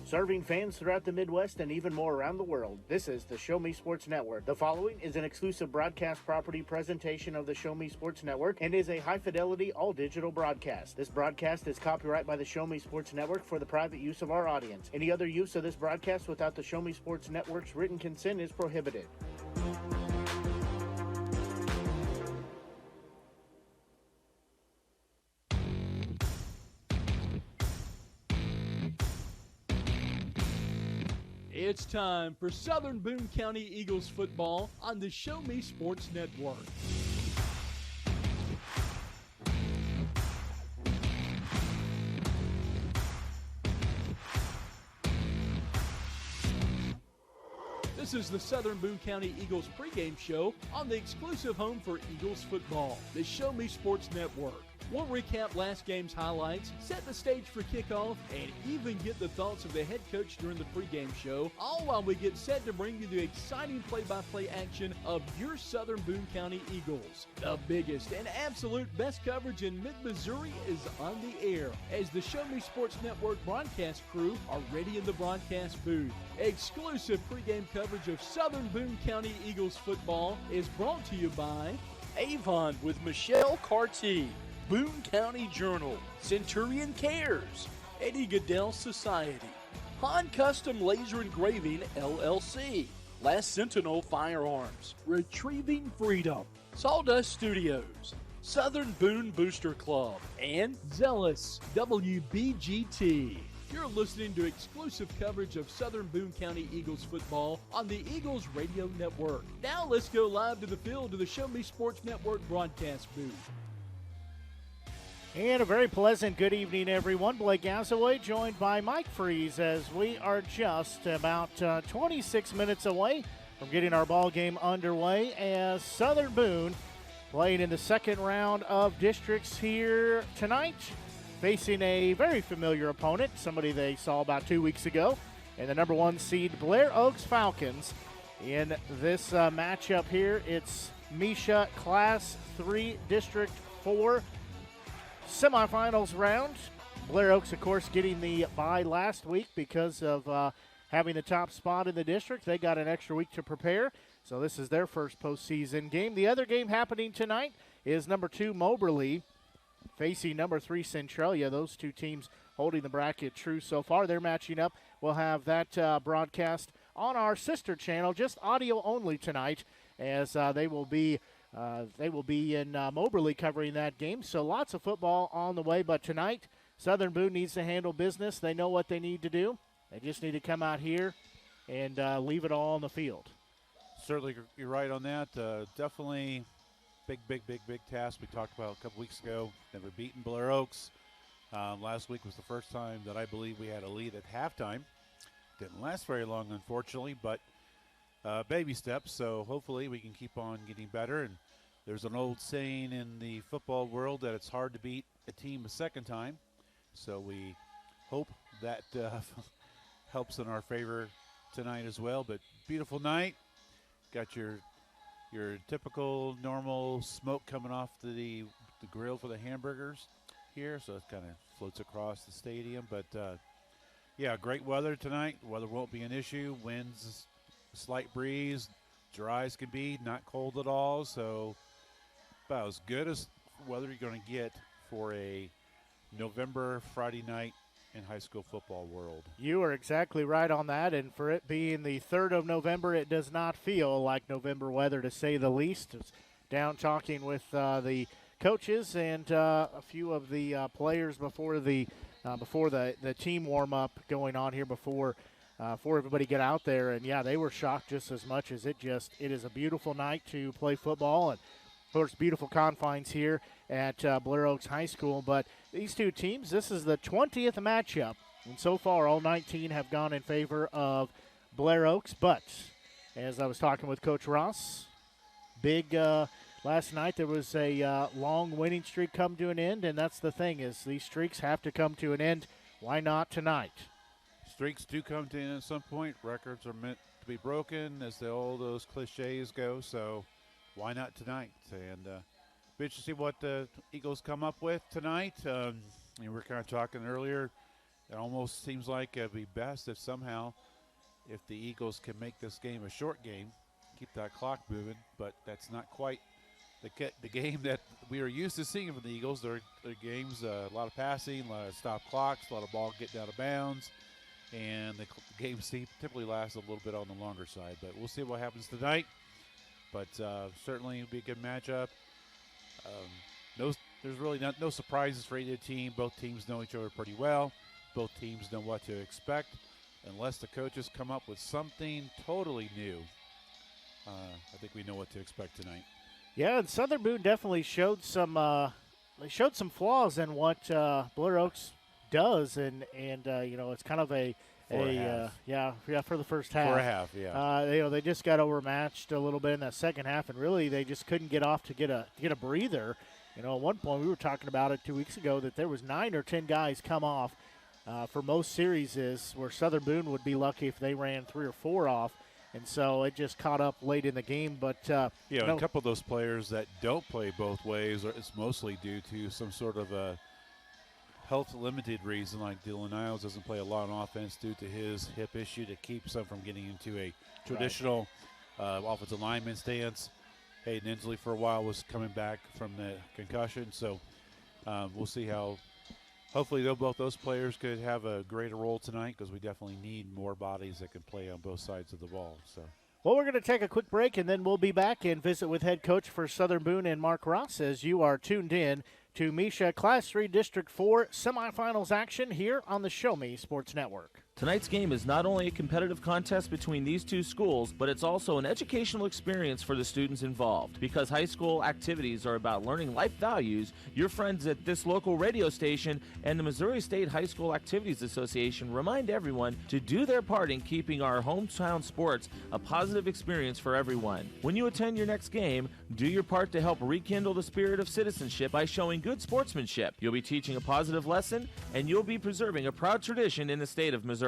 Serving fans throughout the Midwest and even more around the world, this is the Show Me Sports Network. The following is an exclusive broadcast property presentation of the Show Me Sports Network and is a high-fidelity, all-digital broadcast. This broadcast is copyright by the Show Me Sports Network for the private use of our audience. Any other use of this broadcast without the Show Me Sports Network's written consent is prohibited. It's time for Southern Boone County Eagles football on the Show Me Sports Network. This is the Southern Boone County Eagles pregame show on the exclusive home for Eagles football, the Show Me Sports Network. We'll recap last game's highlights, set the stage for kickoff, and even get the thoughts of the head coach during the pregame show, all while we get set to bring you the exciting play-by-play action of your Southern Boone County Eagles. The biggest and absolute best coverage in mid-Missouri is on the air as the Show Me Sports Network broadcast crew are ready in the broadcast booth. Exclusive pregame coverage of Southern Boone County Eagles football is brought to you by Avon with Michelle Carty, Boone County Journal, Centurion Cares, Eddie Goodell Society, Han Custom Laser Engraving LLC, Last Sentinel Firearms, Retrieving Freedom, Sawdust Studios, Southern Boone Booster Club, and Zealous WBGT. You're listening to exclusive coverage of Southern Boone County Eagles football on the Eagles Radio Network. Now let's go live to the field to the Show Me Sports Network broadcast booth. And a very pleasant good evening, everyone. Blake Gasaway joined by Mike Freeze as we are just about 26 minutes away from getting our ball game underway as Southern Boone playing in the second round of districts here tonight, facing a very familiar opponent, somebody they saw about 2 weeks ago, and the number one seed Blair Oaks Falcons. In this matchup here, it's MSHSAA Class 3 District 4 Semifinals round. Blair Oaks, of course, getting the bye last week because of having the top spot in the district. They got an extra week to prepare, so this is their first postseason game. The other game happening tonight is number 2 Moberly facing number 3 Centralia. Those two teams holding the bracket true so far. They're matching up. We'll have that broadcast on our sister channel, just audio only tonight, as they will be in Moberly covering that game. So lots of football on the way. But tonight, Southern Boone needs to handle business. They know what they need to do. They just need to come out here and leave it all on the field. Certainly, you're right on that. Definitely big task. We talked about a couple weeks ago. Never beaten Blair Oaks. Last week was the first time that I believe we had a lead at halftime. Didn't last very long, unfortunately, but baby steps. So hopefully we can keep on getting better. And there's an old saying in the football world that it's hard to beat a team a second time. So we hope that helps in our favor tonight as well. But beautiful night. Got your typical normal smoke coming off the grill for the hamburgers here. So it kind of floats across the stadium. But, yeah, great weather tonight. The weather won't be an issue. Winds, slight breeze, dry as can be, not cold at all. So about as good as weather you're going to get for a November Friday night in high school football world. You are exactly right on that, and for it being the 3rd of November, it does not feel like November weather, to say the least. It's down talking with the coaches and a few of the players before the team warm-up going on here before everybody get out there. And, yeah, they were shocked just as much as it is a beautiful night to play football. And, of course, beautiful confines here at Blair Oaks High School. But these two teams, this is the 20th matchup. And so far, all 19 have gone in favor of Blair Oaks. But as I was talking with Coach Ross, last night there was a long winning streak come to an end. And that's the thing, is these streaks have to come to an end. Why not tonight? Streaks do come to an end at some point. Records are meant to be broken, as all those cliches go. So why not tonight? And be interested to see what the Eagles come up with tonight. We were kind of talking earlier. It almost seems like it'd be best if somehow, if the Eagles can make this game a short game, keep that clock moving, but that's not quite the game that we are used to seeing from the Eagles. Their games, a lot of passing, a lot of stop clocks, a lot of ball getting out of bounds, and the games typically last a little bit on the longer side. But we'll see what happens tonight. But certainly it'll be a good matchup. There's really no surprises for either team. Both teams know each other pretty well. Both teams know what to expect. Unless the coaches come up with something totally new, I think we know what to expect tonight. Yeah, and Southern Boone definitely showed some flaws in what Blair Oaks does, and it's kind of for the first half. For a half, yeah. They just got overmatched a little bit in that second half, and really they just couldn't get off to get a breather. At one point we were talking about it 2 weeks ago that there was 9 or 10 guys come off for most series, where Southern Boone would be lucky if they ran 3 or 4 off. And so it just caught up late in the game. But, a couple of those players that don't play both ways, it's mostly due to some sort of a health-limited reason, like Dylan Niles doesn't play a lot on offense due to his hip issue that keeps him from getting into a traditional offensive lineman stance. Hayden Inslee for a while was coming back from the concussion. So we'll see how – hopefully, both those players could have a greater role tonight, because we definitely need more bodies that can play on both sides of the ball. So, well, we're going to take a quick break, and then we'll be back and visit with head coach for Southern Boone and Mark Ross as you are tuned in to MSHSAA Class 3 District 4 semifinals action here on the Show Me Sports Network. Tonight's game is not only a competitive contest between these two schools, but it's also an educational experience for the students involved. Because high school activities are about learning life values, your friends at this local radio station and the Missouri State High School Activities Association remind everyone to do their part in keeping our hometown sports a positive experience for everyone. When you attend your next game, do your part to help rekindle the spirit of citizenship by showing good sportsmanship. You'll be teaching a positive lesson, and you'll be preserving a proud tradition in the state of Missouri.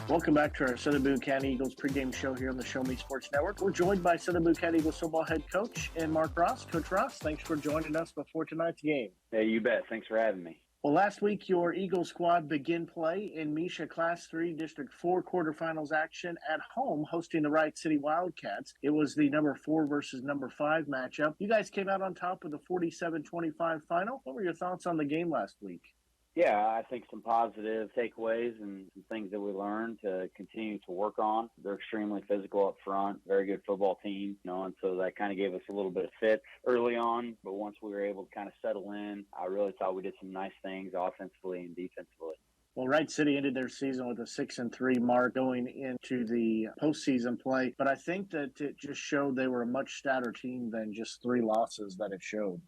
Welcome back to our Southern Boone County Eagles pregame show here on the Show Me Sports Network. We're joined by Southern Boone County Eagles football head coach and Mark Ross. Coach Ross, thanks for joining us before tonight's game. Hey, you bet. Thanks for having me. Well, last week, your Eagle squad began play in MSHSAA Class 3 District 4 quarterfinals action at home, hosting the Wright City Wildcats. It was the number 4 versus number 5 matchup. You guys came out on top with a 47-25 final. What were your thoughts on the game last week? Yeah, I think some positive takeaways and some things that we learned to continue to work on. They're extremely physical up front, very good football team, and so that kind of gave us a little bit of fit early on. But once we were able to kind of settle in, I really thought we did some nice things offensively and defensively. Well, Wright City ended their season with a 6-3 mark going into the postseason play, but I think that it just showed they were a much stouter team than just 3 losses that it showed.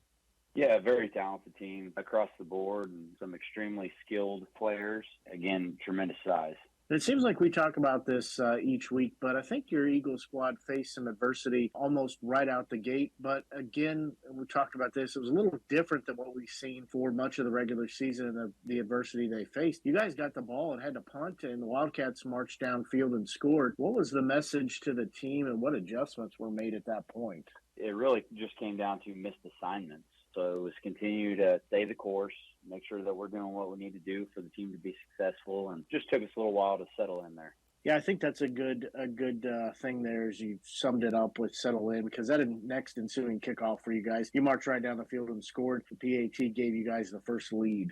Yeah, very talented team across the board and some extremely skilled players. Again, tremendous size. It seems like we talk about this each week, but I think your Eagles squad faced some adversity almost right out the gate. But again, we talked about this. It was a little different than what we've seen for much of the regular season and the adversity they faced. You guys got the ball and had to punt, and the Wildcats marched downfield and scored. What was the message to the team, and what adjustments were made at that point? It really just came down to missed assignments. So it was continue to stay the course, make sure that we're doing what we need to do for the team to be successful, and just took us a little while to settle in there. Yeah, I think that's a good thing there as you summed it up with settle in, because that next ensuing kickoff for you guys, you marched right down the field and scored. The PAT gave you guys the first lead.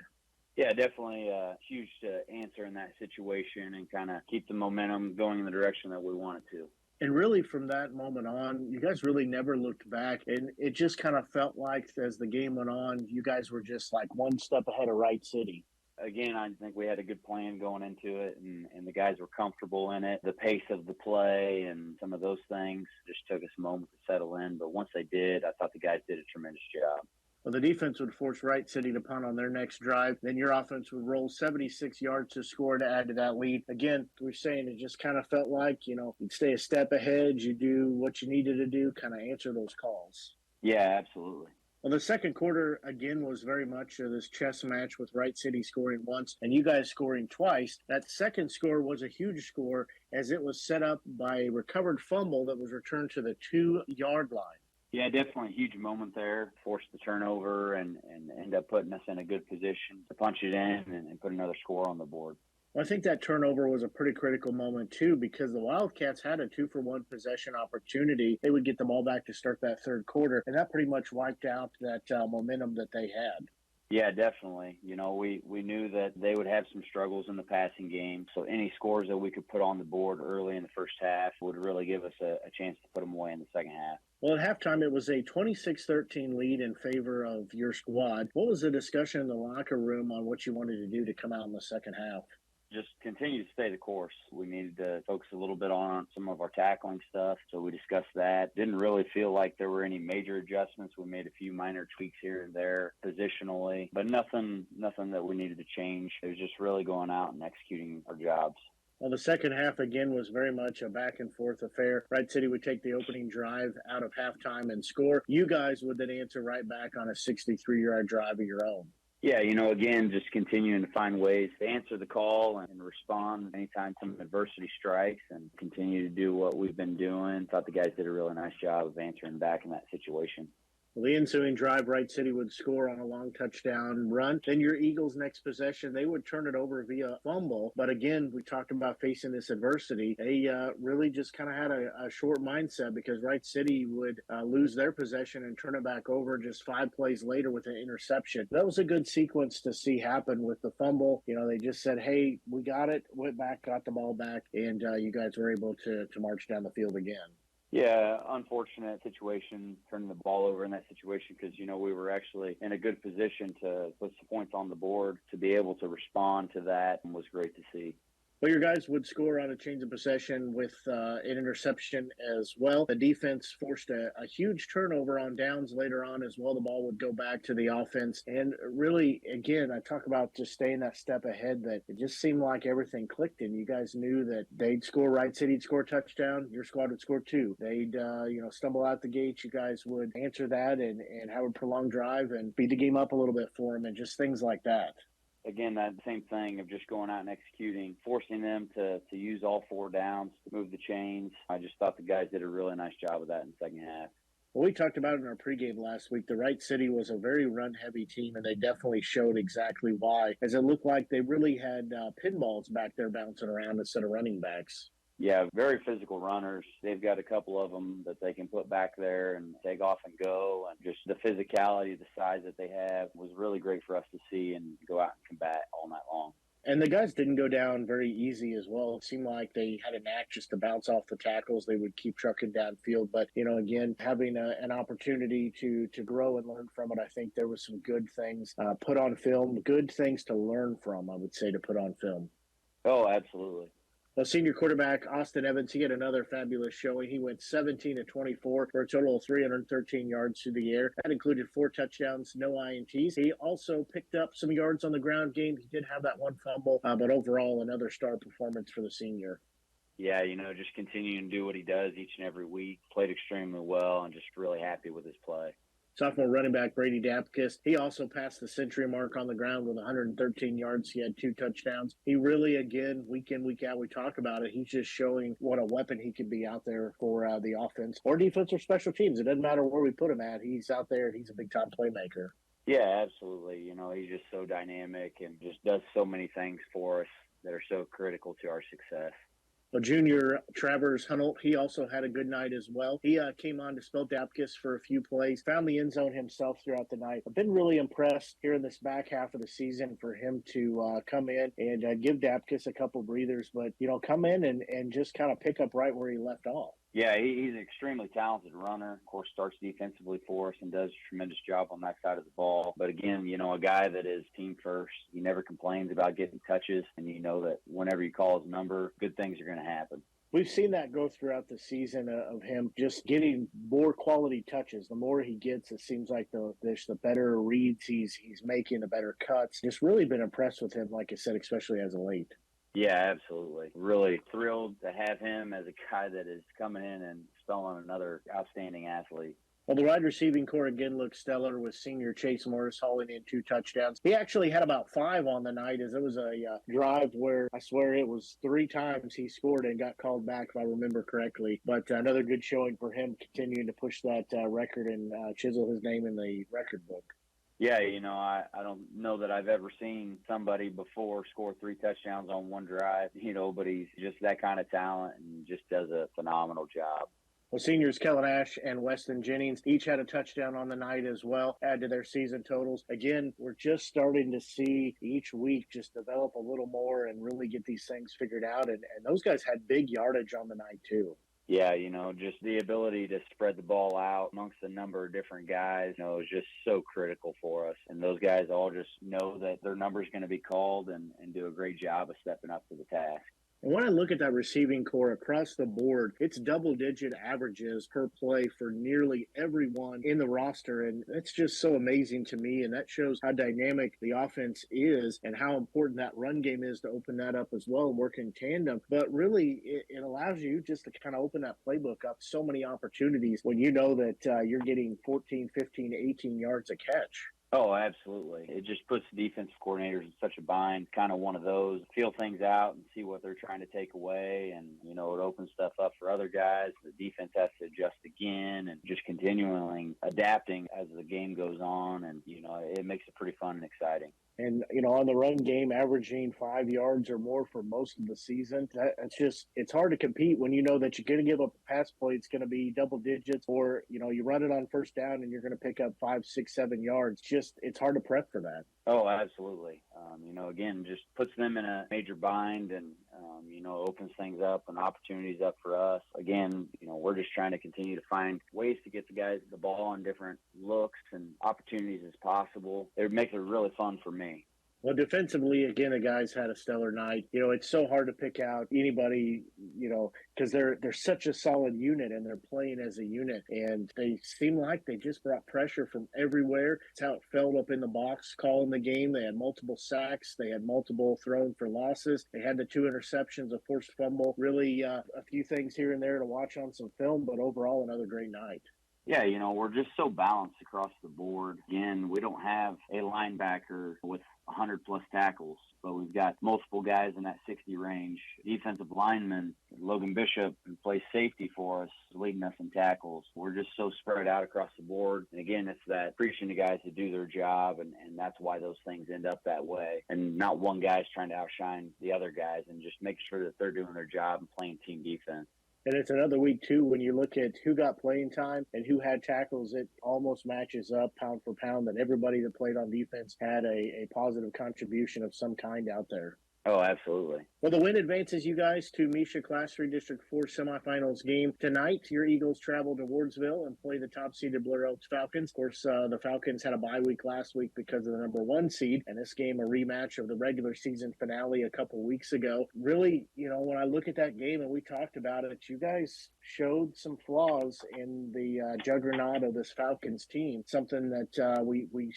Yeah, definitely a huge answer in that situation and kind of keep the momentum going in the direction that we want it to. And really from that moment on, you guys really never looked back. And it just kind of felt like as the game went on, you guys were just like one step ahead of Wright City. Again, I think we had a good plan going into it, and the guys were comfortable in it. The pace of the play and some of those things just took us a moment to settle in. But once they did, I thought the guys did a tremendous job. Well, the defense would force Wright City to punt on their next drive. Then your offense would roll 76 yards to score to add to that lead. Again, we're saying it just kind of felt like, you'd stay a step ahead. You do what you needed to do, kind of answer those calls. Yeah, absolutely. Well, the second quarter, again, was very much this chess match with Wright City scoring once and you guys scoring twice. That second score was a huge score as it was set up by a recovered fumble that was returned to the 2-yard line. Yeah, definitely a huge moment there. Forced the turnover and end up putting us in a good position to punch it in and put another score on the board. Well, I think that turnover was a pretty critical moment, too, because the Wildcats had a 2-for-1 possession opportunity. They would get the ball back to start that third quarter, and that pretty much wiped out that momentum that they had. Yeah, definitely. We knew that they would have some struggles in the passing game, so any scores that we could put on the board early in the first half would really give us a chance to put them away in the second half. Well, at halftime, it was a 26-13 lead in favor of your squad. What was the discussion in the locker room on what you wanted to do to come out in the second half? Just continue to stay the course. We needed to focus a little bit on some of our tackling stuff, so we discussed that. Didn't really feel like there were any major adjustments. We made a few minor tweaks here and there positionally, but nothing that we needed to change. It was just really going out and executing our jobs. Well, the second half, again, was very much a back-and-forth affair. Wright City would take the opening drive out of halftime and score. You guys would then answer right back on a 63-yard drive of your own. Yeah, again, just continuing to find ways to answer the call and respond anytime some adversity strikes and continue to do what we've been doing. Thought the guys did a really nice job of answering back in that situation. The ensuing drive, Wright City would score on a long touchdown run. Then your Eagles' next possession, they would turn it over via fumble. But again, we talked about facing this adversity. They really just kind of had a short mindset because Wright City would lose their possession and turn it back over just 5 plays later with an interception. That was a good sequence to see happen with the fumble. They just said, hey, we got it, went back, got the ball back, and you guys were able to march down the field again. Yeah, unfortunate situation, turning the ball over in that situation because, we were actually in a good position to put some points on the board. To be able to respond to that was great to see. Well, your guys would score on a change of possession with an interception as well. The defense forced a huge turnover on downs later on as well. The ball would go back to the offense. And really, again, I talk about just staying that step ahead, that it just seemed like everything clicked and you guys knew that they'd score. Wright City'd score a touchdown. Your squad would score 2. They'd, stumble out the gate. You guys would answer that and have a prolonged drive and speed the game up a little bit for them and just things like that. Again, that same thing of just going out and executing, forcing them to use all 4 downs to move the chains. I just thought the guys did a really nice job of that in the second half. Well, we talked about it in our pregame last week. The Wright City was a very run-heavy team, and they definitely showed exactly why, as it looked like they really had pinballs back there bouncing around instead of running backs. Yeah, very physical runners. They've got a couple of them that they can put back there and take off and go. And just the physicality, the size that they have was really great for us to see and go out and combat all night long. And the guys didn't go down very easy as well. It seemed like they had a knack just to bounce off the tackles. They would keep trucking downfield. But, again, having an opportunity to grow and learn from it, I think there was some good things put on film, good things to learn from, I would say, to put on film. Oh, absolutely. Well, senior quarterback Austin Evans, he had another fabulous showing. He went 17 of 24 for a total of 313 yards through the air. That included 4 touchdowns, no INTs. He also picked up some yards on the ground game. He did have that one fumble, but overall another star performance for the senior. Yeah, just continuing to do what he does each and every week. Played extremely well and just really happy with his play. Sophomore running back Brady Dapkus, he also passed the century mark on the ground with 113 yards. He had 2 touchdowns. He really, again, week in, week out, we talk about it. He's just showing what a weapon he can be out there for the offense or defense or special teams. It doesn't matter where we put him at. He's out there and he's a big-time playmaker. Yeah, absolutely. He's just so dynamic and just does so many things for us that are so critical to our success. Well, junior Travers Hunnell, he also had a good night as well. He came on to spell Dapkus for a few plays, found the end zone himself throughout the night. I've been really impressed here in this back half of the season for him to come in and give Dapkus a couple breathers, but, come in and just kind of pick up right where he left off. Yeah, he's an extremely talented runner. Of course, starts defensively for us and does a tremendous job on that side of the ball. But again, a guy that is team first. He never complains about getting touches, and that whenever you call his number, good things are going to happen. We've seen that go throughout the season of him just getting more quality touches. The more he gets, it seems like the better reads he's making, the better cuts. Just really been impressed with him, like I said, especially as of late. Yeah, absolutely. Really thrilled to have him as a guy that is coming in and spelling another outstanding athlete. Well, the wide receiving core again looks stellar with senior Chase Morris hauling in 2 touchdowns. He actually had about 5 on the night as it was a drive where I swear it was 3 times he scored and got called back if I remember correctly. But another good showing for him, continuing to push that record and chisel his name in the record book. Yeah, I don't know that I've ever seen somebody before score 3 touchdowns on one drive, but he's just that kind of talent and just does a phenomenal job. Well, seniors Kellen Ash and Weston Jennings each had a touchdown on the night as well, add to their season totals. Again, we're just starting to see each week just develop a little more and really get these things figured out. And those guys had big yardage on the night too. Yeah, just the ability to spread the ball out amongst a number of different guys, is just so critical for us. And those guys all just know that their number's going to be called and do a great job of stepping up to the task. And when I look at that receiving core across the board, it's double-digit averages per play for nearly everyone in the roster. And that's just so amazing to me. And that shows how dynamic the offense is and how important that run game is to open that up as well and work in tandem. But really, it allows you just to kind of open that playbook up so many opportunities when you know that you're getting 14, 15, 18 yards a catch. Oh, absolutely. It just puts defensive coordinators in such a bind, kind of one of those, feel things out and see what they're trying to take away. And, it opens stuff up for other guys. The defense has to adjust again and just continually adapting as the game goes on. And, it makes it pretty fun and exciting. And, on the run game, averaging 5 yards or more for most of the season, it's hard to compete when you know that you're going to give up a pass play. It's going to be double digits or, you run it on first down and you're going to pick up 5, 6, 7 yards. It's hard to prep for that. Oh, absolutely. Again, just puts them in a major bind and, opens things up and opportunities up for us. Again, we're just trying to continue to find ways to get the guys the ball on different looks and opportunities as possible. It makes it really fun for me. Well, defensively, again, the guys had a stellar night. It's so hard to pick out anybody, because they're such a solid unit and they're playing as a unit. And they seem like they just brought pressure from everywhere. It's how it felt up in the box calling the game. They had multiple sacks. They had multiple thrown for losses. They had the 2 interceptions, a forced fumble. Really a few things here and there to watch on some film, but overall another great night. Yeah, we're just so balanced across the board. Again, we don't have a linebacker with 100-plus tackles, but we've got multiple guys in that 60 range. Defensive lineman, Logan Bishop, who plays safety for us, leading us in tackles. We're just so spread out across the board. And again, it's that preaching to guys to do their job, and that's why those things end up that way. And not one guy's trying to outshine the other guys and just making sure that they're doing their job and playing team defense. And it's another week, too, when you look at who got playing time and who had tackles, it almost matches up pound for pound that everybody that played on defense had a positive contribution of some kind out there. Oh, absolutely. Well, the win advances you guys to MSHSAA Class 3 District 4 semifinals game. Tonight, your Eagles travel to Wardsville and play the top-seeded Blair Oaks Falcons. Of course, the Falcons had a bye week last week because of the number 1 seed, and this game a rematch of the regular season finale a couple weeks ago. Really, when I look at that game, and we talked about it, you guys showed some flaws in the juggernaut of this Falcons team, something that we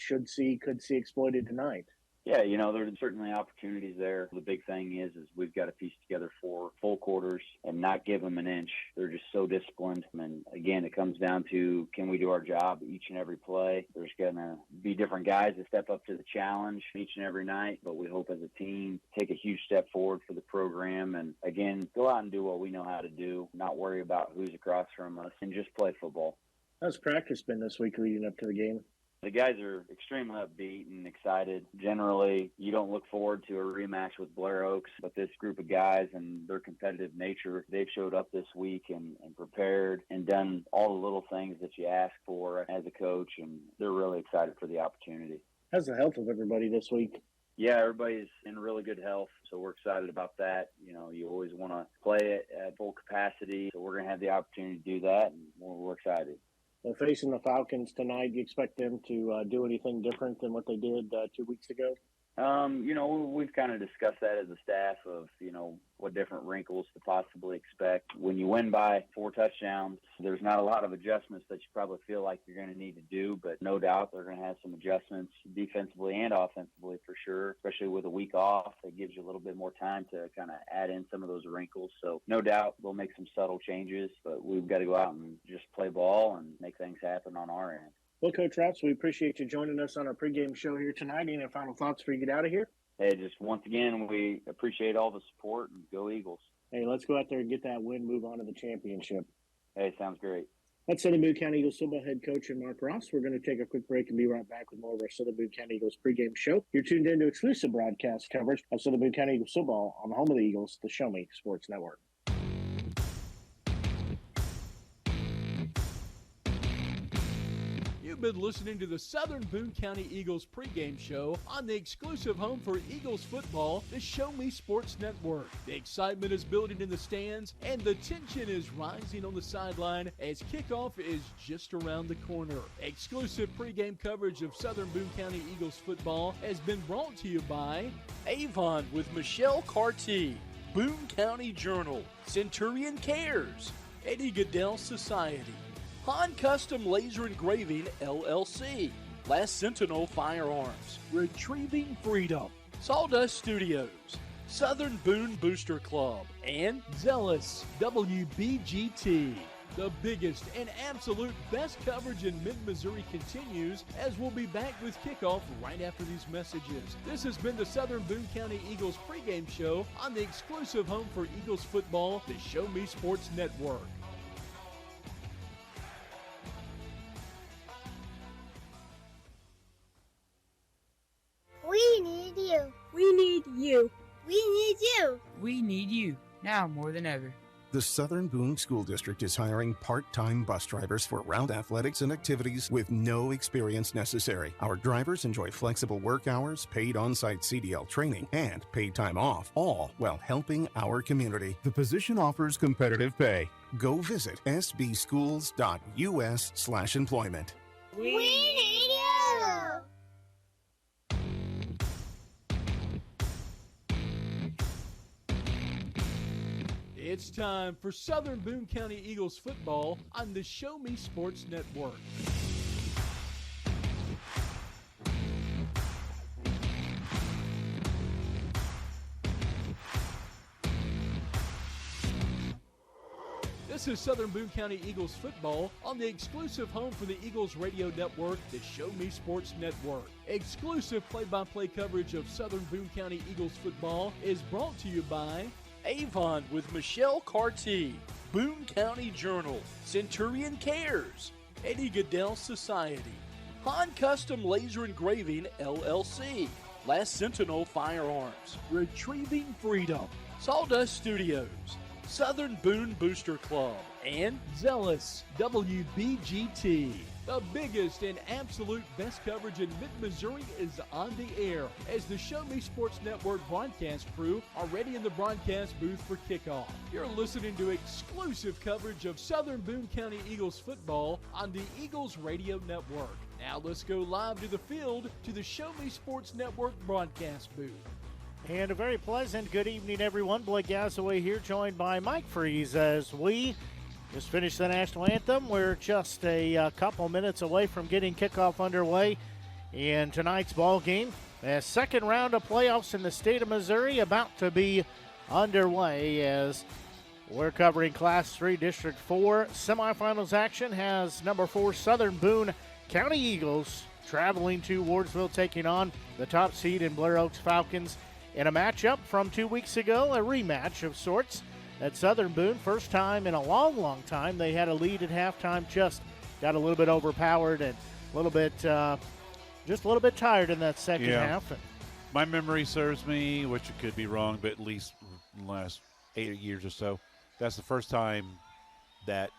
could see exploited tonight. Yeah, there's certainly opportunities there. The big thing is we've got to piece together 4 full quarters and not give them an inch. They're just so disciplined. And again, it comes down to, can we do our job each and every play? There's going to be different guys that step up to the challenge each and every night, but we hope as a team take a huge step forward for the program and, again, go out and do what we know how to do, not worry about who's across from us, and just play football. How's practice been this week leading up to the game? The guys are extremely upbeat and excited. Generally, you don't look forward to a rematch with Blair Oaks, but this group of guys and their competitive nature, they've showed up this week and prepared and done all the little things that you ask for as a coach, and they're really excited for the opportunity. How's the health of everybody this week? Yeah, everybody's in really good health, so we're excited about that. You always want to play it at full capacity, so we're going to have the opportunity to do that, and we're excited. Well, facing the Falcons tonight, do you expect them to do anything different than what they did 2 weeks ago? We've kind of discussed that as a staff of, what different wrinkles to possibly expect. When you win by 4 touchdowns, there's not a lot of adjustments that you probably feel like you're going to need to do, but no doubt they're going to have some adjustments defensively and offensively for sure, especially with a week off. It gives you a little bit more time to kind of add in some of those wrinkles. So no doubt they'll make some subtle changes, but we've got to go out and just play ball and make things happen on our end. Well, Coach Rouse, we appreciate you joining us on our pregame show here tonight. Any final thoughts before you get out of here? Hey, just once again, we appreciate all the support and go Eagles. Hey, let's go out there and get that win, move on to the championship. Hey, sounds great. That's Southern Boone County Eagles football head coach and Mark Ross. We're going to take a quick break and be right back with more of our Southern Boone County Eagles pregame show. You're tuned in to exclusive broadcast coverage of Southern Boone County Eagles football on the home of the Eagles, the Show Me Sports Network. You've been listening to the Southern Boone County Eagles pregame show on the exclusive home for Eagles football, the Show Me Sports Network. The excitement is building in the stands, and the tension is rising on the sideline as kickoff is just around the corner. Exclusive pregame coverage of Southern Boone County Eagles football has been brought to you by Avon with Michelle Carty, Boone County Journal, Centurion Cares, Eddie Goodell Society, Han Custom Laser Engraving, LLC, Last Sentinel Firearms, Retrieving Freedom, Sawdust Studios, Southern Boone Booster Club, and Zealous WBGT. The biggest and absolute best coverage in mid-Missouri continues as we'll be back with kickoff right after these messages. This has been the Southern Boone County Eagles pregame show on the exclusive home for Eagles football, the Show Me Sports Network. We need you. We need you. We need you. We need you, now more than ever. The Southern Boone School District is hiring part-time bus drivers for route athletics and activities with no experience necessary. Our drivers enjoy flexible work hours, paid on-site CDL training, and paid time off, all while helping our community. The position offers competitive pay. Go visit sbschools.us/employment. We need you. It's time for Southern Boone County Eagles football on the Show Me Sports Network. This is Southern Boone County Eagles football on the exclusive home for the Eagles radio network, the Show Me Sports Network. Exclusive play-by-play coverage of Southern Boone County Eagles football is brought to you by Avon with Michelle Carty, Boone County Journal, Centurion Cares, Eddie Goodell Society, Han Custom Laser Engraving, LLC, Last Sentinel Firearms, Retrieving Freedom, Sawdust Studios, Southern Boone Booster Club, and Zealous WBGT. The biggest and absolute best coverage in mid-Missouri is on the air as the Show Me Sports Network broadcast crew are ready in the broadcast booth for kickoff. You're listening to exclusive coverage of Southern Boone County Eagles football on the Eagles Radio Network. Now let's go live to the field to the Show Me Sports Network broadcast booth. And a very pleasant good evening, everyone. Blake Gasaway here, joined by Mike Freeze as we just finished the national anthem. We're just a couple minutes away from getting kickoff underway in tonight's ball game. The second round of playoffs in the state of Missouri about to be underway as we're covering Class 3 District 4. Semifinals action has number 4 Southern Boone County Eagles traveling to Wardsville, taking on the top seed in Blair Oaks Falcons in a matchup from 2 weeks ago, a rematch of sorts. At Southern Boone, first time in a long, long time, they had a lead at halftime, just got a little bit overpowered and a little bit, just a little bit tired in that second half. My memory serves me, which it could be wrong, but at least in the last 8 years or so, that's the first time that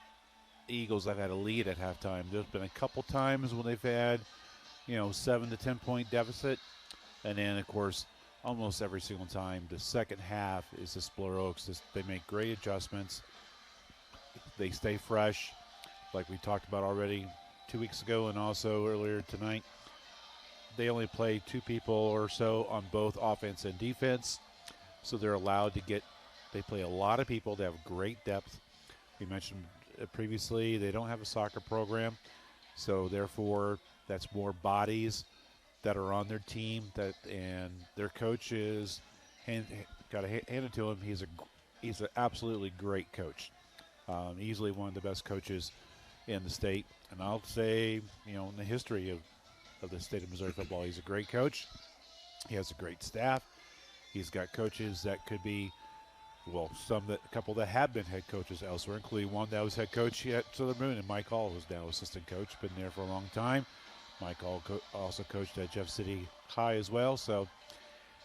Eagles have had a lead at halftime. There's been a couple times when they've had, 7 to 10 point deficit, and then of course, almost every single time, the second half is this Blair Oaks. They make great adjustments. They stay fresh, like we talked about already 2 weeks ago and also earlier tonight. they only play 2 people or so on both offense and defense, so they're allowed to they play a lot of people. They have great depth. We mentioned previously they don't have a soccer program, so therefore that's more bodies that are on their team. And their coach is got to hand it to him. He's an absolutely great coach, easily one of the best coaches in the state. And I'll say, in the history of the state of Missouri football, he's a great coach. He has a great staff. He's got coaches that could be, a couple that have been head coaches elsewhere, including one that was head coach at Southern Boone, and Mike Hall, who's now assistant coach, been there for a long time. Mike Hall also coached at Jeff City High as well. So,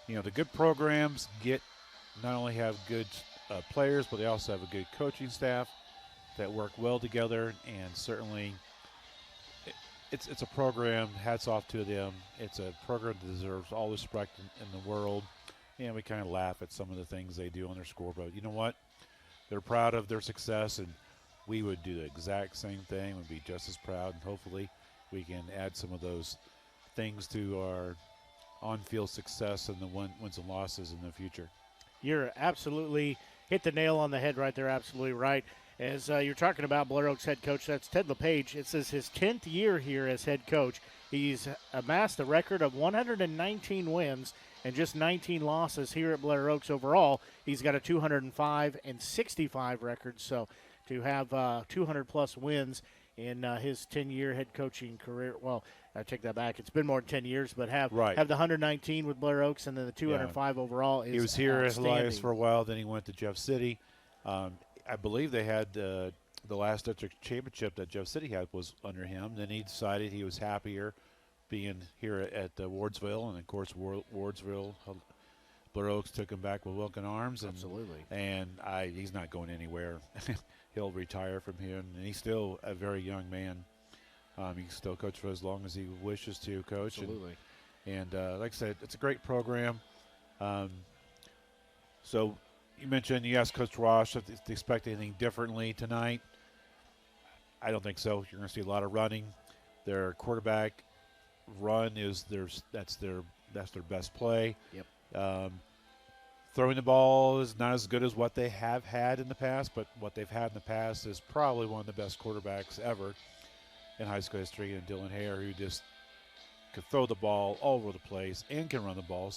the good programs not only have good players, but they also have a good coaching staff that work well together, and certainly it's a program, hats off to them. It's a program that deserves all the respect in the world. And we kind of laugh at some of the things they do on their scoreboard. You know what? They're proud of their success, and we would do the exact same thing. We'd be just as proud, and hopefully we can add some of those things to our on-field success and the wins and losses in the future. You're absolutely hit the nail on the head right there. Absolutely right. As you're talking about Blair Oaks head coach, that's Ted LePage. It says his 10th year here as head coach. He's amassed a record of 119 wins and just 19 losses here at Blair Oaks overall. He's got a 205-65 record. So to have 200-plus wins in his 10-year head coaching career, well, I take that back. It's been more than 10 years, but have the 119 with Blair Oaks and then the 205 overall is He was here at Elias for a while, then he went to Jeff City. I believe they had the last district championship that Jeff City had was under him. Then he decided he was happier being here at Wardsville, and of course Wardsville, Blair Oaks took him back with welcome arms. Absolutely. And he's not going anywhere. He'll retire from here, and he's still a very young man. He can still coach for as long as he wishes to coach. Absolutely. And like I said, it's a great program. So you asked Coach Ross if they expect anything differently tonight. I don't think so. You're going to see a lot of running. Their quarterback run that's their best play. Yep. Throwing the ball is not as good as what they have had in the past, but what they've had in the past is probably one of the best quarterbacks ever in high school history, and Dylan Hare, who just could throw the ball all over the place and can run the ball.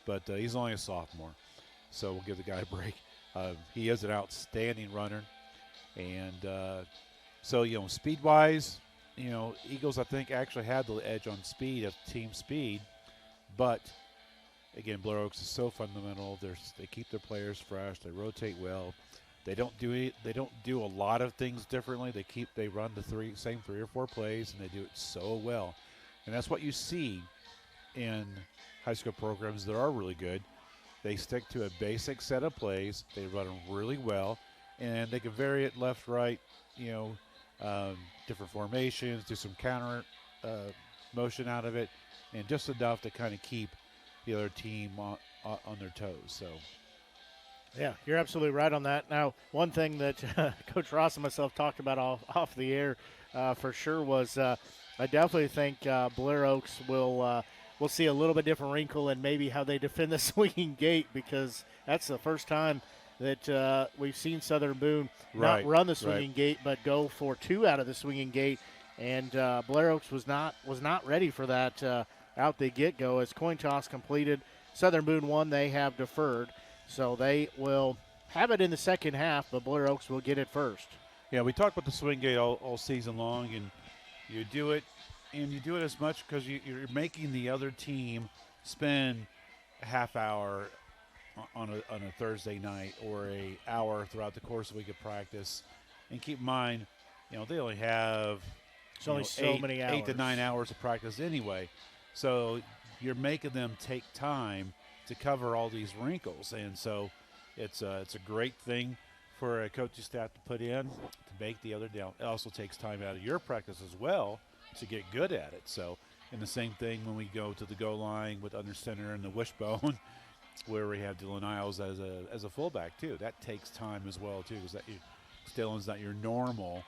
But he's only a sophomore, so we'll give the guy a break. He is an outstanding runner, and so speed-wise, Eagles I think actually had the edge on speed of team speed, but again, Blair Oaks is so fundamental. They keep their players fresh. They rotate well. They don't do a lot of things differently. They run the same 3 or 4 plays, and they do it so well. And that's what you see in high school programs that are really good. They stick to a basic set of plays. They run them really well, and they can vary it left, right, different formations, do some counter motion out of it, and just enough to kind of keep the other team on their toes. So. Yeah, you're absolutely right on that. Now, one thing that Coach Ross and myself talked about off the air for sure was I definitely think Blair Oaks will see a little bit different wrinkle in maybe how they defend the swinging gate, because that's the first time that we've seen Southern Boone not run the swinging gate but go for 2 out of the swinging gate, and Blair Oaks was not ready for that out the get-go. As coin toss completed, Southern Boone won. They have deferred. So they will have it in the second half, but Blair Oaks will get it first. Yeah, we talked about the swing gate all season long, and you do it as much because you're making the other team spend a half hour on a Thursday night or an hour throughout the course of the week of practice. And keep in mind, they only have many hours. 8 to 9 hours of practice anyway. So you're making them take time to cover all these wrinkles, and so it's a great thing for a coaching staff to put in to make the other down. It also takes time out of your practice as well to get good at it. So, and the same thing when we go to the goal line with under center and the wishbone, where we have Dylan Isles as a fullback too. That takes time as well too, because Dylan's not your normal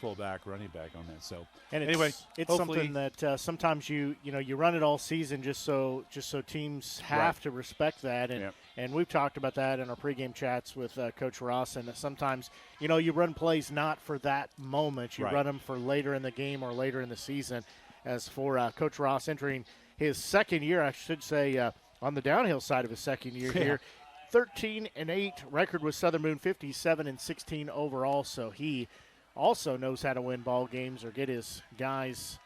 fullback, running back on that. So and anyway, it's something that sometimes you run it all season just so teams have to respect that, and we've talked about that in our pregame chats with Coach Ross. And sometimes you run plays not for that moment, you run them for later in the game or later in the season. As for Coach Ross entering his second year, I should say, on the downhill side of his second year here. 13-8 record with Southern Boone, 57-16 overall. So he also knows how to win ball games or get his guys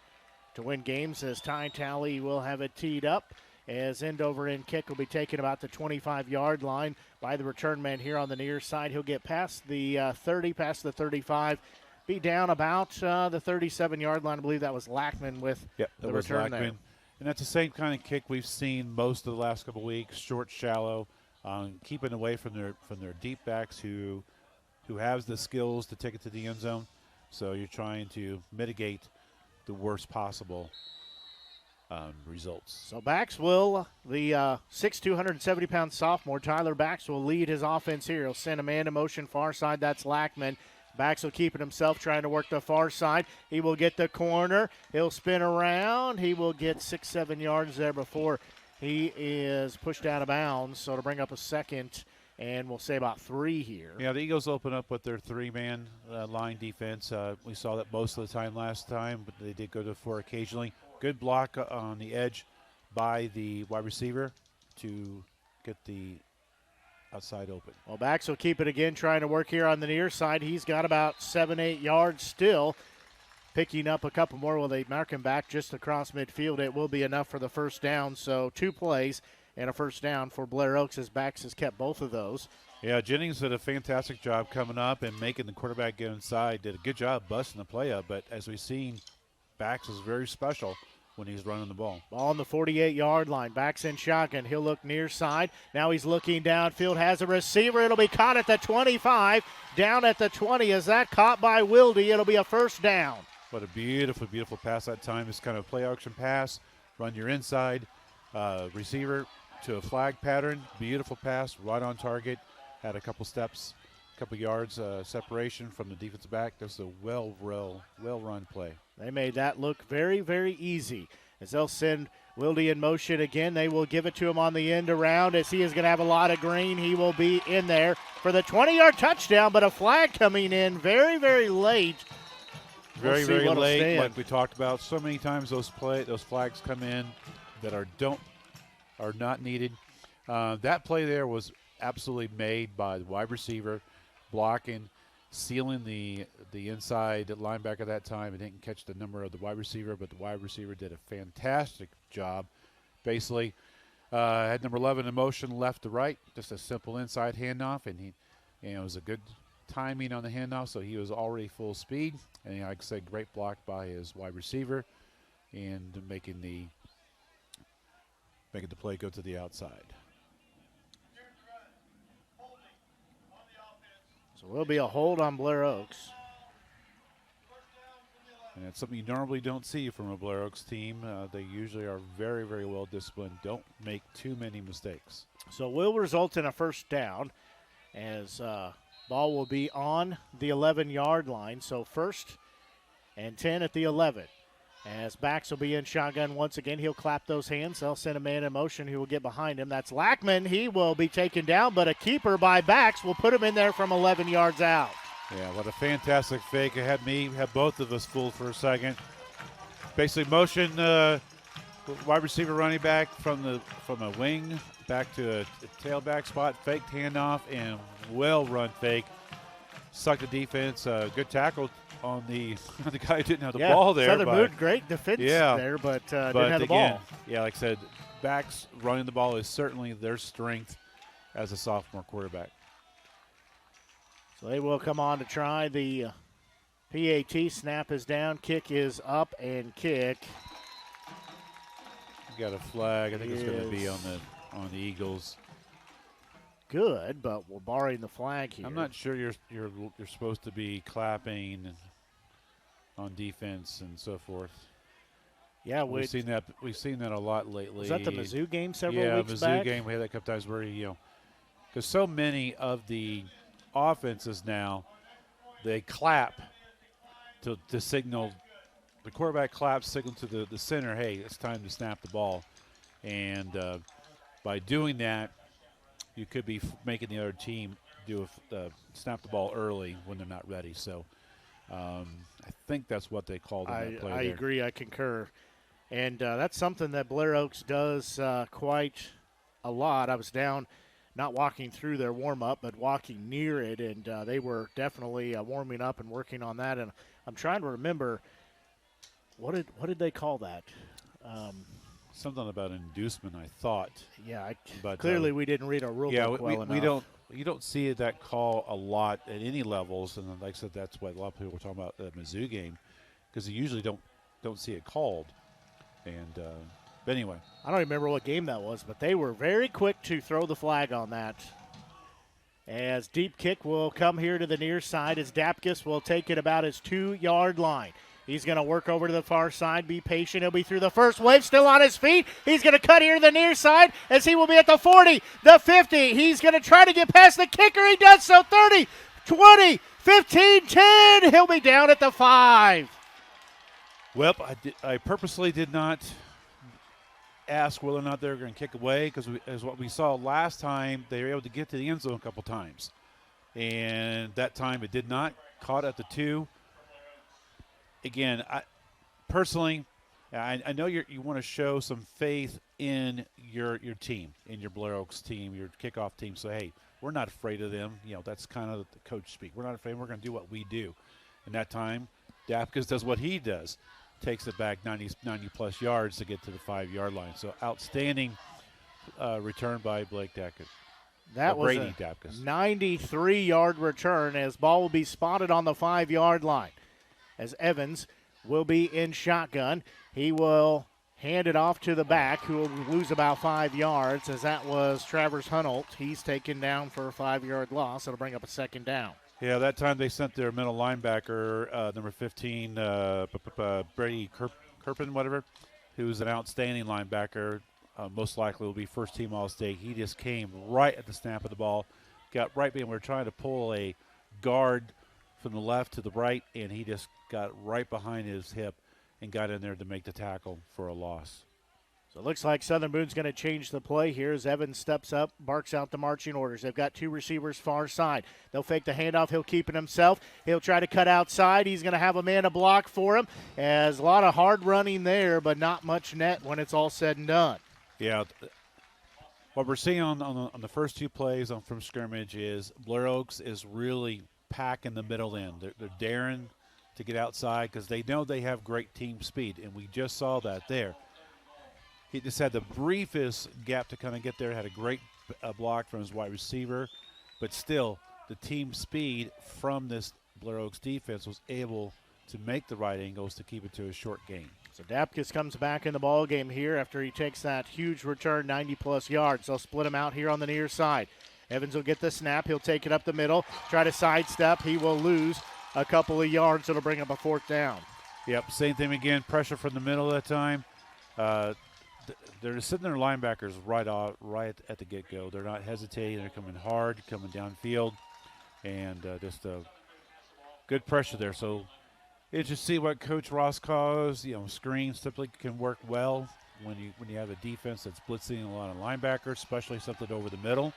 to win games. As tie tally will have it teed up, as end over end kick will be taken about the 25-yard line by the return man here on the near side. He'll get past the 30, past the 35, be down about the 37-yard line. I believe that was Lackman with the return there. And that's the same kind of kick we've seen most of the last couple of weeks, short, shallow, keeping away from their deep backs who has the skills to take it to the end zone. So you're trying to mitigate the worst possible results. So Bax will, the 6'2", 170-pound sophomore, Tyler Bax will lead his offense here. He'll send a man in motion far side. That's Lackman. Bax will keep it himself, trying to work the far side. He will get the corner. He'll spin around. He will get 6-7 yards there before he is pushed out of bounds. So to bring up a second, and we'll say about 3 here. Yeah, the Eagles open up with their 3-man line defense. We saw that most of the time last time, but they did go to 4 occasionally. Good block on the edge by the wide receiver to get the outside open. Well, Bax will keep it again, trying to work here on the near side. He's got about 7-8 yards still. Picking up a couple more. Will they mark him back just across midfield? It will be enough for the first down. So 2 plays and a first down for Blair Oaks, as Bax has kept both of those. Yeah, Jennings did a fantastic job coming up and making the quarterback get inside. Did a good job busting the play up, but as we've seen, Bax is very special when he's running the ball. Ball on the 48-yard line. Bax in shotgun. He'll look near side. Now he's looking downfield. Has a receiver. It'll be caught at the 25. Down at the 20. Is that caught by Wilde? It'll be a first down. What a beautiful, beautiful pass that time. It's kind of a play action pass. Run your inside. Receiver to a flag pattern. Beautiful pass. Right on target. Had a couple steps, a couple yards separation from the defensive back. That's a well-run play. They made that look very, very easy. As they'll send Wilde in motion again, they will give it to him on the end around, as he is going to have a lot of green. He will be in there for the 20-yard touchdown, but a flag coming in very, very late. Very, very late, like we talked about so many times. Those flags come in that are not needed. That play there was absolutely made by the wide receiver, blocking, sealing the inside linebacker at that time. It didn't catch the number of the wide receiver, but the wide receiver did a fantastic job. Basically, had number 11 in motion left to right, just a simple inside handoff, and it was a good timing on the handoff, so he was already full speed. And like I said, great block by his wide receiver, and making the play go to the outside. So will be a hold on Blair Oaks. And that's something you normally don't see from a Blair Oaks team. They usually are very, very well disciplined. Don't make too many mistakes. So will result in a first down, as ball will be on the 11-yard line. So 1st and 10 at the 11. As Bax will be in shotgun once again, he'll clap those hands. They'll send a man in motion who will get behind him. That's Lackman. He will be taken down, but a keeper by Bax will put him in there from 11 yards out. Yeah, what a fantastic fake. It had both of us fooled for a second. Basically motion wide receiver running back from a wing back to a tailback spot, faked handoff, and well-run fake. Sucked the defense. Good tackle on the guy who didn't have the ball there. Southern Boone, great defense there, but didn't have the ball. Yeah, like I said, backs running the ball is certainly their strength as a sophomore quarterback. So they will come on to try the PAT. Snap is down, kick is up, and kick. You got a flag. I think it's going to be on the Eagles. Good, but we're barring the flag here. I'm not sure you're supposed to be clapping on defense and so forth. Yeah, we've seen that a lot lately. Was that the Mizzou game several weeks back? Yeah, Mizzou game. We had that a couple times where because so many of the offenses now, they clap to signal. The quarterback claps, signal to the center, hey, it's time to snap the ball. And by doing that, you could be making the other team snap the ball early when they're not ready. So I think that's what they called in that play I there. agree. I concur. And that's something that Blair Oaks does quite a lot. I was down, not walking through their warm-up, but walking near it, and they were definitely warming up and working on that. And I'm trying to remember, what did they call that? Something about inducement, I thought. Yeah, but clearly we didn't read our rule book well enough. You don't see that call a lot at any levels, and like I said, that's what a lot of people were talking about the Mizzou game, because you usually don't see it called. And but anyway, I don't remember what game that was, but they were very quick to throw the flag on that. As deep kick will come here to the near side, as Dapkus will take it about his 2-yard line. He's going to work over to the far side, be patient. He'll be through the first wave, still on his feet. He's going to cut here to the near side as he will be at the 40, the 50. He's going to try to get past the kicker. He does so. 30, 20, 15, 10. He'll be down at the 5. Well, I purposely did not ask whether or not they were going to kick away, because as what we saw last time, they were able to get to the end zone a couple times. And that time it did not. Caught at the 2. Again, I know you want to show some faith in your team, in your Blair Oaks team, your kickoff team. So, hey, we're not afraid of them. That's kind of the coach speak. We're not afraid. We're going to do what we do. And that time, Dapkus does what he does. Takes it back 90-plus yards to get to the 5-yard line. So, outstanding return by Blake Dapkus. That was Brady a Dapkus. 93-yard return as ball will be spotted on the 5-yard line. As Evans will be in shotgun. He will hand it off to the back, who will lose about 5 yards, as that was Travers Hunolt. He's taken down for a 5-yard loss. It'll bring up a 2nd down. Yeah, that time they sent their middle linebacker, number 15, Brady Kirpin, whatever, who's an outstanding linebacker. Most likely will be first-team All-State. He just came right at the snap of the ball, got right behind. We were trying to pull a guard from the left to the right, and he just got right behind his hip and got in there to make the tackle for a loss. So it looks like Southern Boone's going to change the play here as Evans steps up, barks out the marching orders. They've got 2 receivers far side. They'll fake the handoff. He'll keep it himself. He'll try to cut outside. He's going to have a man to block for him. As a lot of hard running there, but not much net when it's all said and done. Yeah. What we're seeing on the first 2 plays from scrimmage is Blair Oaks is really packing the middle end. They're daring to get outside because they know they have great team speed, and we just saw that there. He just had the briefest gap to kind of get there, had a great block from his wide receiver, but still the team speed from this Blair Oaks defense was able to make the right angles to keep it to a short gain. So Dapkus comes back in the ball game here after he takes that huge return, 90-plus yards. They'll split him out here on the near side. Evans will get the snap. He'll take it up the middle, try to sidestep. He will lose a couple of yards. It'll bring up a 4th down. Yep, same thing again. Pressure from the middle that time. They're sitting there linebackers right at the get-go. They're not hesitating. They're coming hard, coming downfield, and just good pressure there. So it's just see what Coach Ross calls. Screens typically can work well when you have a defense that's blitzing a lot of linebackers, especially something over the middle.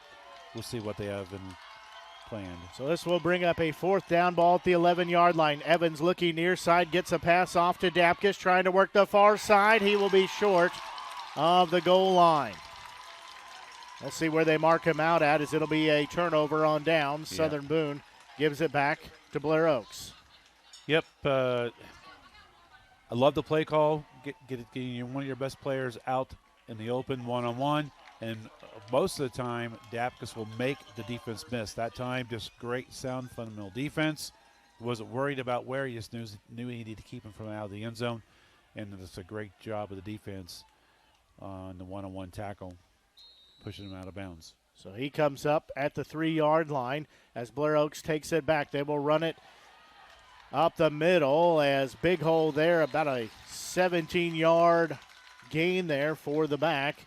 We'll see what they have in planned. So this will bring up a 4th down ball at the 11-yard line. Evans looking near side, gets a pass off to Dapkus, trying to work the far side. He will be short of the goal line. We'll see where they mark him out at, as it'll be a turnover on downs. Southern Boone gives it back to Blair Oaks. Yep. I love the play call, getting one of your best players out in the open one-on-one. And most of the time, Dapkus will make the defense miss. That time, just great, sound, fundamental defense. Wasn't worried about where. He just knew he needed to keep him from out of the end zone. And it's a great job of the defense on the one-on-one tackle, pushing him out of bounds. So he comes up at the 3-yard line as Blair Oaks takes it back. They will run it up the middle as big hole there, about a 17-yard gain there for the back.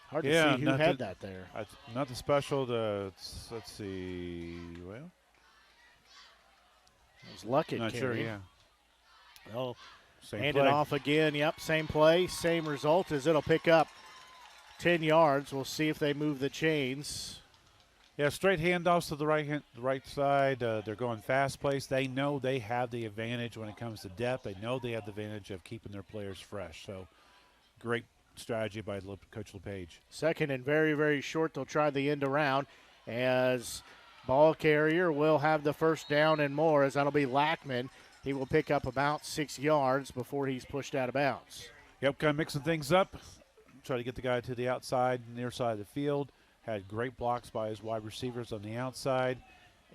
Hard to see who had that there. Nothing special to, let's see, well. It was Luckett. Not sure, yeah. They'll Same hand play. it off again. Yep, same play, same result as it'll pick up 10 yards. We'll see if they move the chains. Yeah, straight handoffs to the right side. They're going fast place. They know they have the advantage when it comes to depth. They know they have the advantage of keeping their players fresh. So great strategy by Coach LePage. Second and very, very short. They'll try the end around as ball carrier will have the first down and more, as that'll be Lackman. He will pick up about 6 yards before he's pushed out of bounds. Yep, kind of mixing things up. Try to get the guy to the outside, near side of the field. Had great blocks by his wide receivers on the outside.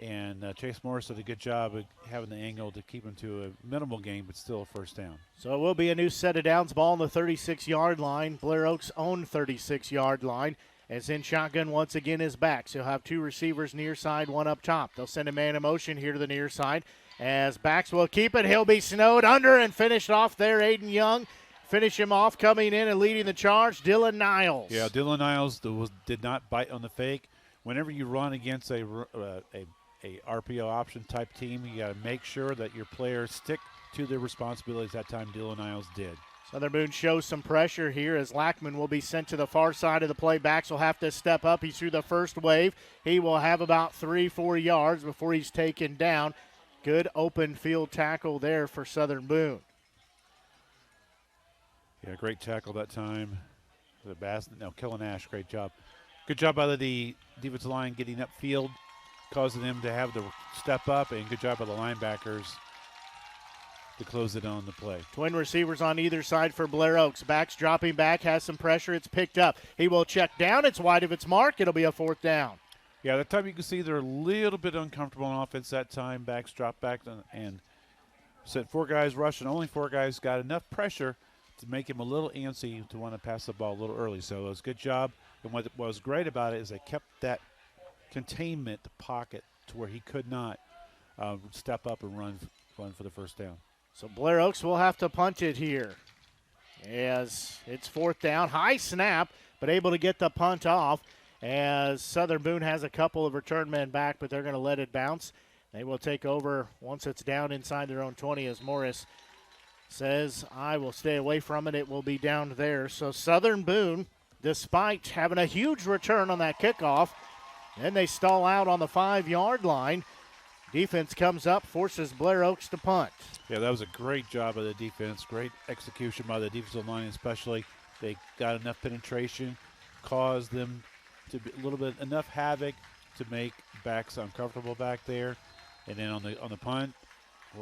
And Chase Morris did a good job of having the angle to keep him to a minimal gain, but still a first down. So it will be a new set of downs. Ball on the 36-yard line. Blair Oaks' own 36-yard line. As in shotgun once again is back. So he'll have 2 receivers near side, 1 up top. They'll send a man in motion here to the near side. As backs will keep it, he'll be snowed under and finished off there. Aiden Young finish him off, coming in and leading the charge, Dylan Niles. Yeah, Dylan Niles did not bite on the fake. Whenever you run against a RPO option type team, you got to make sure that your players stick to their responsibilities. That time Dylan Niles did. Southern Boone shows some pressure here as Lackman will be sent to the far side of the play. Backs will have to step up. He's through the first wave. He will have about 3-4 yards before he's taken down. Good open field tackle there for Southern Boone. Yeah, great tackle that time. Kellen Ash, great job. Good job by the defensive line getting upfield, causing them to have to step up, and good job by the linebackers to close it on the play. Twin receivers on either side for Blair Oaks. Backs dropping back, has some pressure. It's picked up. He will check down. It's wide of its mark. It'll be a 4th down. Yeah, that time you can see they're a little bit uncomfortable on offense that time. Backs drop back and set 4 guys rushing. Only 4 guys got enough pressure to make him a little antsy to want to pass the ball a little early. So it was a good job. And what was great about it is they kept that containment pocket to where he could not step up and run for the first down. So Blair Oaks will have to punt it here as it's 4th down. High snap, but able to get the punt off as Southern Boone has a couple of return men back, but they're going to let it bounce. They will take over once it's down inside their own 20 as Morris says, I will stay away from it. It will be down there. So Southern Boone, despite having a huge return on that kickoff, then they stall out on the 5-yard line. Defense comes up, forces Blair Oaks to punt. Yeah, that was a great job by the defense. Great execution by the defensive line especially. They got enough penetration, caused them to be a little bit enough havoc to make backs uncomfortable back there. And then on the punt,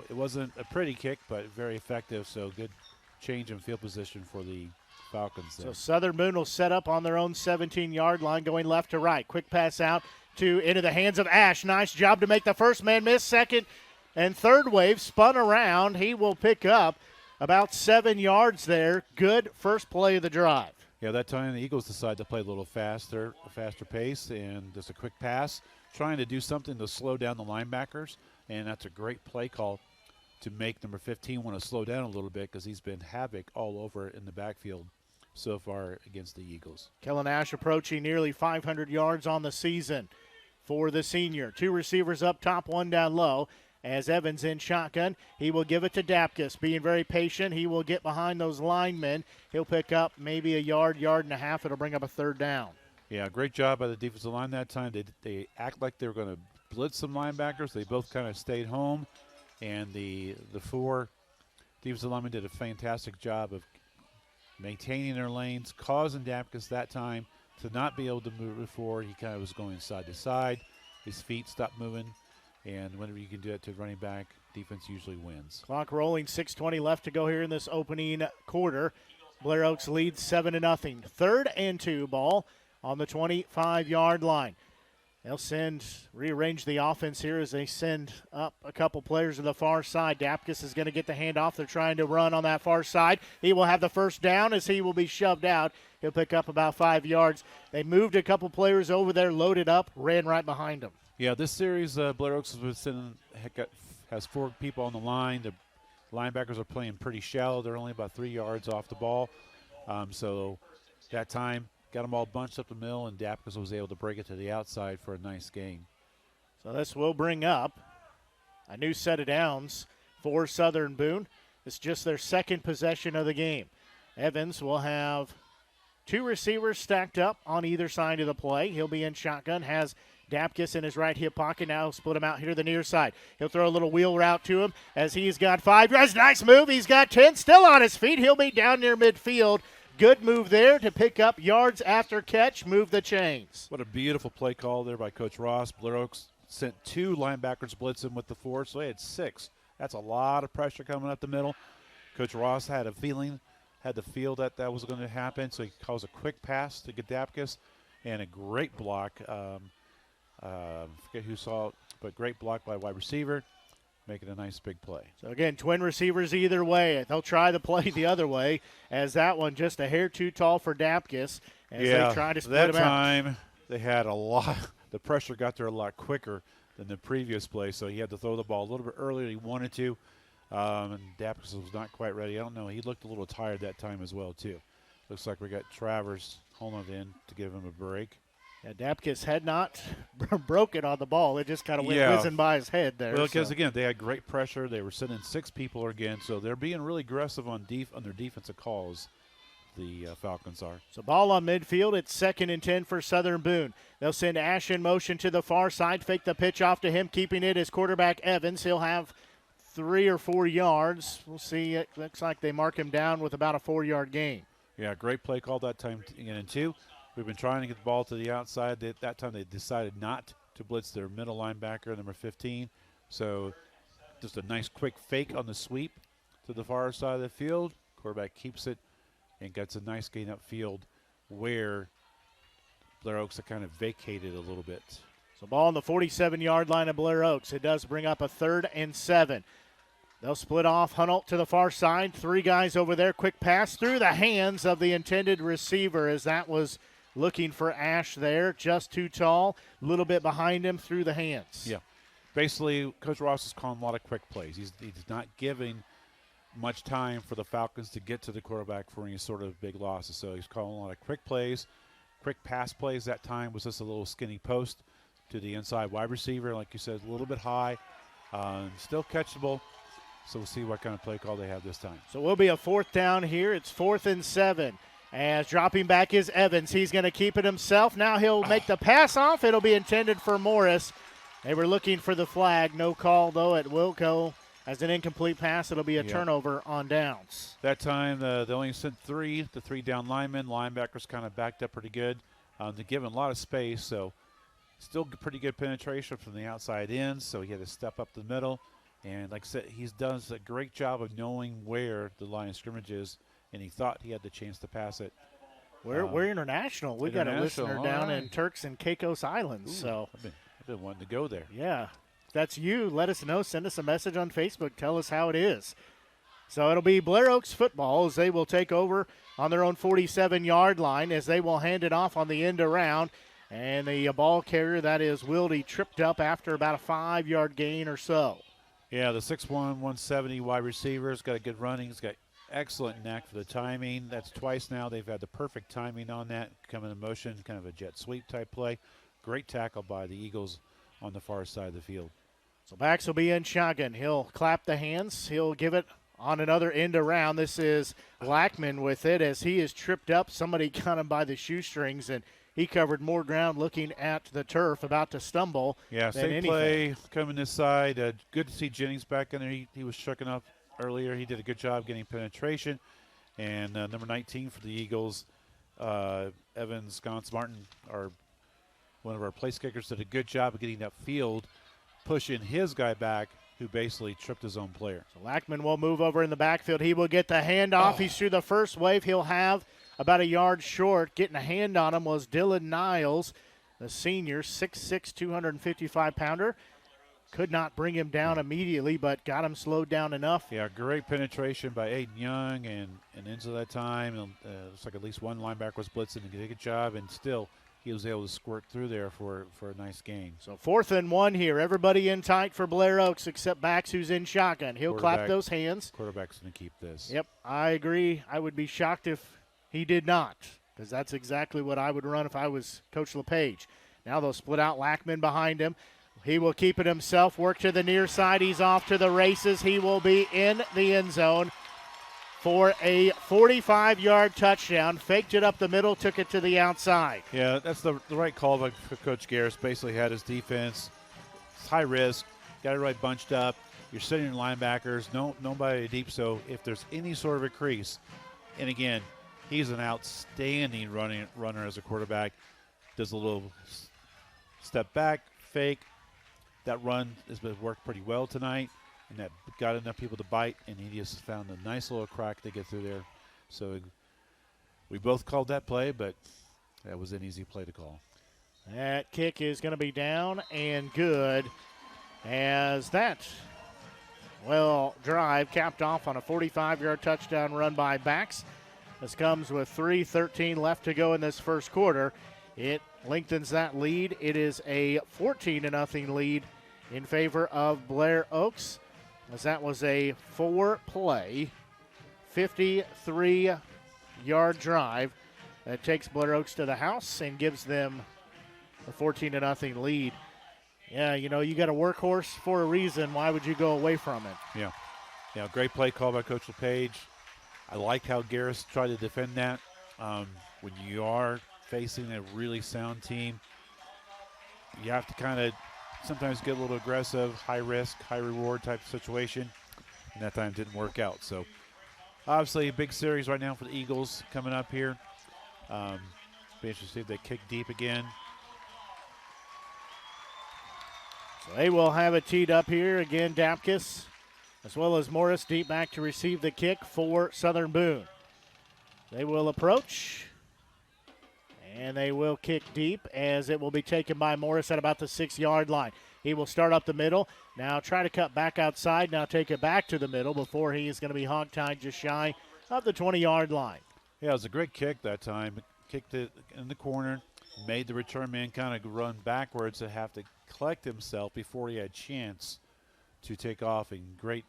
it wasn't a pretty kick, but very effective. So good change in field position for the Falcons there. So Southern Boone will set up on their own 17-yard line, going left to right. Quick pass out into the hands of Ash. Nice job to make the first man miss. Second and third wave spun around. He will pick up about 7 yards there. Good first play of the drive. Yeah, that time the Eagles decided to play a little faster pace, and just a quick pass, trying to do something to slow down the linebackers, and that's a great play call to make number 15 want to slow down a little bit because he's been havoc all over in the backfield so far against the Eagles. Kellen Ash approaching nearly 500 yards on the season for the senior. 2 receivers up top, 1 down low. As Evans in shotgun, he will give it to Dapkus. Being very patient, he will get behind those linemen. He'll pick up maybe a yard and a half. It'll bring up a 3rd down. Yeah, great job by the defensive line that time. They act like they were going to blitz some linebackers. They both kind of stayed home, and the 4 defensive linemen did a fantastic job of maintaining their lanes, causing Dapkus that time to not be able to move forward. He kind of was going side to side. His feet stopped moving. And whenever you can do it to running back, defense usually wins. Clock rolling, 6:20 left to go here in this opening quarter. Blair Oaks leads 7-0. 3rd and 2 ball on the 25-yard line. They'll rearrange the offense here as they send up a couple players to the far side. Dapkus is going to get the handoff. They're trying to run on that far side. He will have the first down as he will be shoved out. He'll pick up about 5 yards. They moved a couple players over there, loaded up, ran right behind him. Yeah, this series, Blair Oaks has 4 people on the line. The linebackers are playing pretty shallow. They're only about 3 yards off the ball. So that time, got them all bunched up the middle, and Dapkus was able to break it to the outside for a nice gain. So this will bring up a new set of downs for Southern Boone It's just their second possession of the game. Evans will have two receivers stacked up on either side of the play. He'll be in shotgun, has Dapkus in his right hip pocket. Now split him out here to the near side. He'll throw a little wheel route to him as he's got 5 yards. Nice move. He's got 10, still on his feet. He'll be down near midfield. Good move there to pick up yards after catch, move the chains. What a beautiful play call there by Coach Ross. Blair Oaks sent 2 linebackers blitzing with the 4, so they had 6. That's a lot of pressure coming up the middle. Coach Ross had the feel that that was going to happen, so he calls a quick pass to Dapkus and a great block. Forget who saw it, but great block by wide receiver, making a nice big play. So, again, twin receivers either way. They'll try the play the other way, as that one just a hair too tall for Dapkus as they try to split him out. That time they had a lot. The pressure got there a lot quicker than the previous play, so he had to throw the ball a little bit earlier than he wanted to, and Dapkus was not quite ready. I don't know. He looked a little tired that time as well, too. Looks like we got Travers holding it in to give him a break. Yeah, Dapkus had not broken on the ball. It just kind of went whizzing by his head there. Well, because, again, they had great pressure. They were sending 6 people again, so they're being really aggressive on their defensive calls, the Falcons are. So ball on midfield. It's 2nd and 10 for Southern Boone. They'll send Ash in motion to the far side, fake the pitch off to him, keeping it as quarterback Evans. He'll have 3 or 4 yards. We'll see. It looks like they mark him down with about a 4-yard gain. Yeah, great play call that time again in 2. We've been trying to get the ball to the outside. That time they decided not to blitz their middle linebacker, number 15. So just a nice quick fake on the sweep to the far side of the field. Quarterback keeps it and gets a nice gain upfield where Blair Oaks have kind of vacated a little bit. So ball on the 47-yard line of Blair Oaks. It does bring up a 3rd and 7. They'll split off. Hunnelt to the far side. 3 guys over there. Quick pass through the hands of the intended receiver as that was looking for Ash there. Just too tall. A little bit behind him through the hands. Yeah. Basically, Coach Ross is calling a lot of quick plays. He's not giving much time for the Falcons to get to the quarterback for any sort of big losses. So he's calling a lot of quick plays, quick pass plays. That time was just a little skinny post to the inside wide receiver. Like you said, a little bit high. Still catchable. So we'll see what kind of play call they have this time. So we'll be a 4th down here. It's 4th and 7. As dropping back is Evans. He's going to keep it himself. Now he'll make the pass off. It'll be intended for Morris. They were looking for the flag. No call, though. It will go as an incomplete pass. It'll be a turnover on downs. That time they only sent 3, the 3 down linemen. Linebackers kind of backed up pretty good. They give him a lot of space, so still pretty good penetration from the outside in, so he had to step up the middle. And like I said, he does a great job of knowing where the line of scrimmage is, and he thought he had the chance to pass it. We're international. We got a listener down in Turks and Caicos Islands. Ooh, so I've been wanting to go there. Yeah. If that's you, let us know. Send us a message on Facebook. Tell us how it is. So it'll be Blair Oaks football as they will take over on their own 47-yard line as they will hand it off on the end around. And the ball carrier, that is Wilde, tripped up after about a 5-yard gain or so. Yeah, the 6'1", 170 wide receiver has got a good running. He's got excellent knack for the timing. That's twice now they've had the perfect timing on that. Coming in motion, kind of a jet sweep type play. Great tackle by the Eagles on the far side of the field. So backs will be in shotgun. He'll clap the hands. He'll give it on another end around. This is Lackman with it as he is tripped up. Somebody got him by the shoestrings, and he covered more ground looking at the turf, about to stumble. Yeah, same play coming this side. Good to see Jennings back in there. He was shucking up earlier. He did a good job getting penetration. And number 19 for the Eagles, Evans Gons-Martin, one of our place kickers, did a good job of getting that field, pushing his guy back, who basically tripped his own player. So Lackman will move over in the backfield. He will get the handoff. He's through the first wave. He'll have about a yard short. Getting a hand on him was Dylan Niles, the senior, 6'6", 255-pounder. Could not bring him down immediately, but got him slowed down enough. Yeah, great penetration by Aiden Young, and into that time, looks like at least one linebacker was blitzing and did a good job, and still he was able to squirt through there for a nice gain. So 4th and 1 here. Everybody in tight for Blair Oaks except Bax, who's in shotgun. He'll clap those hands. Quarterback's going to keep this. Yep, I agree. I would be shocked if he did not, because that's exactly what I would run if I was Coach LePage. Now they'll split out Lackman behind him. He will keep it himself, work to the near side. He's off to the races. He will be in the end zone for a 45-yard touchdown. Faked it up the middle, took it to the outside. Yeah, that's the right call by Coach Garris. Basically had his defense. It's high risk. Got it right bunched up. You're sitting in linebackers. Nobody deep. So if there's any sort of a crease, and again, he's an outstanding runner as a quarterback. Does a little step back, fake. That run has been worked pretty well tonight, and that got enough people to bite, and he just found a nice little crack to get through there. So we both called that play, but that was an easy play to call. That kick is going to be down and good, as that drive capped off on a 45-yard touchdown run by Bax. This comes with 3:13 left to go in this first quarter. It lengthens that lead. It is a 14-0 lead in favor of Blair Oaks, as that was a 4-play, 53-yard drive that takes Blair Oaks to the house and gives them a 14-0 lead. Yeah, you got a workhorse for a reason. Why would you go away from it? Yeah, great play call by Coach LePage. I liked how Garris tried to defend that. When you are facing a really sound team, you have to kind of sometimes get a little aggressive, high risk, high reward type of situation, and that time didn't work out. So obviously a big series right now for the Eagles coming up here. Be interested to see if they kick deep again. So they will have it teed up here again. Dapkus as well as Morris deep back to receive the kick for Southern Boone. They will approach, and they will kick deep, as it will be taken by Morris at about the 6-yard line. He will start up the middle, now try to cut back outside, now take it back to the middle before he is going to be hogtied just shy of the 20-yard line. Yeah, it was a great kick that time. Kicked it in the corner, made the return man kind of run backwards to have to collect himself before he had a chance to take off, and great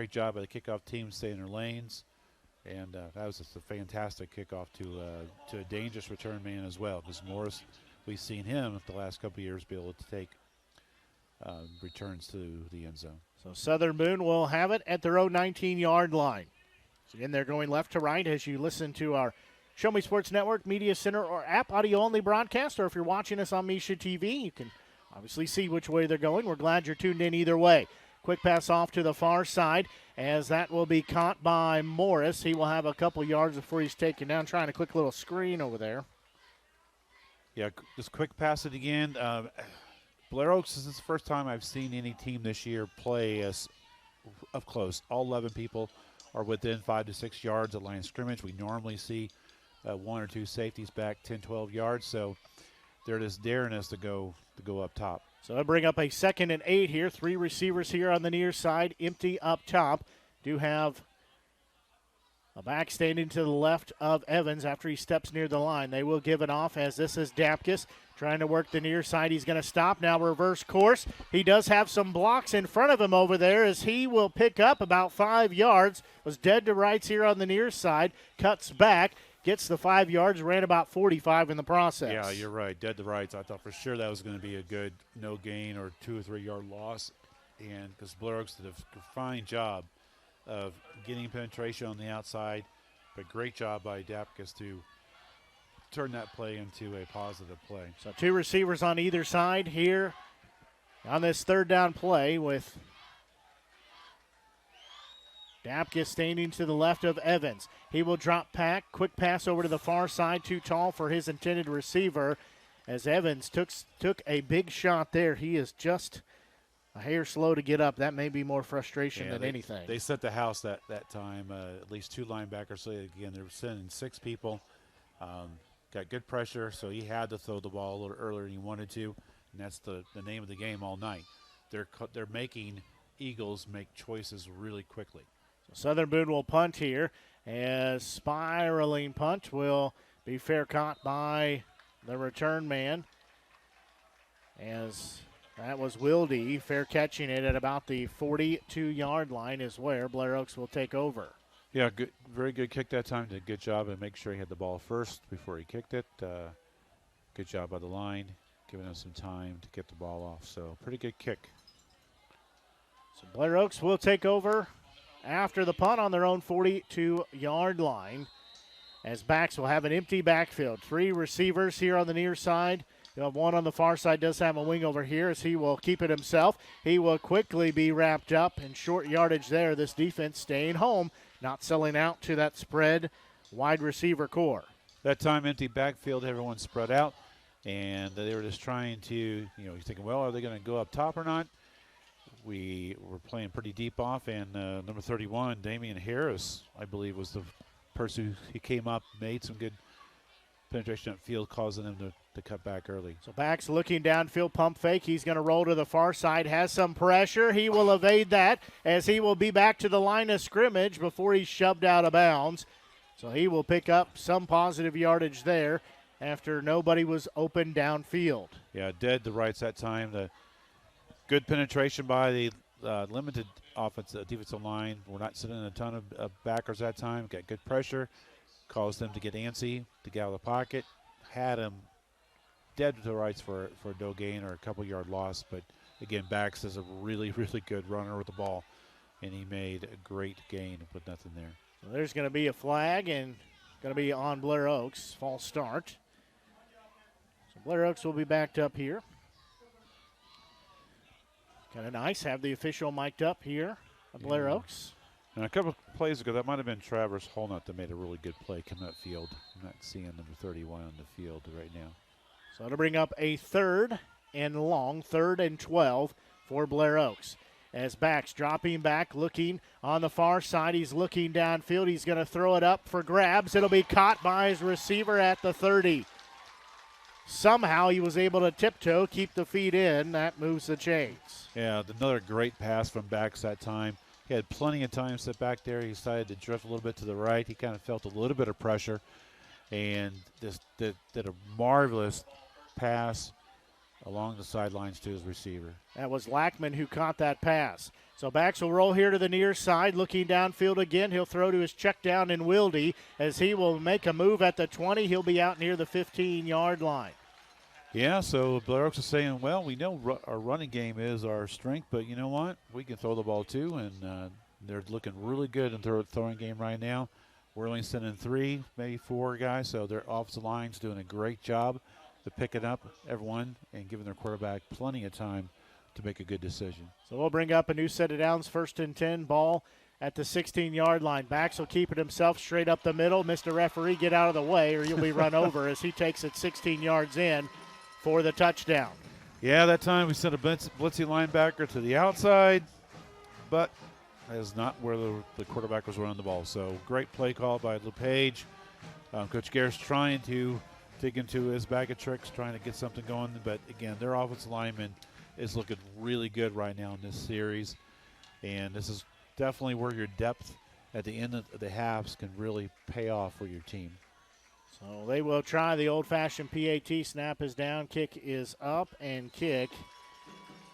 job by the kickoff team staying in their lanes. And that was just a fantastic kickoff to a dangerous return man as well, because Morris, we've seen him the last couple of years be able to take returns to the end zone. So Southern Boone will have it at their own 19-yard line. So again, they're going left to right as you listen to our Show Me Sports Network, Media Center, or app audio-only broadcast, or if you're watching us on Misha TV, you can obviously see which way they're going. We're glad you're tuned in either way. Quick pass off to the far side, as that will be caught by Morris. He will have a couple yards before he's taken down, trying a quick little screen over there. Yeah, just quick pass it again. Blair Oaks, this is the first time I've seen any team this year play as up close. All 11 people are within 5 to 6 yards of line of scrimmage. We normally see one or two safeties back 10, 12 yards, so they're just daring us to go up top. So I bring up a 2nd and 8 here. 3 receivers here on the near side, empty up top. Do have a back standing to the left of Evans after he steps near the line. They will give it off, as this is Dapkus trying to work the near side. He's going to stop now, reverse course. He does have some blocks in front of him over there, as he will pick up about 5 yards. Was dead to rights here on the near side, cuts back, gets the 5 yards, ran about 45 in the process. Yeah, you're right. Dead to rights. I thought for sure that was going to be a good no gain or 2 or 3 yard loss. And because Blair Oaks did a fine job of getting penetration on the outside, but great job by Dapkus to turn that play into a positive play. So 2 receivers on either side here on this 3rd down play, with Dapkus standing to the left of Evans. He will drop back. Quick pass over to the far side. Too tall for his intended receiver, as Evans took a big shot there. He is just a hair slow to get up. That may be more frustration than anything. They set the house that time. At least 2 linebackers. So again, they're sending 6 people. Got good pressure, so he had to throw the ball a little earlier than he wanted to, and that's the name of the game all night. They're making Eagles make choices really quickly. Southern Boone will punt here, as spiraling punt will be fair caught by the return man, as that was Wilde. Fair catching it at about the 42-yard line is where Blair Oaks will take over. Yeah, good, very good kick that time. Did a good job and make sure he had the ball first before he kicked it. Good job by the line. giving us some time to get the ball off. So pretty good kick. So Blair Oaks will take over after the punt on their own 42-yard line, as backs will have an empty backfield. 3 receivers here on the near side. You'll have one on the far side, does have a wing over here, as he will keep it himself. He will quickly be wrapped up in short yardage there. This defense staying home, not selling out to that spread wide receiver core. That time, empty backfield, everyone spread out, and they were just trying to, you're thinking, well, are they going to go up top or not? We were playing pretty deep off, and number 31, Damian Harris, I believe, was the person who came up, made some good penetration upfield, causing them to cut back early. So backs looking downfield, pump fake. He's going to roll to the far side, has some pressure. He will evade that, as he will be back to the line of scrimmage before he's shoved out of bounds. So he will pick up some positive yardage there after nobody was open downfield. Yeah, dead to rights that time. The good penetration by the limited defensive line. We're not sitting in a ton of backers that time. Got good pressure. Caused them to get antsy, to get out of the pocket. Had him dead to the rights for a no gain or a couple-yard loss. But, again, Bax is a really, really good runner with the ball, and he made a great gain with nothing there. So there's going to be a flag and going to be on Blair Oaks. False start. So Blair Oaks will be backed up here. Kind of nice. Have the official mic'd up here at Blair Oaks. And a couple of plays ago, that might have been Travis Holnut that made a really good play coming up field. I'm not seeing number 31 on the field right now. So it'll bring up a 3rd and long, 3rd and 12 for Blair Oaks. As backs dropping back, looking on the far side. He's looking downfield. He's going to throw it up for grabs. It'll be caught by his receiver at the 30. Somehow he was able to tiptoe, keep the feet in. That moves the chains. Yeah, another great pass from Bax that time. He had plenty of time to sit back there. He decided to drift a little bit to the right. He kind of felt a little bit of pressure and just did a marvelous pass along the sidelines to his receiver. That was Lackman who caught that pass. So Bax will roll here to the near side, looking downfield again. He'll throw to his check down in Wilde, as he will make a move at the 20. He'll be out near the 15-yard line. Yeah, so Blair Oaks is saying, well, we know our running game is our strength, but you know what? We can throw the ball too, and they're looking really good in the throwing game right now. We're only sending 3, maybe 4 guys, so their offensive line's doing a great job to picking up everyone and giving their quarterback plenty of time to make a good decision. So we'll bring up a new set of downs, 1st and 10, ball at the 16-yard line. Bax will keep it himself straight up the middle. Mr. Referee, get out of the way or you'll be run over, as he takes it 16 yards in for the touchdown. Yeah, that time we sent a blitzy linebacker to the outside, but that is not where the quarterback was running the ball. So great play call by LePage. Coach Garrett's trying to dig into his bag of tricks, trying to get something going. But, again, their offensive lineman is looking really good right now in this series. And this is definitely where your depth at the end of the halves can really pay off for your team. So they will try the old-fashioned PAT. Snap is down, kick is up, and kick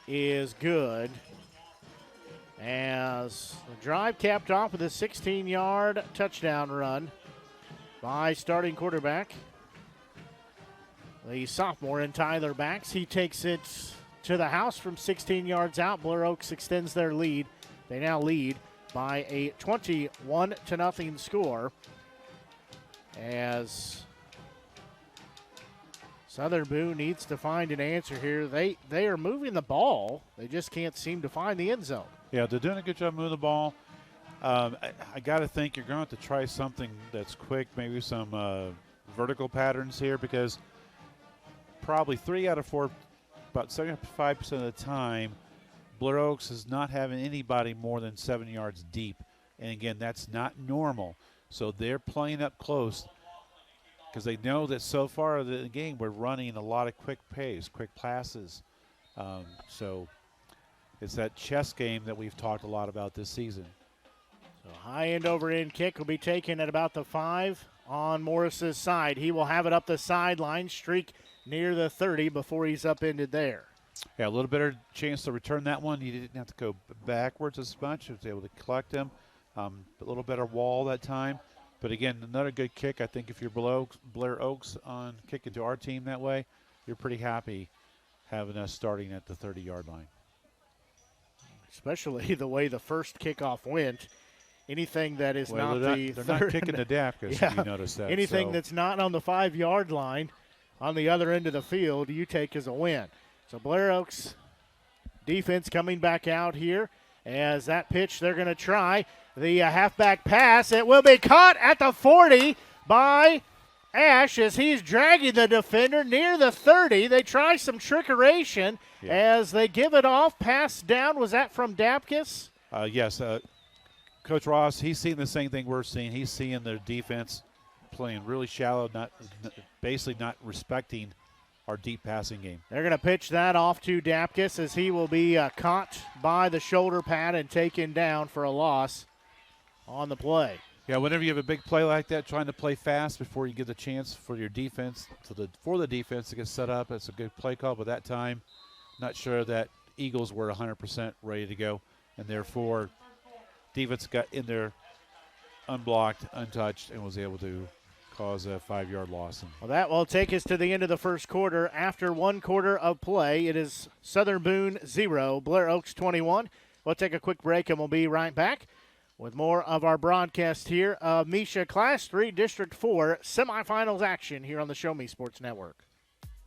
is good. As the drive capped off with a 16-yard touchdown run by starting quarterback, the sophomore in Tyler Bax. He takes it to the house from 16 yards out. Blair Oaks extends their lead. They now lead by a 21-0 score, as Southern Boone needs to find an answer here. They are moving the ball. They just can't seem to find the end zone. Yeah, they're doing a good job moving the ball. I got to think you're going to have to try something that's quick, maybe some vertical patterns here, because probably 3 out of 4, about 75% of the time, Blair Oaks is not having anybody more than 7 yards deep. And, again, that's not normal. So they're playing up close because they know that so far in the game we're running a lot of quick pace, quick passes. So it's that chess game that we've talked a lot about this season. So high end over end kick will be taken at about the 5 on Morris's side. He will have it up the sideline, streak near the 30 before he's upended there. Yeah, a little better chance to return that one. You didn't have to go backwards as much. You was able to collect him. A little better wall that time. But, again, another good kick. I think if you're Blair Oaks on kicking to our team that way, you're pretty happy having us starting at the 30-yard line. Especially the way the first kickoff went. Anything that is Well, not they're the not third, kicking the Dapkus, yeah, if you notice that. anything so. that's not on the 5-yard line on the other end of the field, you take as a win. So Blair Oaks defense coming back out here as that pitch they're going to try. The halfback pass, it will be caught at the 40 by Ash as he's dragging the defender near the 30. They try some trickeration as they give it off. Pass down. Was that from Dapkus? Yes. Coach Ross, he's seeing the same thing we're seeing. He's seeing their defense playing really shallow, basically not respecting our deep passing game. They're going to pitch that off to Dapkus as he will be caught by the shoulder pad and taken down for a loss on the play. Yeah, whenever you have a big play like that, trying to play fast before you get the chance for your defense, for the defense to get set up, it's a good play call. But that time, not sure that Eagles were 100% ready to go, and therefore defense got in there unblocked, untouched, and was able to cause a 5-yard loss. Well, that will take us to the end of the first quarter. After 1 quarter of play, it is Southern Boone 0, Blair Oaks 21. We'll take a quick break, and we'll be right back with more of our broadcast here of MSHSAA Class 3 District 4 semifinals action here on the Show Me Sports Network.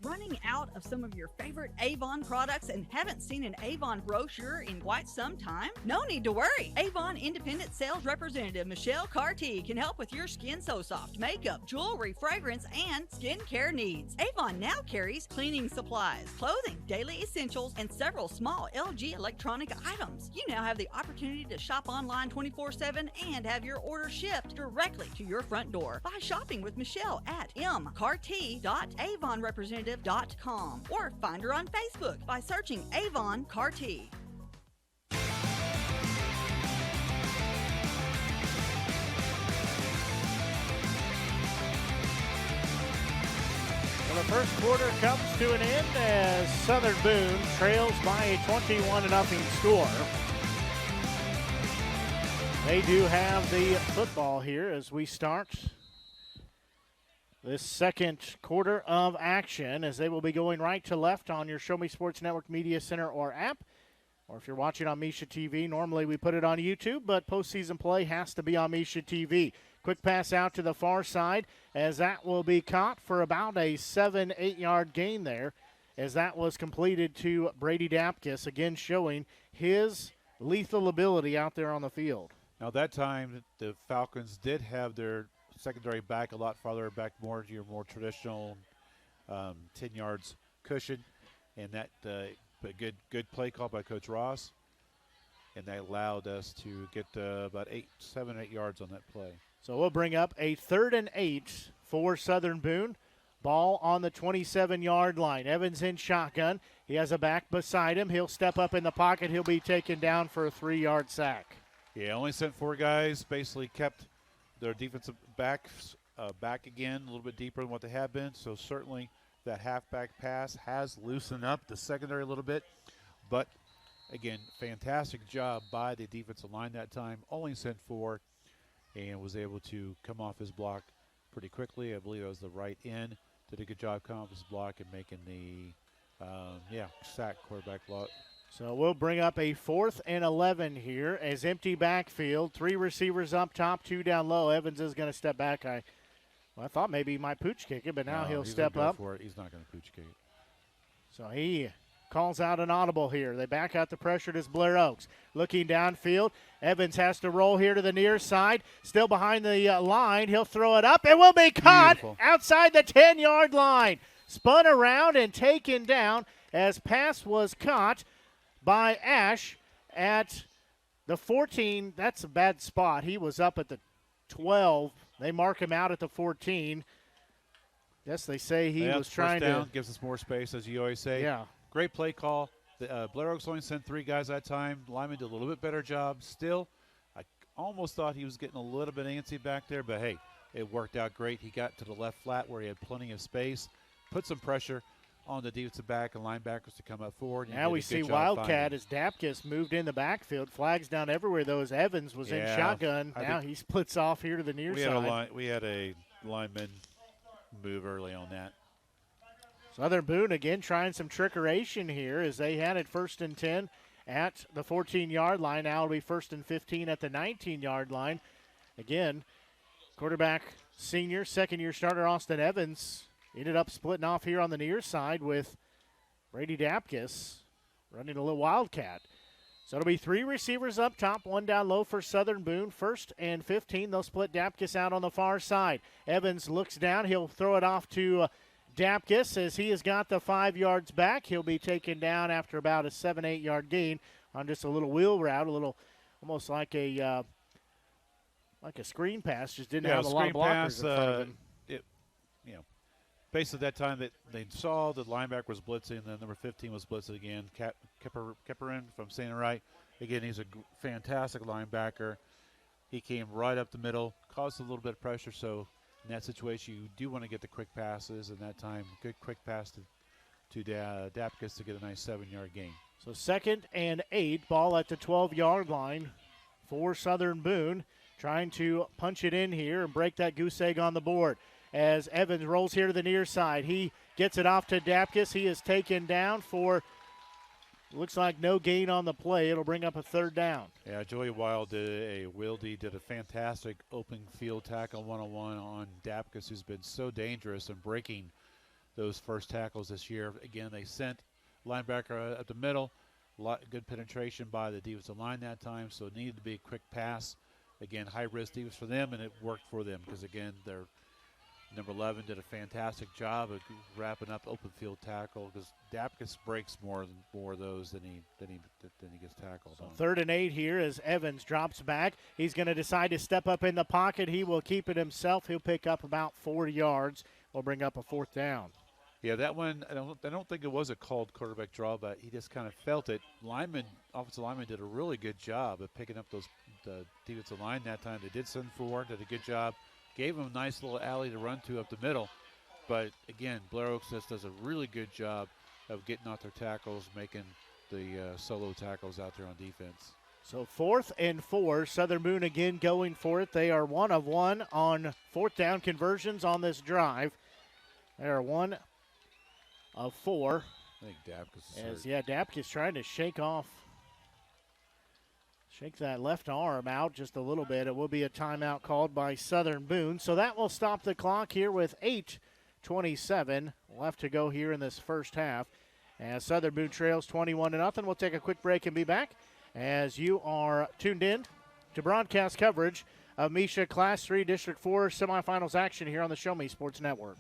Running out of some of your favorite Avon products and haven't seen an Avon brochure in quite some time? No need to worry. Avon Independent Sales Representative Michelle Carty can help with your Skin So Soft makeup, jewelry, fragrance, and skincare needs. Avon now carries cleaning supplies, clothing, daily essentials, and several small LG electronic items. You now have the opportunity to shop online 24/7 and have your order shipped directly to your front door by shopping with Michelle at mcarty.avonrepresentative.com or find her on Facebook by searching Avon Carty. Well, the first quarter comes to an end as Southern Boone trails by a 21-0 score. They do have the football here as we start this second quarter of action, as they will be going right to left on your Show Me Sports Network Media Center or app. Or if you're watching on MSHSAA TV, normally we put it on YouTube, but postseason play has to be on MSHSAA TV. Quick pass out to the far side as that will be caught for about a 7-8 yard gain there, as that was completed to Brady Dapkus, again showing his lethal ability out there on the field. Now that time the Falcons did have their secondary back a lot farther back, more to your more traditional 10 yards cushion, and that a good play call by Coach Ross, and that allowed us to get about 7-8 yards on that play. So we'll bring up a 3rd and 8 for Southern Boone. Ball on the 27-yard line. Evans in shotgun. He has a back beside him. He'll step up in the pocket. He'll be taken down for a 3-yard sack. Yeah, only sent 4 guys, basically kept their defensive backs back again a little bit deeper than what they have been. So certainly that halfback pass has loosened up the secondary a little bit. But, again, fantastic job by the defensive line that time. Only sent 4 and was able to come off his block pretty quickly. I believe it was the right end. Did a good job coming off his block and making the, sack, quarterback block. So we'll bring up a 4th and 11 here as empty backfield. 3 receivers up top, 2 down low. Evans is going to step back. I thought maybe he might pooch kick it, but now he'll step up. For it. He's not going to pooch kick it. So he calls out an audible here. They back out the pressure to Blair Oaks. Looking downfield. Evans has to roll here to the near side. Still behind the line. He'll throw it up. It will be caught outside the 10-yard line. Spun around and taken down as pass was caught by Ash at the 14. That's a bad spot. He was up at the 12. They mark him out at the 14. Yes, they say he was trying down, to. Gives us more space, as you always say. Yeah. Great play call. Blair Oaks only sent 3 guys that time. Lyman did a little bit better job. Still, I almost thought he was getting a little bit antsy back there, but hey, it worked out great. He got to the left flat where he had plenty of space, put some pressure on the defensive back and linebackers to come up forward. Now we see Wildcat as Dapkus moved in the backfield. Flags down everywhere, though, as Evans was in shotgun. Now he splits off here to the near side. We had a lineman move early on that. Southern Boone again trying some trickeration here as they had it 1st and 10 at the 14-yard line. Now it'll be 1st and 15 at the 19-yard line. Again, quarterback senior, second-year starter Austin Evans ended up splitting off here on the near side with Brady Dapkus running a little wildcat. So it'll be 3 receivers up top, 1 down low for Southern Boone. 1st and 15. They'll split Dapkus out on the far side. Evans looks down. He'll throw it off to Dapkus as he has got the 5 yards back. He'll be taken down after about a 7-8 yard gain on just a little wheel route, a little almost like a screen pass. Just didn't have a lot of blockers in front of him. Basically that time that they saw the linebacker was blitzing, and then number 15 was blitzing again. Kipperin from St. Wright. Again, he's a fantastic linebacker. He came right up the middle, caused a little bit of pressure, so in that situation you do want to get the quick passes, and that time good quick pass to Dapkus to get a nice 7-yard gain. So 2nd and 8, ball at the 12-yard line for Southern Boone, trying to punch it in here and break that goose egg on the board. As Evans rolls here to the near side, he gets it off to Dapkus. He is taken down for, looks like no gain on the play. It'll bring up a 3rd down. Yeah, Joey Wild did a fantastic open field tackle one-on-one on Dapkus, who's been so dangerous in breaking those first tackles this year. Again, they sent linebacker up the middle. Good penetration by the defensive line that time, so it needed to be a quick pass. Again, high-risk defense for them, and it worked for them because, again, their number 11 did a fantastic job of wrapping up open field tackle because Dapkus breaks more of those than he gets tackled on. 3rd and 8 here as Evans drops back. He's going to decide to step up in the pocket. He will keep it himself. He'll pick up about 4 yards. Will bring up a 4th down. Yeah, that one, I don't think it was a called quarterback draw, but he just kind of felt it. Offensive lineman did a really good job of picking up the defensive line that time. They did send 4, did a good job. Gave him a nice little alley to run to up the middle. But, again, Blair Oaks just does a really good job of getting out their tackles, making the solo tackles out there on defense. So 4th and 4, Southern Boone again going for it. They are 1 of 1 on 4th down conversions on this drive. They are 1 of 4. I think Dapkus is hurt. Dapkus trying to shake that left arm out just a little bit. It will be a timeout called by Southern Boone. So that will stop the clock here with 8:27 left to go here in this first half. As Southern Boone trails 21-0. We'll take a quick break and be back as you are tuned in to broadcast coverage of MSHSAA Class 3 District 4 semifinals action here on the Show Me Sports Network.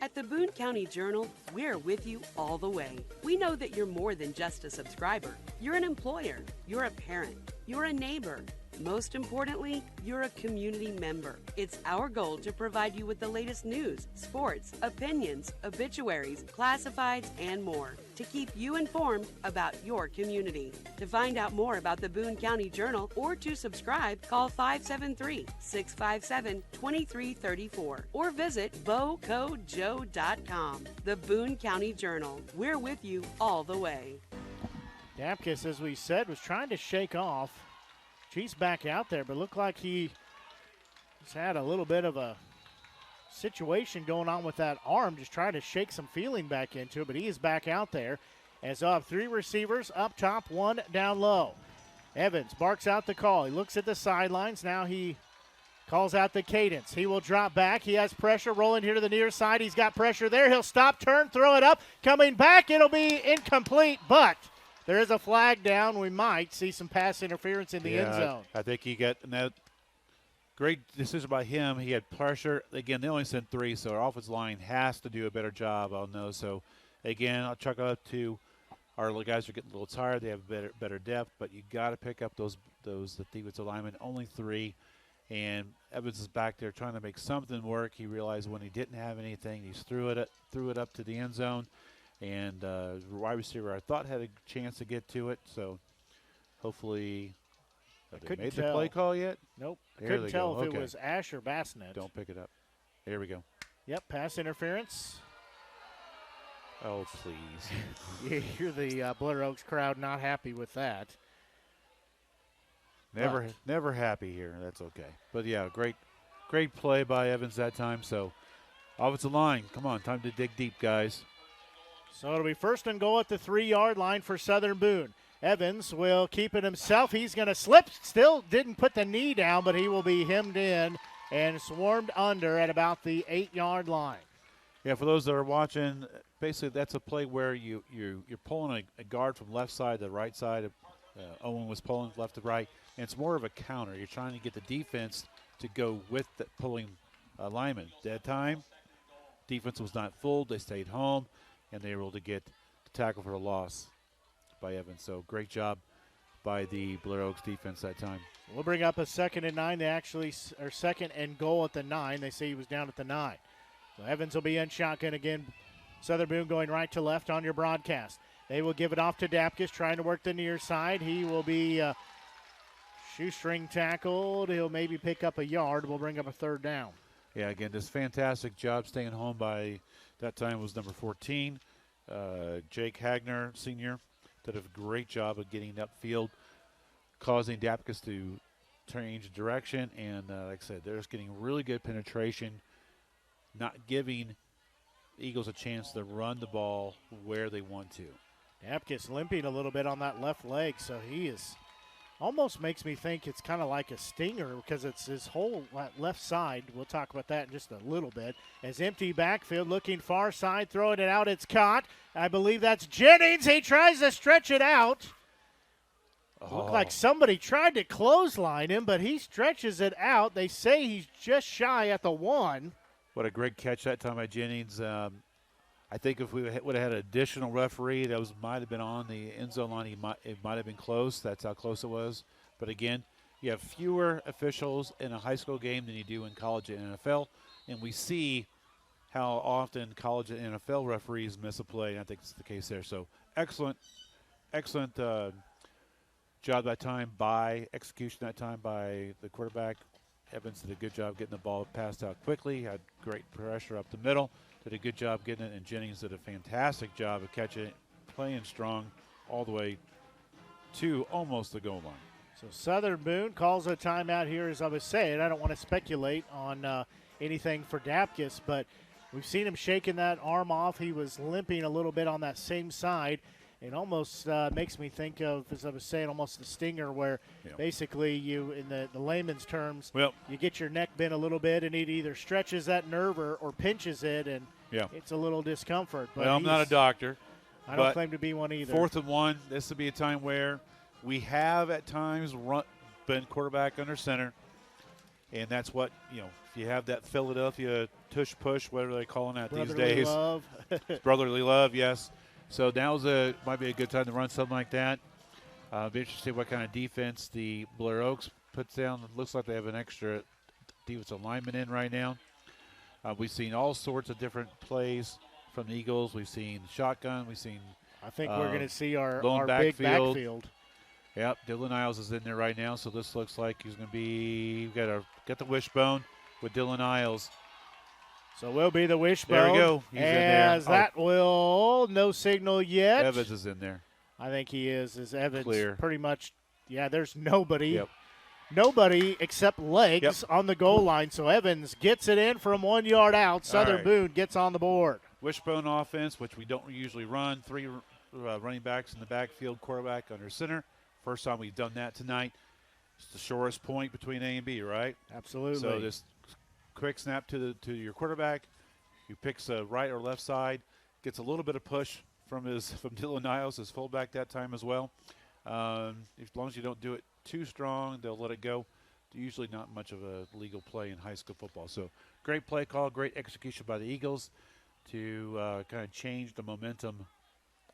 At the Boone County Journal, we're with you all the way. We know that you're more than just a subscriber. You're an employer, you're a parent, you're a neighbor. Most importantly, you're a community member. It's our goal to provide you with the latest news, sports, opinions, obituaries, classifieds, and more to keep you informed about your community. To find out more about the Boone County Journal or to subscribe, call 573-657-2334 or visit bocojoe.com. The Boone County Journal. We're with you all the way. Dapkus, as we said, was trying to shake off. He's back out there, but looked like he's had a little bit of a situation going on with that arm, just trying to shake some feeling back into it, but he is back out there. As 3 receivers up top, 1 down low. Evans barks out the call. He looks at the sidelines. Now he calls out the cadence. He will drop back. He has pressure rolling here to the near side. He's got pressure there. He'll stop, turn, throw it up. Coming back, it'll be incomplete, but there is a flag down. We might see some pass interference in the end zone. I think he got that great decision by him. He had pressure. Again, they only sent 3, so our offensive line has to do a better job on those. So, again, I'll chuck it up to our guys are getting a little tired. They have better depth, but you got to pick up the defensive linemen. Only 3, and Evans is back there trying to make something work. He realized when he didn't have anything, he threw it up to the end zone. And wide receiver, I thought, had a chance to get to it. So hopefully, have they made the play call yet? Nope. I couldn't tell if it was Ash or Bassnet. Don't pick it up. Here we go. Yep, pass interference. Oh, please. You hear the Blair Oaks crowd not happy with that. Never happy here. That's okay. But, yeah, great play by Evans that time. So, offensive line, come on, time to dig deep, guys. So it'll be first and goal at the 3-yard line for Southern Boone. Evans will keep it himself. He's going to slip. Still didn't put the knee down, but he will be hemmed in and swarmed under at about the 8-yard line. Yeah, for those that are watching, basically that's a play where you're pulling a guard from left side to right side. Owen was pulling left to right, and it's more of a counter. You're trying to get the defense to go with the pulling lineman. That time, defense was not fooled. They stayed home, and they were able to get the tackle for a loss by Evans. So great job by the Blair Oaks defense that time. We'll bring up a 2nd and 9. They actually are 2nd and goal at the 9. They say he was down at the 9. So Evans will be in shotgun again. Southern Boone going right to left on your broadcast. They will give it off to Dapkus, trying to work the near side. He will be shoestring tackled. He'll maybe pick up a yard. We'll bring up a 3rd down. Yeah, again, this fantastic job staying home by that time was number 14. Jake Hagner, senior, did a great job of getting upfield, causing Dapkus to change direction. And like I said, they're just getting really good penetration, not giving the Eagles a chance to run the ball where they want to. Dapkus limping a little bit on that left leg, so he is almost makes me think it's kind of like a stinger because it's his whole left side. We'll talk about that in just a little bit. As empty backfield, looking far side, throwing it out. It's caught. I believe that's Jennings. He tries to stretch it out. Looked like somebody tried to clothesline him, but he stretches it out. They say he's just shy at the 1. What a great catch that time by Jennings. I think if we would have had an additional referee that might have been on the end zone line, it might have been close. That's how close it was. But again, you have fewer officials in a high school game than you do in college and NFL, and we see how often college and NFL referees miss a play, and I think it's the case there. So excellent job that time execution that time by the quarterback. Evans did a good job getting the ball passed out quickly, had great pressure up the middle, did a good job getting it, and Jennings did a fantastic job of catching it, playing strong all the way to almost the goal line. So Southern Boone calls a timeout here, as I was saying. I don't want to speculate on anything for Dapkus, but we've seen him shaking that arm off. He was limping a little bit on that same side. It almost makes me think of, as I was saying, almost the stinger where basically you, in the layman's terms, you get your neck bent a little bit and it either stretches that nerve or pinches it, and it's a little discomfort. But I'm not a doctor. I don't claim to be one either. 4th and 1, this would be a time where we have at times been quarterback under center, and that's what, if you have that Philadelphia tush push, whatever they're calling that these days. Love. Brotherly love, yes. So might be a good time to run something like that. Be interested to see what kind of defense the Blair Oaks puts down. It looks like they have an extra defensive lineman in right now. We've seen all sorts of different plays from the Eagles. We've seen shotgun. We've seen I think we're going to see our big backfield. Yep, Dylan Niles is in there right now. So this looks like he's going to be got the wishbone with Dylan Niles. So we'll be the wishbone. There we go. He's in there. That will, no signal yet. Evans is in there. I think he is. Evans clear. Pretty much, there's nobody. Yep. Nobody except legs on the goal line. So Evans gets it in from 1 yard out. Southern Boone gets on the board. Wishbone offense, which we don't usually run. 3 running backs in the backfield, quarterback under center. First time we've done that tonight. It's the shortest point between A and B, right? Absolutely. So this quick snap to your quarterback. He picks a right or left side, gets a little bit of push from Dylan Niles, his fullback that time as well. As long as you don't do it too strong, they'll let it go. Usually not much of a legal play in high school football. So great play call, great execution by the Eagles to kind of change the momentum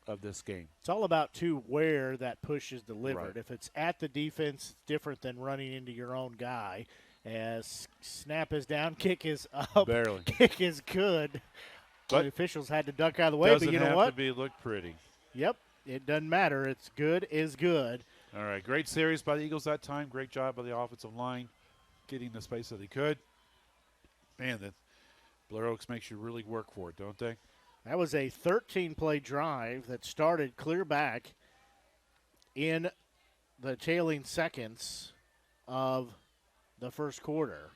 of this game. It's all about where that push is delivered. Right. If it's at the defense, it's different than running into your own guy. As snap is down, kick is up. Barely. Kick is good. But the officials had to duck out of the way, but you know what? Doesn't have to look pretty. Yep, it doesn't matter. It's good is good. All right, great series by the Eagles that time. Great job by the offensive line getting the space that they could. Man, the Blair Oaks makes you really work for it, don't they? That was a 13-play drive that started clear back in the tailing seconds of the first quarter.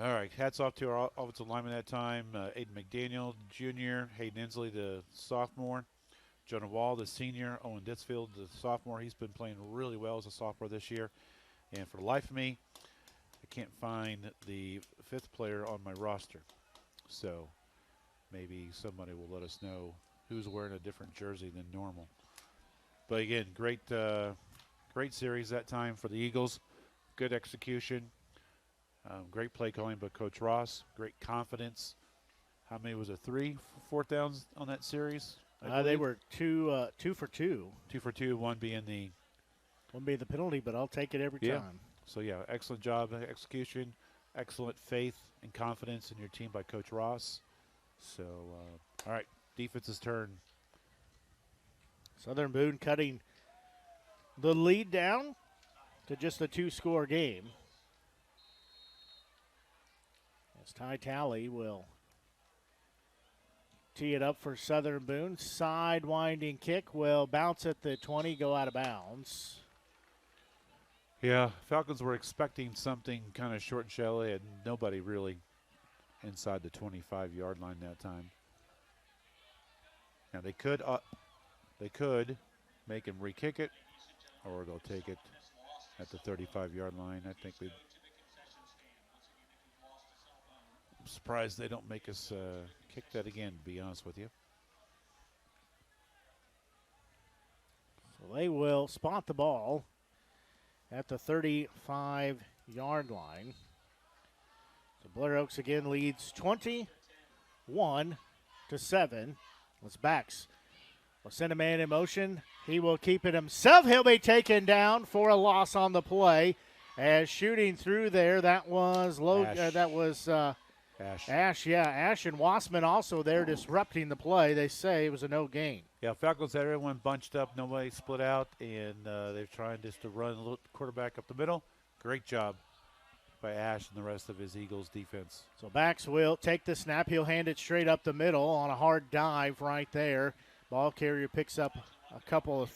All right, hats off to our offensive lineman that time, Aiden McDaniel, junior, Hayden Inslee, the sophomore, Jonah Wall, the senior, Owen Ditzfield, the sophomore. He's been playing really well as a sophomore this year. And for the life of me, I can't find the fifth player on my roster. So maybe somebody will let us know who's wearing a different jersey than normal. But again, great series that time for the Eagles. Good execution. Great play calling by Coach Ross. Great confidence. How many was it? 3 fourth downs on that series? They were two for two. 2 for 2, one being the penalty, but I'll take it every time. So, yeah, excellent job execution. Excellent faith and confidence in your team by Coach Ross. So, all right, defense's turn. Southern Boone cutting the lead down to just a 2-score game. As Ty Talley will tee it up for Southern Boone. Side winding kick will bounce at the 20, go out of bounds. Yeah, Falcons were expecting something kind of short and shallow. They had nobody really inside the 25-yard line that time. Now they could make him re-kick it, or they'll take it at the 35-yard line. I think I'm surprised they don't make us kick that again, to be honest with you. So they will spot the ball at the 35-yard line. So Blair Oaks again leads 21-7. Let's backs. We'll send a man in motion. He will keep it himself. He'll be taken down for a loss on the play. As shooting through there, that was Ash. Yeah, Ash and Wassman also there disrupting the play. They say it was a no gain. Yeah, Falcons had everyone bunched up, nobody split out, and they're trying just to run a little quarterback up the middle. Great job by Ash and the rest of his Eagles defense. So backs will take the snap. He'll hand it straight up the middle on a hard dive right there. Ball carrier picks up a couple of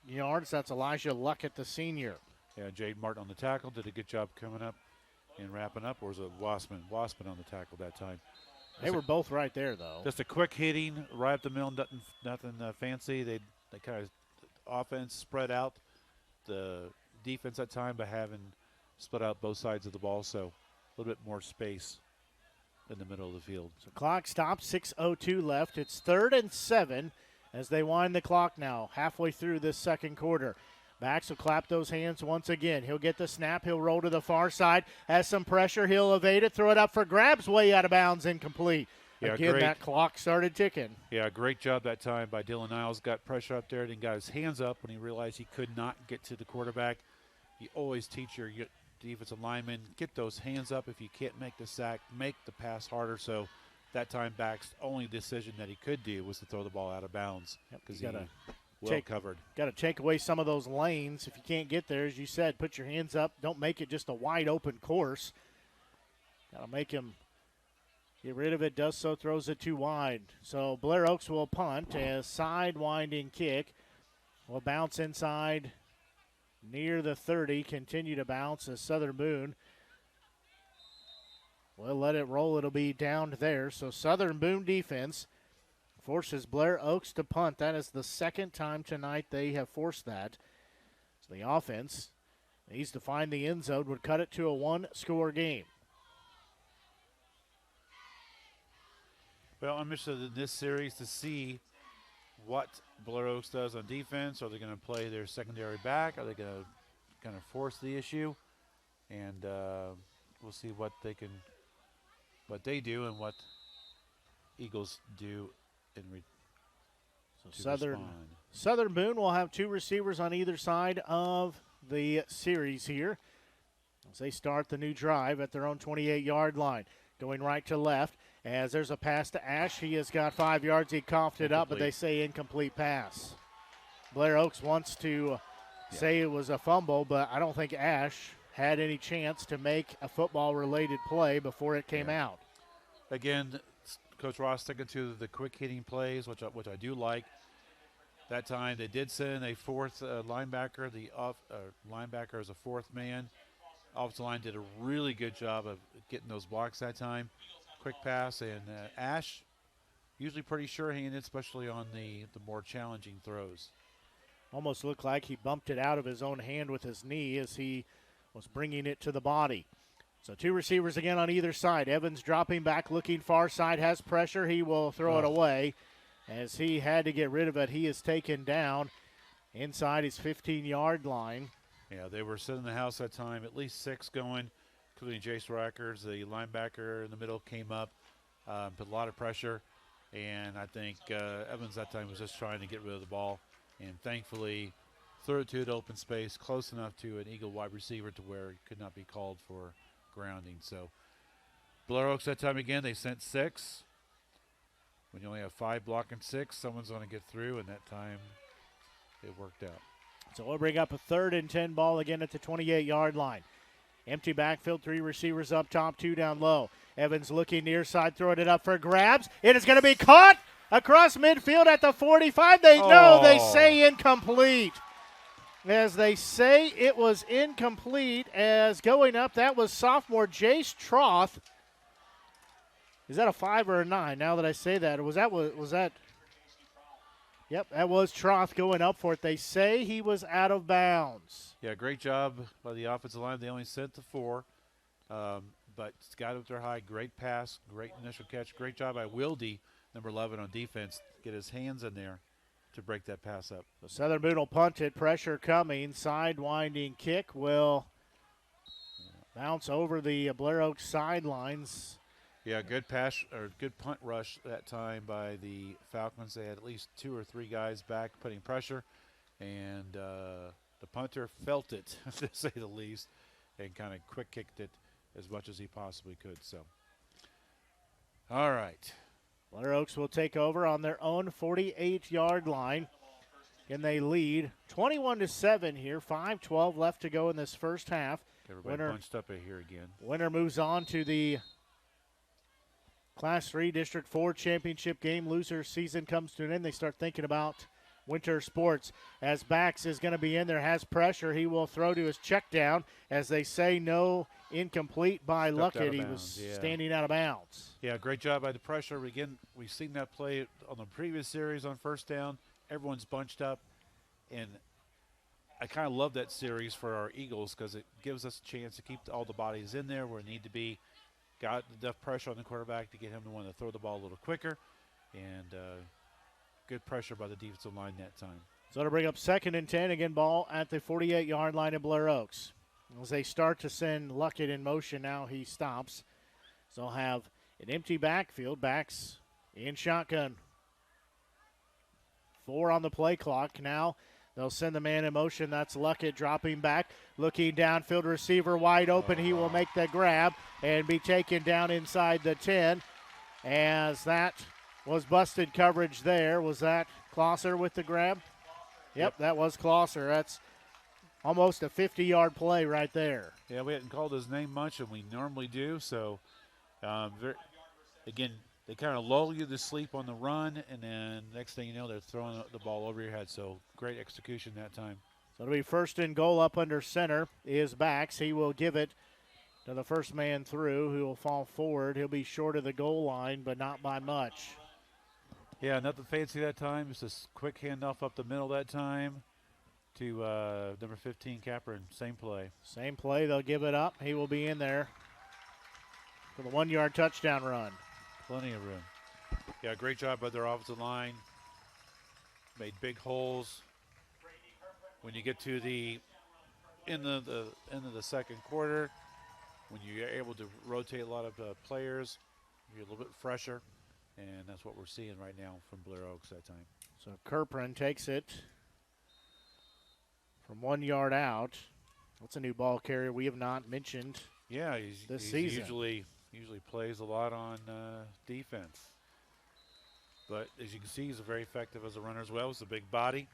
yards. That's Elijah Luckett, the senior. Yeah, Jade Martin on the tackle. Did a good job coming up and wrapping up. Or was it Wassman? Wassman on the tackle that time. They were both right there, though. Just a quick hitting right up the middle, nothing fancy. They kind of offense spread out the defense at time by having split out both sides of the ball, so a little bit more space in the middle of the field. So clock stops, 6:02 left. It's 3rd and 7 as they wind the clock now, halfway through this second quarter. Backs will clap those hands once again. He'll get the snap. He'll roll to the far side. Has some pressure. He'll evade it. Throw it up for grabs. Way out of bounds. Incomplete. Yeah, again, that clock started ticking. Yeah, great job that time by Dylan Niles. Got pressure up there and got his hands up when he realized he could not get to the quarterback. You always teach your defensive linemen, get those hands up. If you can't make the sack, make the pass harder. So that time back's only decision that he could do was to throw the ball out of bounds because he covered. Got to take away some of those lanes. If you can't get there, as you said, put your hands up. Don't make it just a wide open course. Got to make him get rid of it. Does so, throws it too wide. So Blair Oaks will punt as side winding kick will bounce inside near the 30. Continue to bounce as Southern Boone will let it roll. It'll be down there. So Southern Boone defense forces Blair Oaks to punt. That is the second time tonight they have forced that. So the offense needs to find the end zone, would cut it to a 1-score game. Well, I'm interested in this series to see what Blair Oaks does on defense. Are they going to play their secondary back? Are they going to kind of force the issue? And we'll see what they do and what Eagles do. Southern Boone will have 2 receivers on either side of the series here as they start the new drive at their own 28-yard line. Going right to left as there's a pass to Ash. He has got 5 yards. He coughed it up, but they say incomplete pass. Blair Oaks wants to say it was a fumble, but I don't think Ash had any chance to make a football-related play before it came out. Again, Coach Ross sticking to the quick hitting plays, which I do like. That time they did send a fourth linebacker. The linebacker is a fourth man. offensive line did a really good job of getting those blocks that time. Quick pass, and Ash usually pretty sure-handed, especially on the more challenging throws. Almost looked like he bumped it out of his own hand with his knee as he was bringing it to the body. So 2 receivers again on either side. Evans dropping back, looking far side, has pressure. He will throw it away as he had to get rid of it. He is taken down inside his 15-yard line. Yeah, they were sitting in the house that time, at least 6 going, including Jace Rackers. The linebacker in the middle came up, put a lot of pressure, and I think Evans that time was just trying to get rid of the ball, and thankfully threw it to an open space close enough to an Eagle wide receiver to where it could not be called for grounding. So Blair Oaks that time again, they sent 6. When you only have 5 blocking 6, someone's going to get through, and that time it worked out. So we'll bring up a 3rd and 10 ball again at the 28-yard line. Empty backfield, 3 receivers up top, 2 down low. Evans looking near side, throwing it up for grabs. It is going to be caught across midfield at the 45. They say incomplete. As they say it was incomplete, as going up, that was sophomore Jace Troth. Is that a 5 or a 9? Now that I say that, was that? Yep, that was Troth going up for it. They say he was out of bounds. Yeah, great job by the offensive line. They only sent to 4, but got up there high. Great pass, great initial catch. Great job by Wilde, number 11 on defense, get his hands in there to break that pass up. So Southern Boone will punt it. Pressure coming. Side-winding kick will bounce over the Blair Oaks sidelines. Yeah, good pass or good punt rush that time by the Falcons. They had at least 2 or 3 guys back putting pressure, and the punter felt it, to say the least, and kind of quick kicked it as much as he possibly could. So, all right. Blair Oaks will take over on their own 48-yard line. And they lead 21-7 here. 5:12 left to go in this first half. Everybody bunched up here again. Winner moves on to the Class 3 District 4 championship game. Loser season comes to an end. They start thinking about winter sports. As Bax is going to be in there, has pressure. He will throw to his check down. As they say, no, incomplete by Luckett. He was standing out of bounds. Yeah, great job by the pressure. Again, we've seen that play on the previous series on first down. Everyone's bunched up, and I kind of love that series for our Eagles because it gives us a chance to keep all the bodies in there where it need to be. Got enough pressure on the quarterback to get him to want to throw the ball a little quicker, and good pressure by the defensive line that time. So to bring up 2nd and 10, again, ball at the 48-yard line of Blair Oaks. As they start to send Luckett in motion, now he stops. So they'll have an empty backfield. Backs in shotgun. 4 on the play clock. Now they'll send the man in motion. That's Luckett dropping back. Looking downfield, receiver wide open. He will make the grab and be taken down inside the 10. As that was busted coverage there. Was that Klosser with the grab? Yep, that was Klosser. That's almost a 50-yard play right there. Yeah, we hadn't called his name much, and we normally do. So, again, they kind of lull you to sleep on the run, and then next thing you know, they're throwing the ball over your head. So, great execution that time. So it'll be 1st and goal up under center is Bax. He will give it to the first man through, who will fall forward. He'll be short of the goal line, but not by much. Yeah, nothing fancy that time. Just a quick handoff up the middle that time to number 15, Capper, and same play. Same play. They'll give it up. He will be in there for the 1-yard touchdown run. Plenty of room. Yeah, great job by their offensive line. Made big holes. When you get to the end of the second quarter, when you're able to rotate a lot of players, you're a little bit fresher, and that's what we're seeing right now from Blair Oaks that time. So Kerprin takes it from 1 yard out. That's a new ball carrier we have not mentioned. Yeah, this season. Usually plays a lot on defense. But as you can see, he's very effective as a runner as well. He's a big body.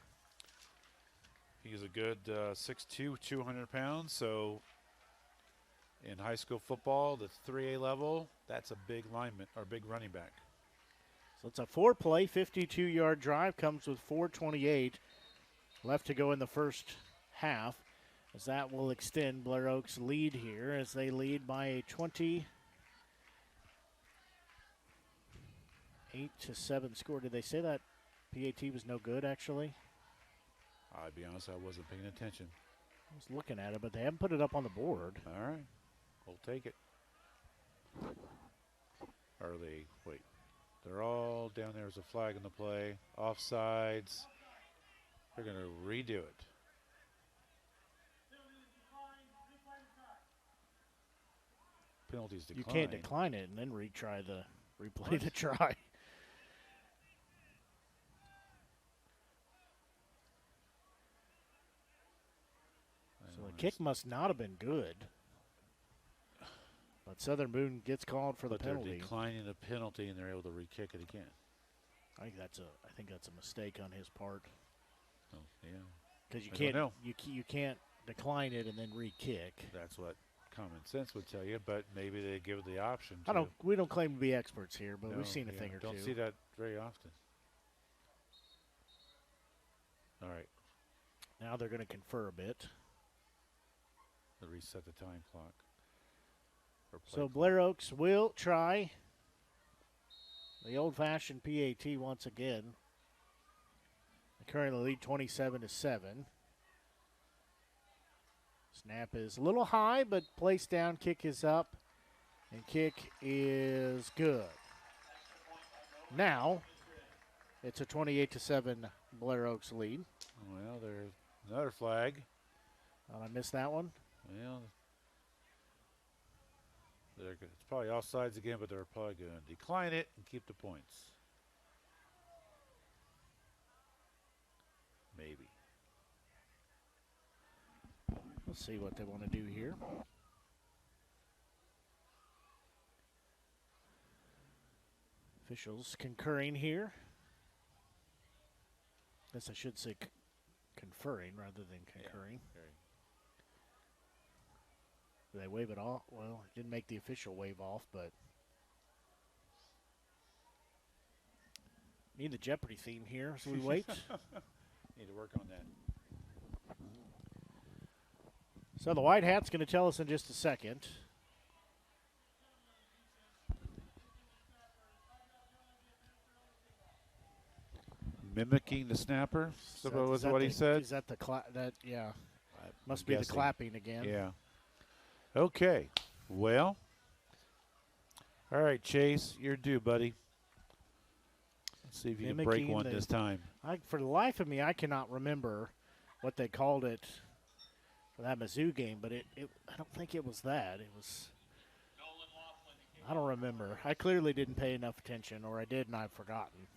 He's a good 6'2", 200 pounds. So in high school football, the 3A level, that's a big lineman or big running back. So it's a 4-play, 52-yard drive. Comes with 4:28 left to go in the first half. as that will extend Blair Oaks' lead here as they lead by a 28-7 score. Did they say that PAT was no good, actually? I'll be honest, I wasn't paying attention. I was looking at it, but they haven't put it up on the board. All right, we'll take it. Are they, wait, they're all down there as a flag in the play. Offsides. They're going to redo it. Penalties decline. You can't decline it and then replay the try. So the kick must not have been good. But Southern Boone gets called for the penalty. They're declining the penalty and they're able to re-kick it again. I think that's a mistake on his part. Oh, yeah. Because you can't decline it and then re-kick. That's what common sense would tell you, but maybe they give it the option. We don't claim to be experts here, but we've seen a thing or two. Don't see that very often. All right. Now they're going to confer a bit. They reset the time clock. So Blair Oaks will try the old-fashioned PAT once again. They currently lead 27-7. Snap is a little high, but placed down. Kick is up, and kick is good. Now it's a 28-7 Blair Oaks lead. Well, there's another flag. I missed that one. Well, it's probably offsides again, but they're probably going to decline it and keep the points. Maybe. Let's see what they want to do here. Officials concurring here. Guess I should say conferring rather than concurring. Yeah, Do they wave it off? Well, it didn't make the official wave off, but need the Jeopardy theme here as we wait. Need to work on that. So the White Hat's going to tell us in just a second. Mimicking the snapper, was what he said. Is that the yeah? Must be the clapping again. Yeah. Okay. Well. All right, Chase, you're due, buddy. Let's see if you can break one this time. For the life of me, I cannot remember what they called it for that Mizzou game, but I don't think it was that. It was. I don't remember. I clearly didn't pay enough attention, or I did and I've forgotten.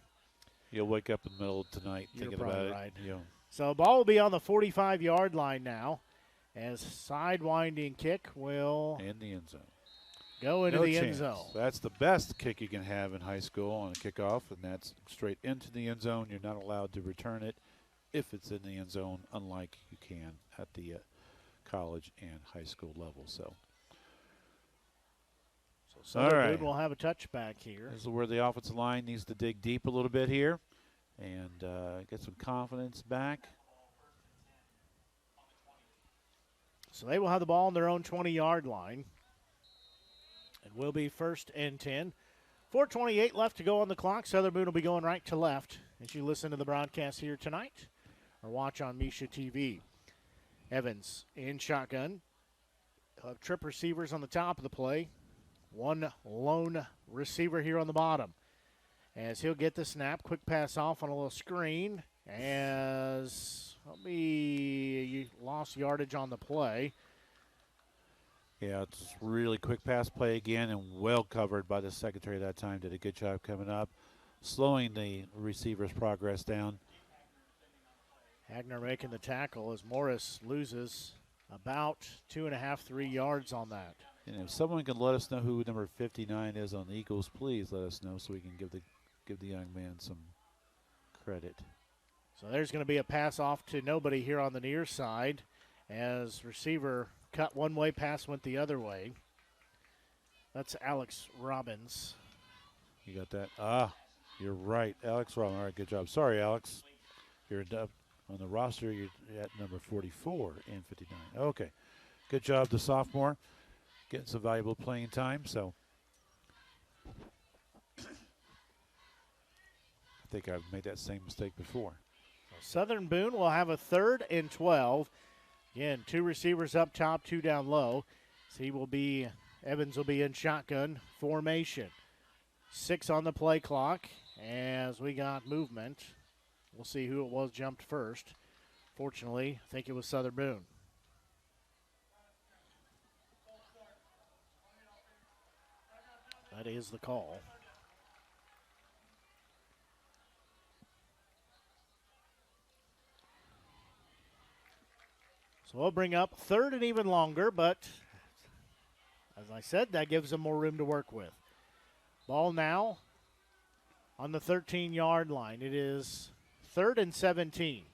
You'll wake up in the middle of tonight thinking about it. Right. Yeah. So the ball will be on the 45-yard line now, as sidewinding kick will in the end zone. Go into the end zone. That's the best kick you can have in high school on a kickoff, and that's straight into the end zone. You're not allowed to return it if it's in the end zone, unlike you can at the college and high school level. So Southern Boone will have a touchback here. This is where the offensive line needs to dig deep a little bit here and get some confidence back. So they will have the ball on their own 20-yard line. It will be 1st and 10. 4:28 left to go on the clock. Southern Boone will be going right to left as you listen to the broadcast here tonight or watch on Misha TV. Evans in shotgun. He'll have trip receivers on the top of the play. One lone receiver here on the bottom. As he'll get the snap, quick pass off on a little screen. As you lost yardage on the play. Yeah, it's really quick pass play again and well covered by the secretary that time. Did a good job coming up, slowing the receiver's progress down. Hagner making the tackle as Morris loses about 2.5, 3 yards on that. And if someone can let us know who number 59 is on the Eagles, please let us know so we can give the young man some credit. So there's going to be a pass off to nobody here on the near side as receiver cut one way, pass went the other way. That's Alex Robbins. You got that? You're right. Alex Robbins. All right, good job. Sorry, Alex. You're On the roster, you're at number 44 and 59. Okay. Good job, the sophomore, getting some valuable playing time. So I think I've made that same mistake before. Southern Boone will have a 3rd and 12. Again, 2 receivers up top, 2 down low. So Evans will be in shotgun formation. 6 on the play clock as we got movement. We'll see who it was jumped first. Fortunately, I think it was Southern Boone. That is the call. So we'll bring up 3rd and even longer, but as I said, that gives them more room to work with. Ball now on the 13-yard line. It is 3rd and 17.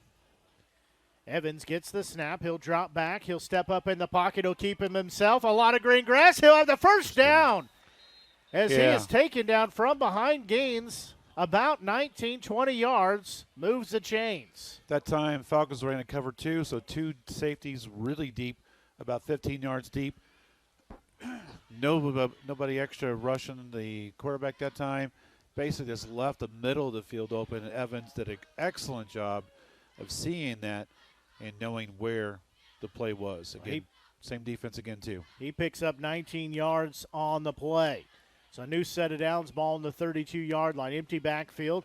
Evans gets the snap. He'll drop back. He'll step up in the pocket. He'll keep him himself. A lot of green grass. He'll have the first down as he is taken down from behind, gains about 19, 20 yards, moves the chains. That time, Falcons ran a cover 2, so 2 safeties really deep, about 15 yards deep. Nobody extra rushing the quarterback that time. Basically just left the middle of the field open, and Evans did an excellent job of seeing that and knowing where the play was. Again, same defense again, too. He picks up 19 yards on the play. So a new set of downs, ball on the 32-yard line. Empty backfield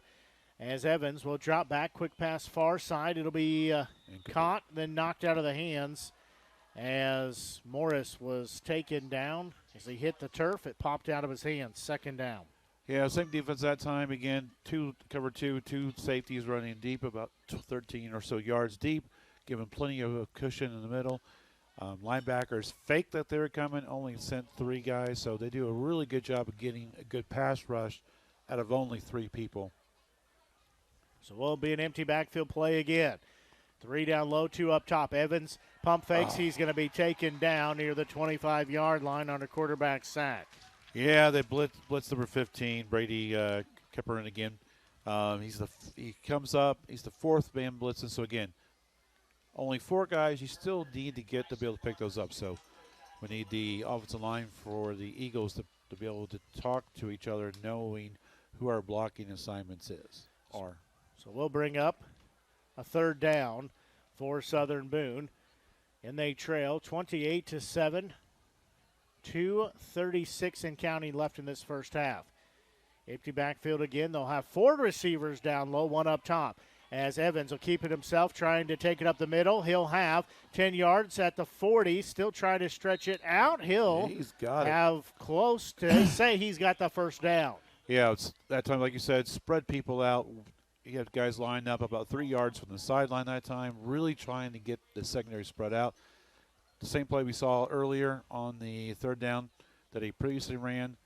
as Evans will drop back. Quick pass far side. It'll be caught, then knocked out of the hands as Morris was taken down. As he hit the turf, it popped out of his hands. 2nd down. Yeah, same defense that time. Again, cover 2 safeties running deep, about 13 or so yards deep, giving plenty of cushion in the middle. Linebackers faked that they were coming, only sent 3 guys, so they do a really good job of getting a good pass rush out of only 3 people. So will be an empty backfield play again. 3 down low, 2 up top. Evans pump fakes. He's going to be taken down near the 25-yard line on a quarterback sack. Yeah, they blitz number 15. Brady kept her in again. He comes up. He's the 4th man blitzing. So again, only 4 guys. You still need to get to be able to pick those up. So we need the offensive line for the Eagles to be able to talk to each other, knowing who our blocking assignments are. So we'll bring up a 3rd down for Southern Boone, and they trail 28-7. 2:36 and counting left in this first half. Empty backfield again. They'll have 4 receivers down low, 1 up top. As Evans will keep it himself, trying to take it up the middle. He'll have 10 yards at the 40, still trying to stretch it out. He's got have close to say he's got the first down. Yeah, it's that time, like you said, spread people out. You had guys lined up about 3 yards from the sideline that time, really trying to get the secondary spread out. The same play we saw earlier on the 3rd down that he previously ran.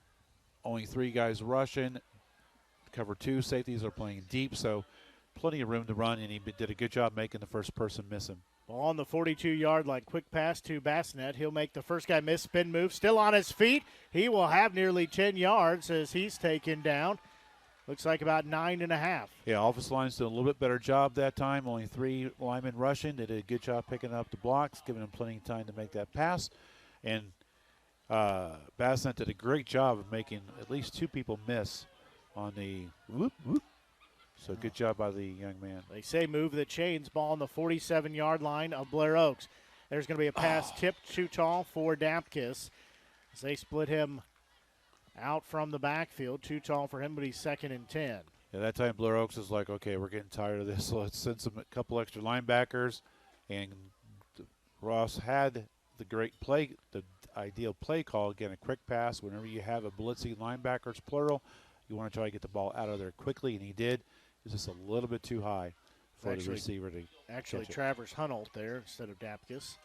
Only 3 guys rushing. Cover 2 safeties are playing deep, so plenty of room to run, and he did a good job making the first person miss him. Ball on the 42-yard line. Quick pass to Bassnett. He'll make the first guy miss. Spin move. Still on his feet. He will have nearly 10 yards as he's taken down. Looks like about 9.5. Yeah, offensive line's doing a little bit better job that time. Only 3 linemen rushing. They did a good job picking up the blocks, giving them plenty of time to make that pass. And Bassnett did a great job of making at least 2 people miss on the whoop, whoop. So good job by the young man. They say move the chains. Ball on the 47-yard line of Blair Oaks. There's going to be a pass tipped too tall for Dapkus as they split him out from the backfield. Too tall for him, but he's 2nd and 10. Yeah, that time Blair Oaks is like, okay, we're getting tired of this, so let's send a couple extra linebackers. And Ross had the ideal play call. Again, a quick pass. Whenever you have a blitzing linebackers, plural, you want to try to get the ball out of there quickly, and he did. It was just a little bit too high for the receiver to Actually, catch it. Travers Hunnell there instead of Dapkus.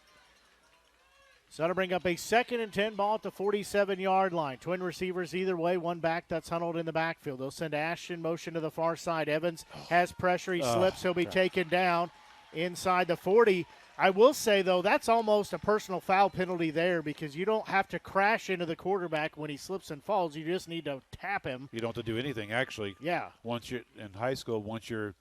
So to bring up a 2nd and 10, ball at the 47-yard line. Twin receivers either way, 1 back. That's Hunnell in the backfield. They'll send Ashton motion to the far side. Evans has pressure. He slips. He'll be taken down inside the 40. I will say, though, that's almost a personal foul penalty there because you don't have to crash into the quarterback when he slips and falls. You just need to tap him. You don't have to do anything, actually. Yeah. Once you're in high school, once you're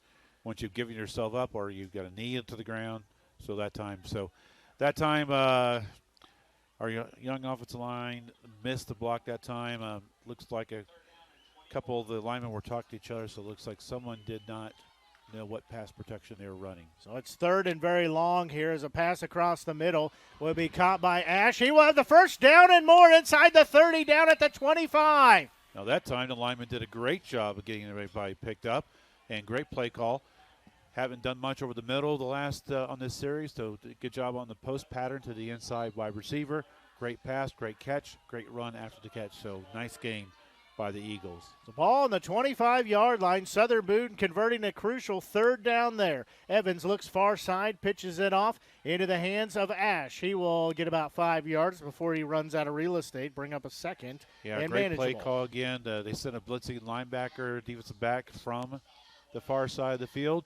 once you've given yourself up or you've got a knee into the ground. So that time, our young offensive line missed the block that time. Looks like a couple of the linemen were talking to each other, so it looks like someone did not know what pass protection they were running. So it's third and very long here as a pass across the middle will be caught by Ash. He will have the first down and more inside the 30, down at the 25. Now that time the lineman did a great job of getting everybody picked up, and great play call. Haven't done much over the middle the last on this series, so good job on the post pattern to the inside wide receiver. Great pass, great catch, great run after the catch. So nice game by the Eagles. The ball on the 25-yard line. Southern Boone converting a crucial third down there. Evans looks far side, pitches it off into the hands of Ash. He will get about 5 yards before he runs out of real estate, bring up a second. Yeah, and great play manageable. call again. They sent a blitzing linebacker, defensive back from the far side of the field.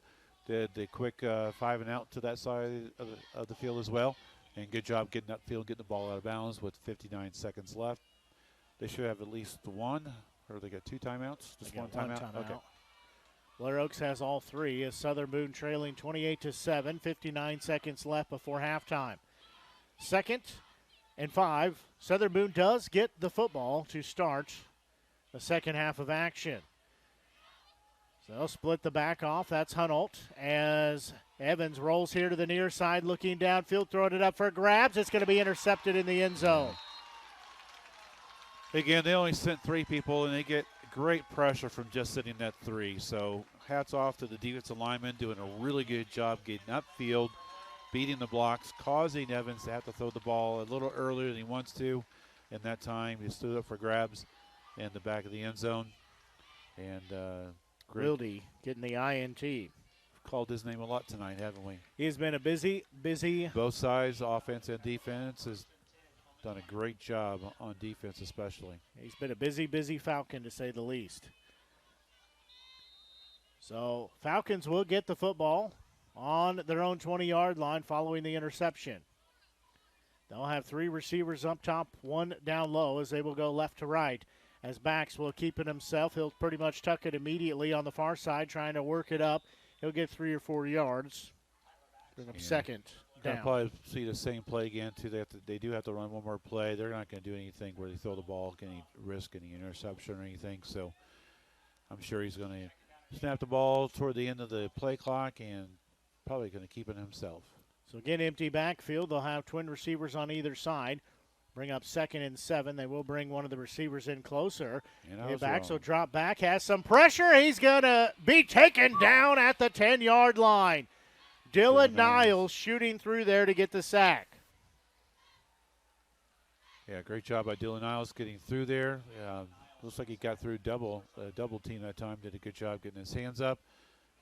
Did the quick 5 and out to that side of the field as well. And good job getting up field, getting the ball out of bounds with 59 seconds left. They should have at least one, or they got 2 timeouts? Just one timeout? Okay. Blair Oaks has all 3 as Southern Boone trailing 28-7, 59 seconds left before halftime. 2nd and 5. Southern Boone does get the football to start the second half of action. So they'll split the back off. That's Hunolt as Evans rolls here to the near side, looking downfield, throwing it up for grabs. It's going to be intercepted in the end zone. Again, they only sent 3 people, and they get great pressure from just sitting at 3. So hats off to the defensive lineman doing a really good job getting upfield, beating the blocks, causing Evans to have to throw the ball a little earlier than he wants to. And that time he stood up for grabs in the back of the end zone. And Grildy getting the INT. Called his name a lot tonight, haven't we? He's been a busy. Both sides, offense and defense, has done a great job on defense especially. He's been a busy Falcon, to say the least. So Falcons will get the football on their own 20-yard line following the interception. They'll have 3 receivers up top, 1 down low as they will go left to right. As Bax will keep it himself, he'll pretty much tuck it immediately on the far side, trying to work it up. He'll get 3 or 4 yards. Bring up second down. I'll probably see the same play again, too. They do have to run one more play. They're not going to do anything where they throw the ball, risk any interception or anything. So I'm sure he's going to snap the ball toward the end of the play clock and probably going to keep it himself. So again, empty backfield. They'll have twin receivers on either side. Bring up 2nd and 7. They will bring one of the receivers in closer. And Bax will drop back, has some pressure. He's going to be taken down at the 10-yard line. Dylan Niles shooting through there to get the sack. Yeah, great job by Dylan Niles getting through there. Looks like he got through double team that time. Did a good job getting his hands up.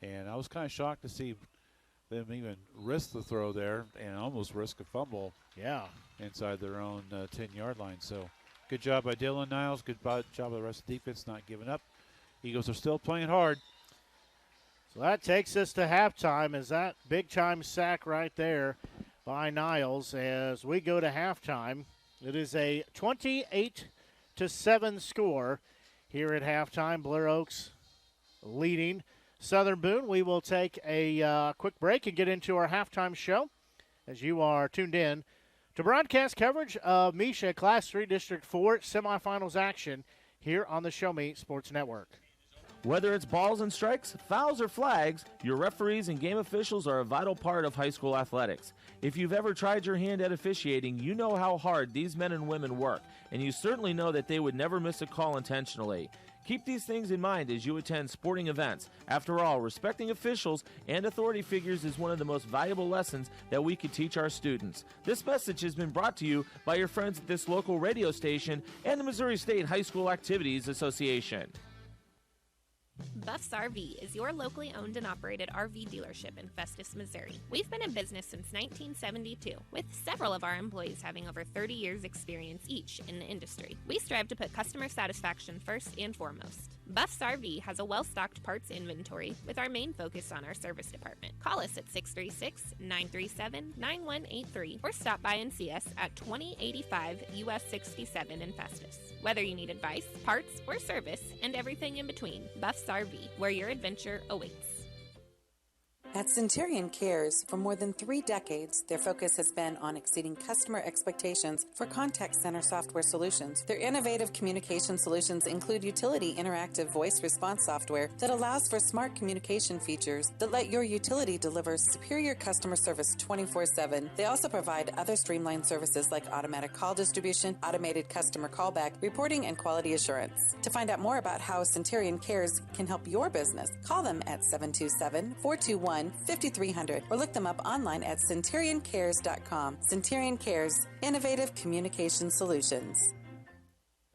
And I was kind of shocked to see them even risk the throw there and almost risk a fumble. Yeah. Inside their own 10-yard line. So good job by Dylan Niles. Good job by the rest of the defense not giving up. Eagles are still playing hard. So that takes us to halftime as that big-time sack right there by Niles. As we go to halftime, it is a 28-7 score here at halftime. Blair Oaks leading Southern Boone. We will take a quick break and get into our halftime show as you are tuned in to broadcast coverage of MSHSAA Class 3 District 4 semifinals action here on the Show Me Sports Network. Whether it's balls and strikes, fouls, or flags, your referees and game officials are a vital part of high school athletics. If you've ever tried your hand at officiating, you know how hard these men and women work, and you certainly know that they would never miss a call intentionally. Keep these things in mind as you attend sporting events. After all, respecting officials and authority figures is one of the most valuable lessons that we could teach our students. This message has been brought to you by your friends at this local radio station and the Missouri State High School Activities Association. Buffs RV is your locally owned and operated RV dealership in Festus, Missouri. We've been in business since 1972, with several of our employees having over 30 years experience each in the industry. We strive to put customer satisfaction first and foremost. Buffs RV has a well-stocked parts inventory with our main focus on our service department. Call us at 636-937-9183 or stop by and see us at 2085 US 67 in Festus. Whether you need advice, parts, or service, and everything in between, Buffs RV, where your adventure awaits. At Centurion Cares, for more than 3 decades, their focus has been on exceeding customer expectations for contact center software solutions. Their innovative communication solutions include utility interactive voice response software that allows for smart communication features that let your utility deliver superior customer service 24/7. They also provide other streamlined services like automatic call distribution, automated customer callback, reporting, and quality assurance. To find out more about how Centurion Cares can help your business, call them at 727-421-5300 or look them up online at centurioncares.com. Centurion Cares, innovative communication solutions.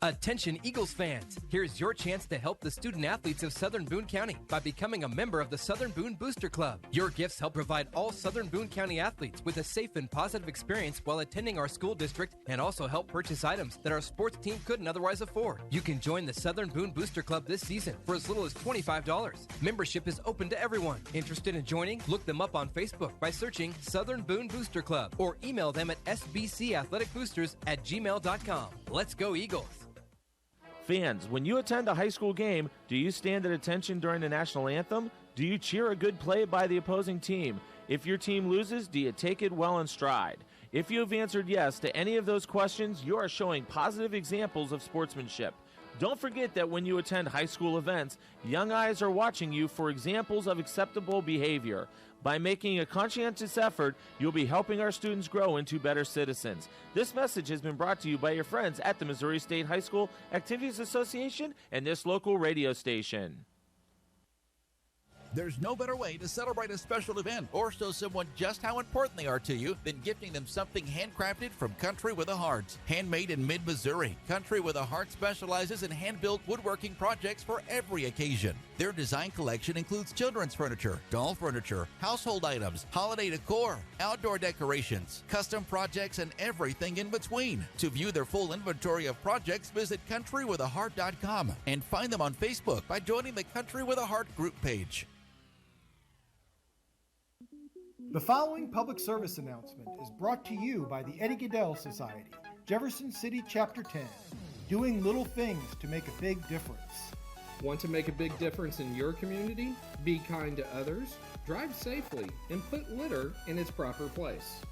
Attention Eagles fans, here's your chance to help the student athletes of Southern Boone County by becoming a member of the Southern Boone Booster Club. Your gifts help provide all Southern Boone County athletes with a safe and positive experience while attending our school district, and also help purchase items that our sports team couldn't otherwise afford. You can join the Southern Boone Booster Club this season for as little as $25. Membership is open to everyone. Interested in joining? Look them up on Facebook by searching Southern Boone Booster Club or email them at sbcathleticboosters@gmail.com. Let's go Eagles! Fans, when you attend a high school game, do you stand at attention during the national anthem? Do you cheer a good play by the opposing team? If your team loses, do you take it well in stride? If you have answered yes to any of those questions, you are showing positive examples of sportsmanship. Don't forget that when you attend high school events, young eyes are watching you for examples of acceptable behavior. By making a conscientious effort, you'll be helping our students grow into better citizens. This message has been brought to you by your friends at the Missouri State High School Activities Association and this local radio station. There's no better way to celebrate a special event or show someone just how important they are to you than gifting them something handcrafted from Country with a Heart. Handmade in mid-Missouri, Country with a Heart specializes in hand-built woodworking projects for every occasion. Their design collection includes children's furniture, doll furniture, household items, holiday decor, outdoor decorations, custom projects, and everything in between. To view their full inventory of projects, visit countrywithaheart.com and find them on Facebook by joining the Country with a Heart group page. The following public service announcement is brought to you by the Eddie Gaedel Society, Jefferson City Chapter 10, doing little things to make a big difference. Want to make a big difference in your community? Be kind to others, drive safely, and put litter in its proper place.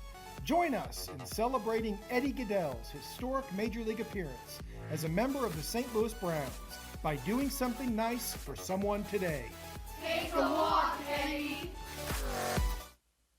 Join us in celebrating Eddie Gaedel's historic Major League appearance as a member of the St. Louis Browns by doing something nice for someone today. Take a walk, Eddie!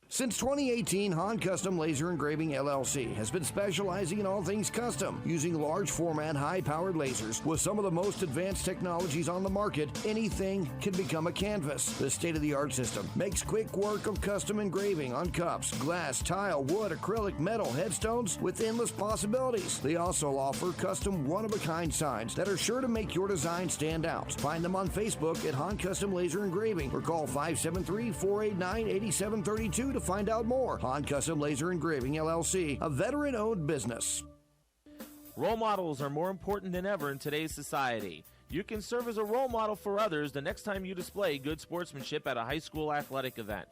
Since 2018, Han Custom Laser Engraving LLC has been specializing in all things custom, using large format, high-powered lasers. With some of the most advanced technologies on the market, anything can become a canvas. The state-of-the-art system makes quick work of custom engraving on cups, glass, tile, wood, acrylic, metal, headstones with endless possibilities. They also offer custom one-of-a-kind signs that are sure to make your design stand out. Find them on Facebook at Han Custom Laser Engraving or call 573-489-8732 to find out more. Han Custom Laser Engraving LLC, a veteran-owned business. Role models are more important than ever in today's society. You can serve as a role model for others the next time you display good sportsmanship at a high school athletic event.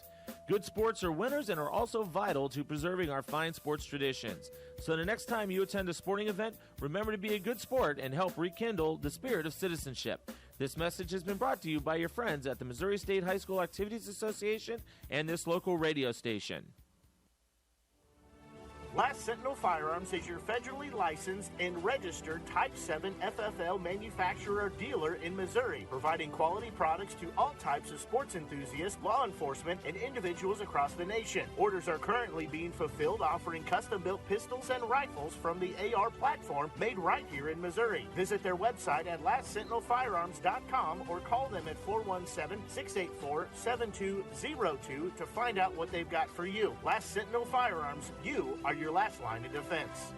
Good sports are winners and are also vital to preserving our fine sports traditions. So the next time you attend a sporting event, remember to be a good sport and help rekindle the spirit of citizenship. This message has been brought to you by your friends at the Missouri State High School Activities Association and this local radio station. Last Sentinel Firearms is your federally licensed and registered Type 7 FFL manufacturer dealer in Missouri, providing quality products to all types of sports enthusiasts, law enforcement, and individuals across the nation. Orders are currently being fulfilled, offering custom-built pistols and rifles from the AR platform made right here in Missouri. Visit their website at lastsentinelfirearms.com or call them at 417-684-7202 to find out what they've got for you. Last Sentinel Firearms, you are your last line of defense.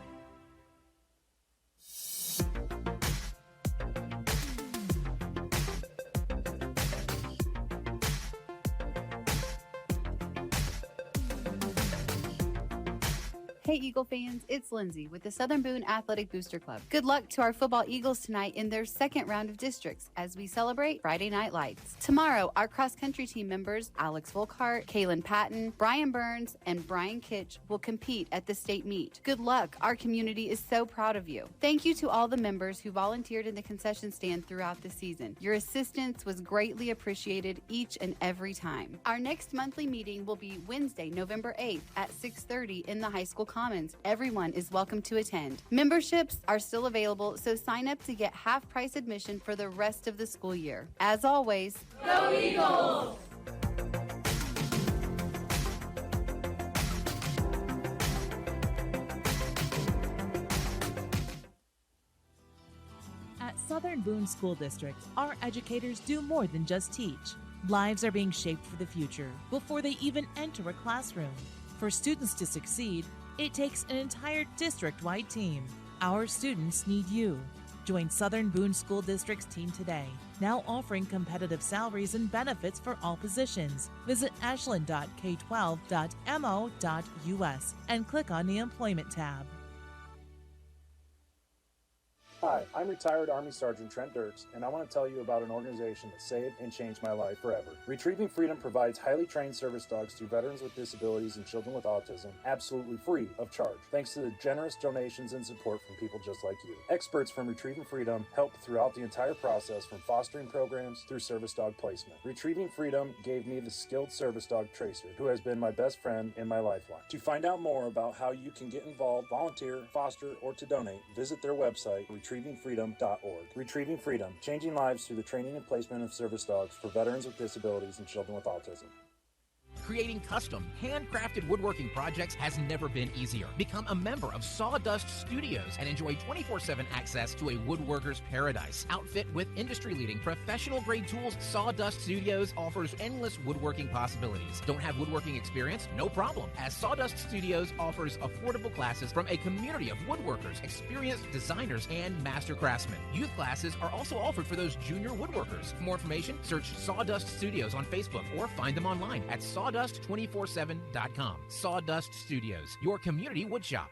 Hey Eagle fans, it's Lindsay with the Southern Boone Athletic Booster Club. Good luck to our football Eagles tonight in their second round of districts as we celebrate Friday Night Lights. Tomorrow, our cross-country team members, Alex Volkart, Kaylin Patton, Brian Burns, and Brian Kitch will compete at the state meet. Good luck. Our community is so proud of you. Thank you to all the members who volunteered in the concession stand throughout the season. Your assistance was greatly appreciated each and every time. Our next monthly meeting will be Wednesday, November 8th at 6:30 in the high school commons. Everyone is welcome to attend. Memberships are still available, so sign up to get half-price admission for the rest of the school year. As always, Go Eagles! At Southern Boone School District, our educators do more than just teach. Lives are being shaped for the future before they even enter a classroom. For students to succeed, it takes an entire district-wide team. Our students need you. Join Southern Boone School District's team today, now offering competitive salaries and benefits for all positions. Visit ashland.k12.mo.us and click on the Employment tab. Hi, I'm retired Army Sergeant Trent Dirks, and I want to tell you about an organization that saved and changed my life forever. Retrieving Freedom provides highly trained service dogs to veterans with disabilities and children with autism, absolutely free of charge, thanks to the generous donations and support from people just like you. Experts from Retrieving Freedom help throughout the entire process, from fostering programs through service dog placement. Retrieving Freedom gave me the skilled service dog Tracer, who has been my best friend in my lifeline. To find out more about how you can get involved, volunteer, foster, or to donate, visit their website, retrievingfreedom.org. Retrieving Freedom, changing lives through the training and placement of service dogs for veterans with disabilities and children with autism. Creating custom, handcrafted woodworking projects has never been easier. Become a member of Sawdust Studios and enjoy 24/7 access to a woodworker's paradise. Outfit with industry-leading professional-grade tools, Sawdust Studios offers endless woodworking possibilities. Don't have woodworking experience? No problem, as Sawdust Studios offers affordable classes from a community of woodworkers, experienced designers, and master craftsmen. Youth classes are also offered for those junior woodworkers. For more information, search Sawdust Studios on Facebook or find them online at sawdust247.com. Sawdust Studios, your community woodshop.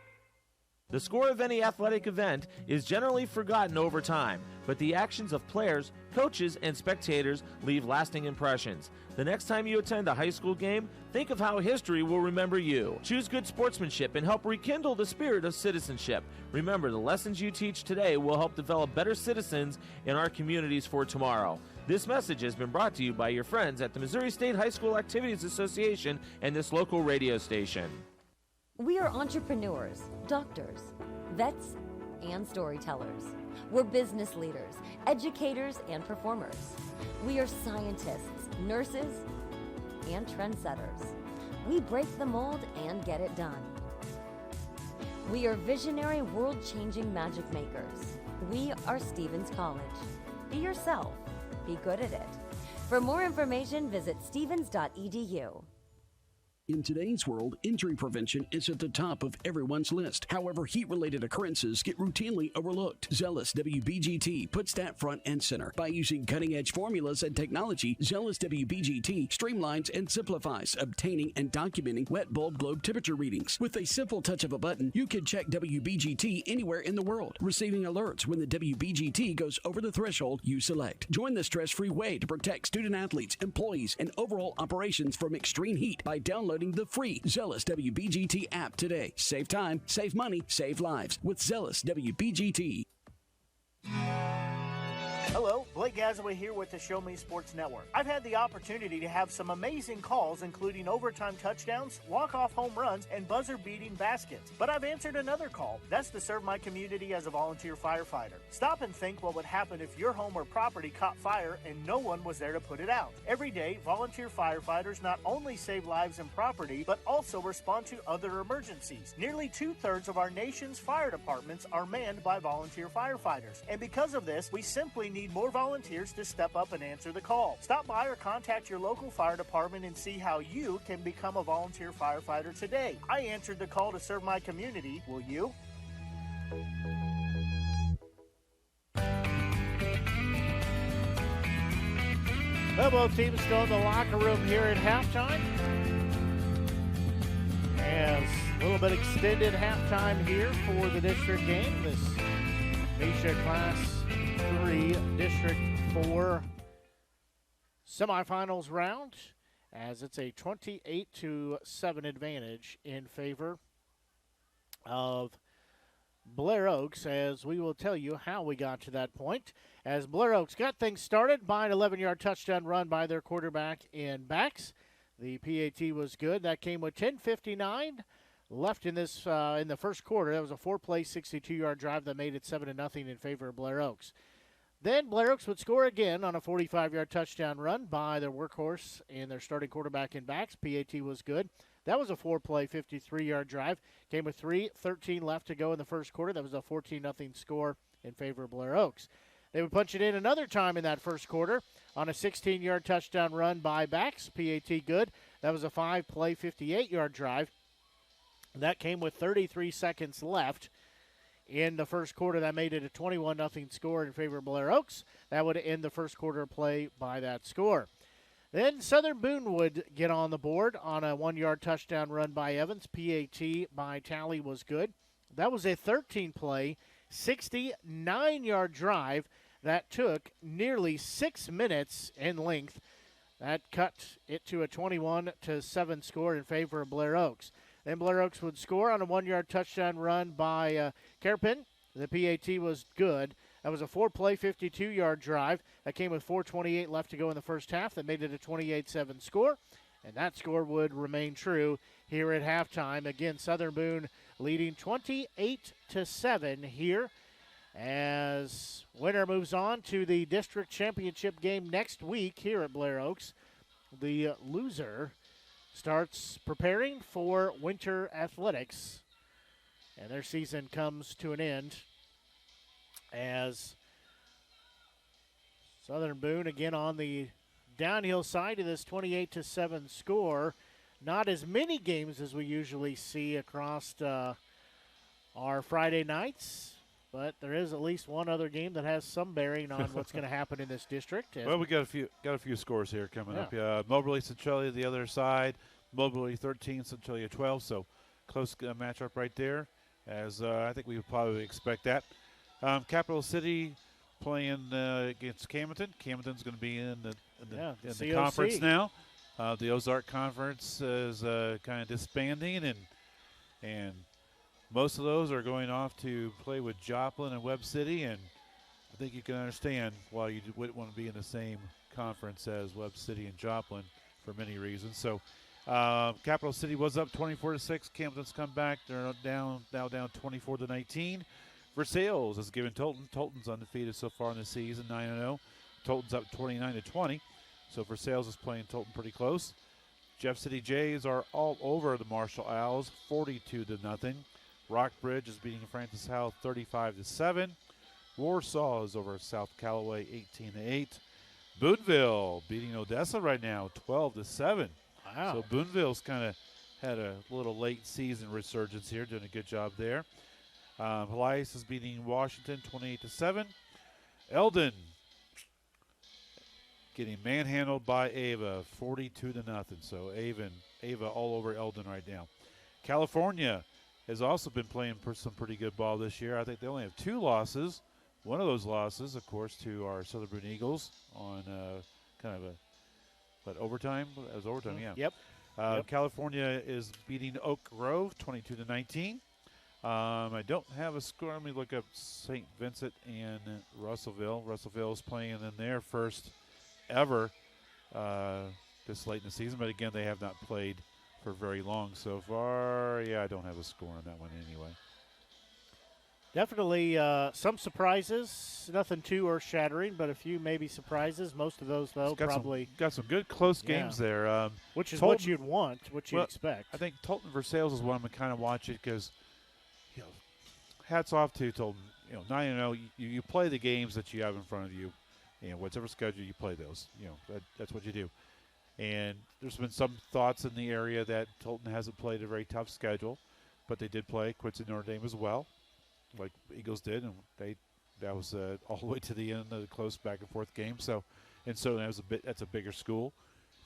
The score of any athletic event is generally forgotten over time, but the actions of players, coaches, and spectators leave lasting impressions. The next time you attend a high school game, think of how history will remember you. Choose good sportsmanship and help rekindle the spirit of citizenship. Remember, the lessons you teach today will help develop better citizens in our communities for tomorrow. This message has been brought to you by your friends at the Missouri State High School Activities Association and this local radio station. We are entrepreneurs, doctors, vets, and storytellers. We're business leaders, educators, and performers. We are scientists, nurses, and trendsetters. We break the mold and get it done. We are visionary, world-changing magic makers. We are Stevens College. Be yourself. Be good at it. For more information, visit stevens.edu. In today's world, injury prevention is at the top of everyone's list. However, heat-related occurrences get routinely overlooked. Zealous WBGT puts that front and center. By using cutting-edge formulas and technology, Zealous WBGT streamlines and simplifies obtaining and documenting wet bulb globe temperature readings. With a simple touch of a button, you can check WBGT anywhere in the world, receiving alerts when the WBGT goes over the threshold you select. Join the stress-free way to protect student-athletes, employees, and overall operations from extreme heat by downloading the free Zealous WBGT app today. Save time, save money, save lives with Zealous WBGT. Hello, Blake Gazaway here with the Show Me Sports Network. I've had the opportunity to have some amazing calls, including overtime touchdowns, walk-off home runs, and buzzer-beating baskets. But I've answered another call. That's to serve my community as a volunteer firefighter. Stop and think what would happen if your home or property caught fire and no one was there to put it out. Every day, volunteer firefighters not only save lives and property, but also respond to other emergencies. Nearly 2/3 of our nation's fire departments are manned by volunteer firefighters. And because of this, we simply need more volunteers to step up and answer the call. Stop by or contact your local fire department and see how you can become a volunteer firefighter today. I answered the call to serve my community. Will you? Well, both teams still in the locker room here at halftime. As A little bit extended halftime here for the district game. This Misha Class 3 District 4 semifinals round, as it's a 28-7 advantage in favor of Blair Oaks, as we will tell you how we got to that point. As Blair Oaks got things started by an 11-yard touchdown run by their quarterback in backs. The PAT was good. That came with 10:59 left in this in the first quarter. That was a 4-play, 62-yard drive that made it 7-0 in favor of Blair Oaks. Then Blair Oaks would score again on a 45-yard touchdown run by their workhorse and their starting quarterback in backs. PAT was good. That was a 4-play, 53-yard drive. Came with 3:13 left to go in the first quarter. That was a 14-0 score in favor of Blair Oaks. They would punch it in another time in that first quarter on a 16-yard touchdown run by backs. PAT good. That was a 5-play, 58-yard drive. That came with 33 seconds left in the first quarter. That made it a 21-0 score in favor of Blair Oaks. That would end the first quarter play by that score. Then Southern Boone would get on the board on a 1-yard touchdown run by Evans. PAT by Tally was good. That was a 13-play, 69-yard drive that took nearly 6 minutes in length. That cut it to a 21-7 score in favor of Blair Oaks. Then Blair Oaks would score on a 1-yard touchdown run by Carpin. The PAT was good. That was a 4-play, 52-yard drive. That came with 4:28 left to go in the first half. That made it a 28-7 score. And that score would remain true here at halftime. Again, Southern Boone leading 28-7 here as winner moves on to the district championship game next week here at Blair Oaks. The loser starts preparing for winter athletics, and their season comes to an end as Southern Boone again on the downhill side of this 28-7 score. Not as many games as we usually see across our Friday nights, but there is at least one other game that has some bearing on what's going to happen in this district. Well, we got a few scores here coming up. Moberly, Centralia, the other side. Moberly 13, Centralia 12. So close matchup right there. As I think we would probably expect that. Capital City playing against Camden. Camden's going to be in the conference now. The Ozark Conference is kind of disbanding, and most of those are going off to play with Joplin and Webb City, and I think you can understand why you wouldn't want to be in the same conference as Webb City and Joplin for many reasons. So Capital City was up 24-6. Camden's come back. They're down 24-19. Versailles has given Tolton. Tolton's undefeated so far in the season, 9-0. Tolton's up 29-20. So Versailles is playing Tolton pretty close. Jeff City Jays are all over the Marshall Owls, 42-0. Rockbridge is beating Francis Howell 35-7. Warsaw is over South Callaway 18-8. Booneville beating Odessa right now 12-7. Wow. So Booneville's kind of had a little late season resurgence here, doing a good job there. Elias is beating Washington 28-7. Eldon getting manhandled by Ava 42-0. So Ava all over Eldon right now. California has also been playing some pretty good ball this year. I think they only have 2 losses. One of those losses, of course, to our Southern Boone Eagles on kind of overtime? It was overtime, yeah. Yep. California is beating Oak Grove 22-19. I don't have a score. Let me look up St. Vincent and Russellville. Russellville is playing in their first ever this late in the season, but again, they have not played for very long so far. Yeah, I don't have a score on that one anyway. Definitely some surprises. Nothing too earth-shattering, but a few maybe surprises. Most of those, though, probably. Got some good close games there. Which is what you'd want, what you'd expect. I think Tolton Versailles is what I'm kind of watching because, hats off to Tolton. 9-0, you play the games that you have in front of you. Whatever schedule you play those. That's what you do. And there's been some thoughts in the area that Tolton hasn't played a very tough schedule, but they did play Quincy Notre Dame as well, like Eagles did, and that was all the way to the end of the close back and forth game. So that's a bigger school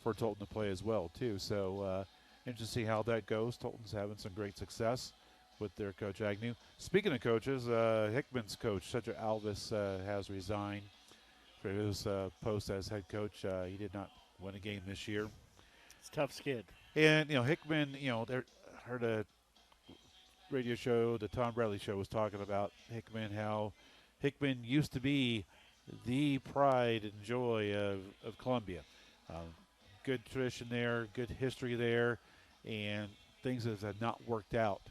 for Tolton to play as well too. So interested to see how that goes. Tolton's having some great success with their coach Agnew. Speaking of coaches, Hickman's coach, Cedric Alvis, has resigned for his post as head coach. He did not win a game this year. It's a tough skid. And, Hickman, heard a radio show, the Tom Bradley show, was talking about Hickman, how Hickman used to be the pride and joy of Columbia. Good tradition there, good history there, and things that have not worked out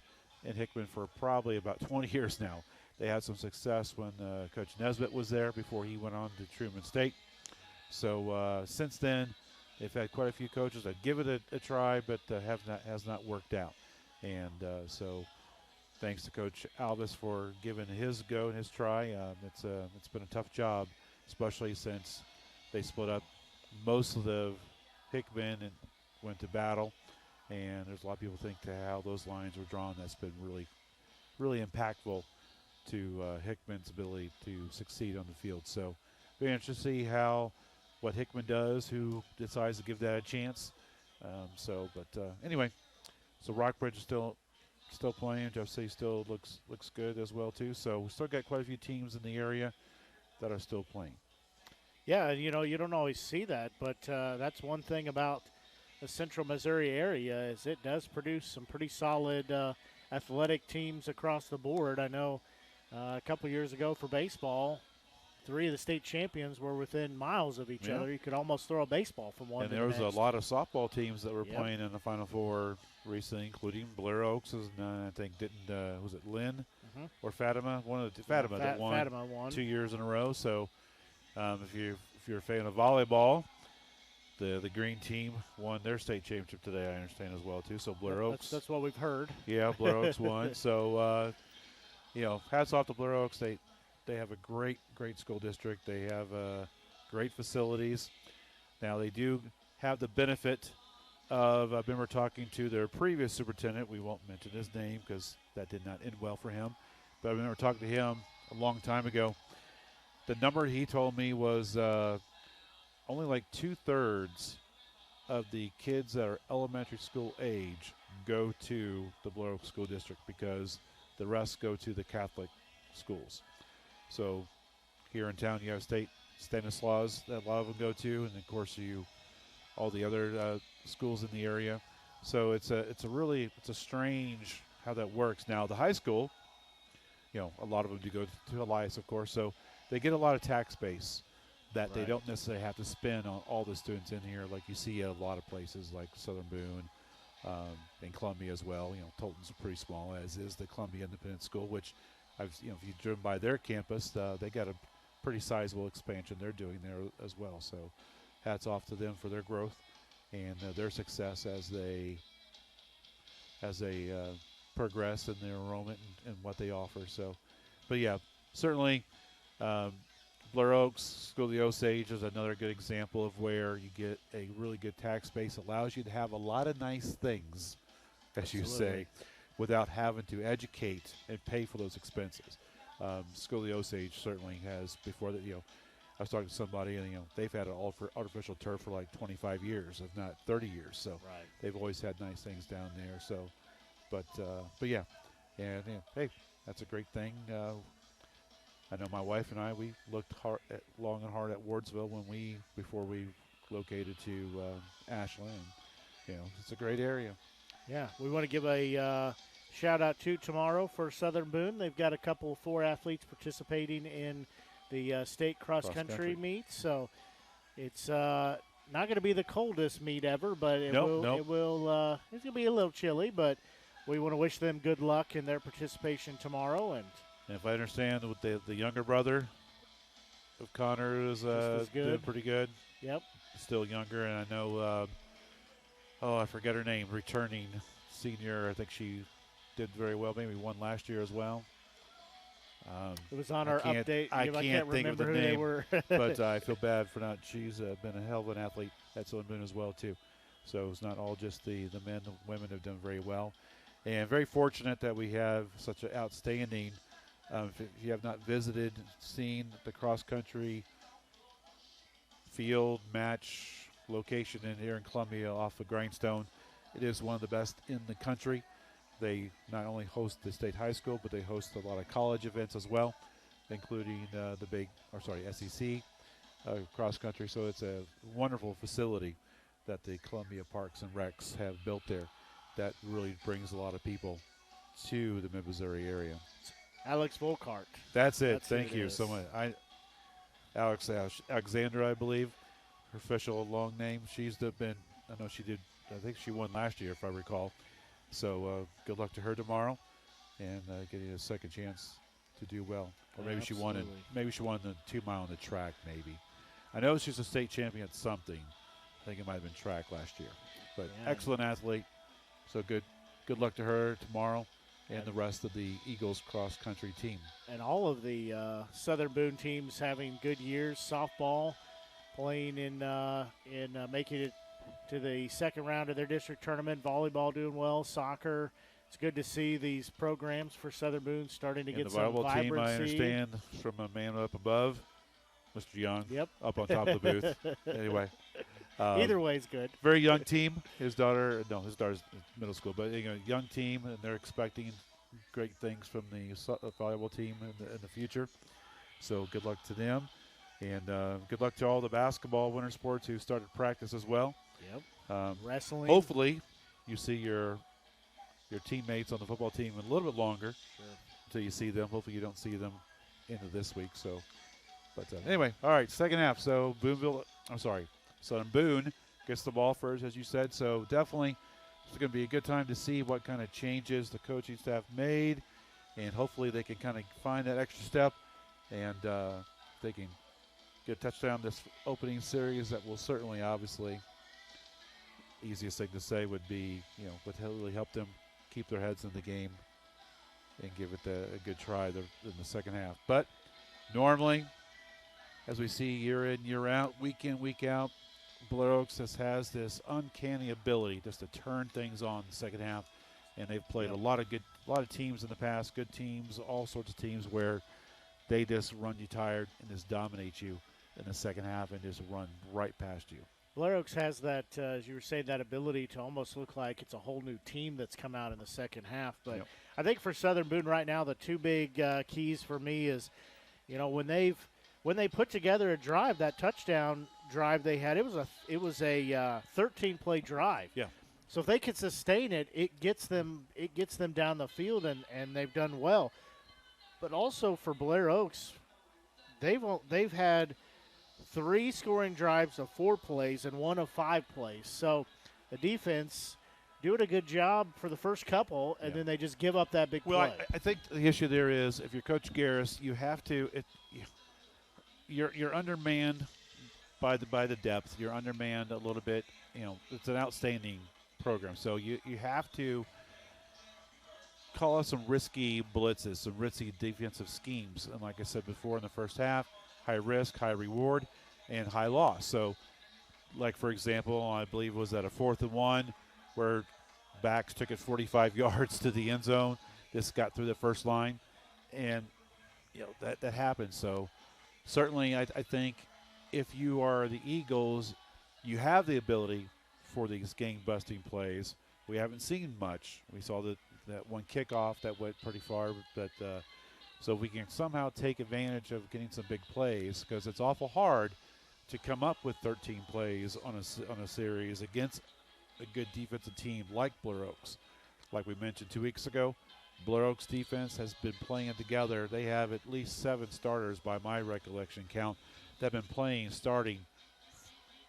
in Hickman for probably about 20 years now. They had some success when Coach Nesbitt was there before he went on to Truman State. So since then, they've had quite a few coaches that give it a try, but has not worked out. And so thanks to Coach Alvis for giving his go and his try. It's been a tough job, especially since they split up most of the Hickman and went to battle. And there's a lot of people think to how those lines were drawn. That's been really, really impactful to Hickman's ability to succeed on the field. So very interesting to see what Hickman does, who decides to give that a chance. Anyway, so Rockbridge is still playing. Jeff City still looks good as well too. So we still got quite a few teams in the area that are still playing. Yeah, you don't always see that, but that's one thing about the Central Missouri area is it does produce some pretty solid athletic teams across the board. I know a couple years ago for baseball, 3 of the state champions were within miles of each other. You could almost throw a baseball from one to the next. And there was a lot of softball teams that were playing in the Final Four recently, including Blair Oaks, and I think was it Lynn or Fatima? One of the Fatima that won Fatima won 2 years in a row. So if you're a fan of volleyball, the green team won their state championship today, I understand, as well too. So Blair Oaks. That's what we've heard. Yeah, Blair Oaks won. So hats off to Blair Oaks. They have a great school district. They have great facilities. Now they do have the benefit of, I remember talking to their previous superintendent. We won't mention his name because that did not end well for him. But I remember talking to him a long time ago. The number he told me was only like 2/3 of the kids that are elementary school age go to the Blair Oaks School District because the rest go to the Catholic schools. So here in town, you have Stanislaus that a lot of them go to, and of course all the other schools in the area. So it's a strange how that works. Now the high school, a lot of them do go to Elias, of course. So they get a lot of tax base that they don't necessarily have to spend on all the students in here, like you see at a lot of places like Southern Boone and Columbia as well. Tolton's pretty small, as is the Columbia Independent School, which if you've driven by their campus, they got a pretty sizable expansion they're doing there as well. So hats off to them for their growth and their success as they progress in their enrollment and what they offer. So, but yeah, certainly Blair Oaks, School of the Osage is another good example of where you get a really good tax base, allows you to have a lot of nice things, as you say, without having to educate and pay for those expenses. School of the Osage certainly has, before that, I was talking to somebody and, they've had an artificial turf for like 25 years, if not 30 years. So they've always had nice things down there. So, but yeah, and hey, that's a great thing. I know my wife and I, we looked long and hard at Wardsville before we located to Ashland. It's a great area. Yeah, we want to give a shout out to tomorrow for Southern Boone. They've got a couple of 4 athletes participating in the state cross-country meet. So it's not going to be the coldest meet ever, but it's going to be a little chilly, but we want to wish them good luck in their participation tomorrow. And if I understand, with the younger brother of Connor is doing pretty good. Yep. Still younger, and I know, I forget her name, returning senior. I think she did very well. Maybe won last year as well. It was on our update. I can't think of the who name, they were. but I feel bad for not. She's been a hell of an athlete at Southern Boone as well, too. So it's not all just the men. The women have done very well. And very fortunate that we have such an outstanding if you have not visited, seen the cross-country field match location here in Columbia off of Grindstone, It is one of the best in the country. They not only host the state high school, but they host a lot of college events as well, including SEC cross country. So it's a wonderful facility that the Columbia Parks and Recs have built there that really brings a lot of people to the Mid-Missouri area. Alex Volkart. That's it. Thank you so much. Alexandra, I believe, her official long name. I think she won last year, if I recall. So good luck to her tomorrow, and getting a second chance to do well. Or maybe she won the 2 mile on the track. Maybe. I know she's a state champion at something. I think it might have been track last year. But excellent athlete. So good luck to her tomorrow and the rest of the Eagles cross-country team. And all of the Southern Boone teams having good years. Softball playing in making it to the second round of their district tournament. Volleyball doing well. Soccer. It's good to see these programs for Southern Boone starting to get some vibrancy. The volleyball team, I understand, from a man up above, Mr. Young, up on top of the booth. Anyway. Either way is good. Very young team. His daughter's middle school, but young team, and they're expecting great things from the volleyball team in the future. So good luck to them, and good luck to all the basketball winter sports who started practice as well. Yep. Wrestling. Hopefully, you see your teammates on the football team a little bit longer until you see them. Hopefully, you don't see them into this week. So, but anyway, all right. Second half. So Southern Boone gets the ball first, as you said. So definitely it's going to be a good time to see what kind of changes the coaching staff made, and hopefully they can kind of find that extra step, and they can get a touchdown this opening series. That will certainly, obviously, easiest thing to say would be, would really help them keep their heads in the game and give it a good try in the second half. But normally, as we see year in, year out, week in, week out, Blair Oaks has this uncanny ability just to turn things on in the second half, and they've played a lot of teams in the past, good teams, all sorts of teams where they just run you tired and just dominate you in the second half and just run right past you. Blair Oaks has that, as you were saying, that ability to almost look like it's a whole new team that's come out in the second half. But I think for Southern Boone right now, the two big keys for me is, when they put together a drive, that touchdown drive they had, it was a 13-play drive. Yeah. So if they can sustain it, it gets them down the field, and they've done well. But also for Blair Oaks, they've had 3 scoring drives of 4 plays and 1 of 5 plays. So the defense doing a good job for the first couple, and then they just give up that big play. Well, I think the issue there is if you're Coach Garris, you have to you're undermanned by the depth. You're undermanned a little bit. It's an outstanding program, so you have to call us some risky blitzes, some risky defensive schemes. And like I said before, in the first half, high risk, high reward, and high loss. So, like for example, I believe it was at a 4th and 1 where backs took it 45 yards to the end zone. This got through the first line, and that happens. So certainly, I think if you are the Eagles, you have the ability for these game-busting plays. We haven't seen much. We saw that one kickoff that went pretty far, but so we can somehow take advantage of getting some big plays, because it's awful hard to come up with 13 plays on a series against a good defensive team like Blair Oaks. Like we mentioned 2 weeks ago, Blair Oaks defense has been playing together. They have at least 7 starters by my recollection count that have been starting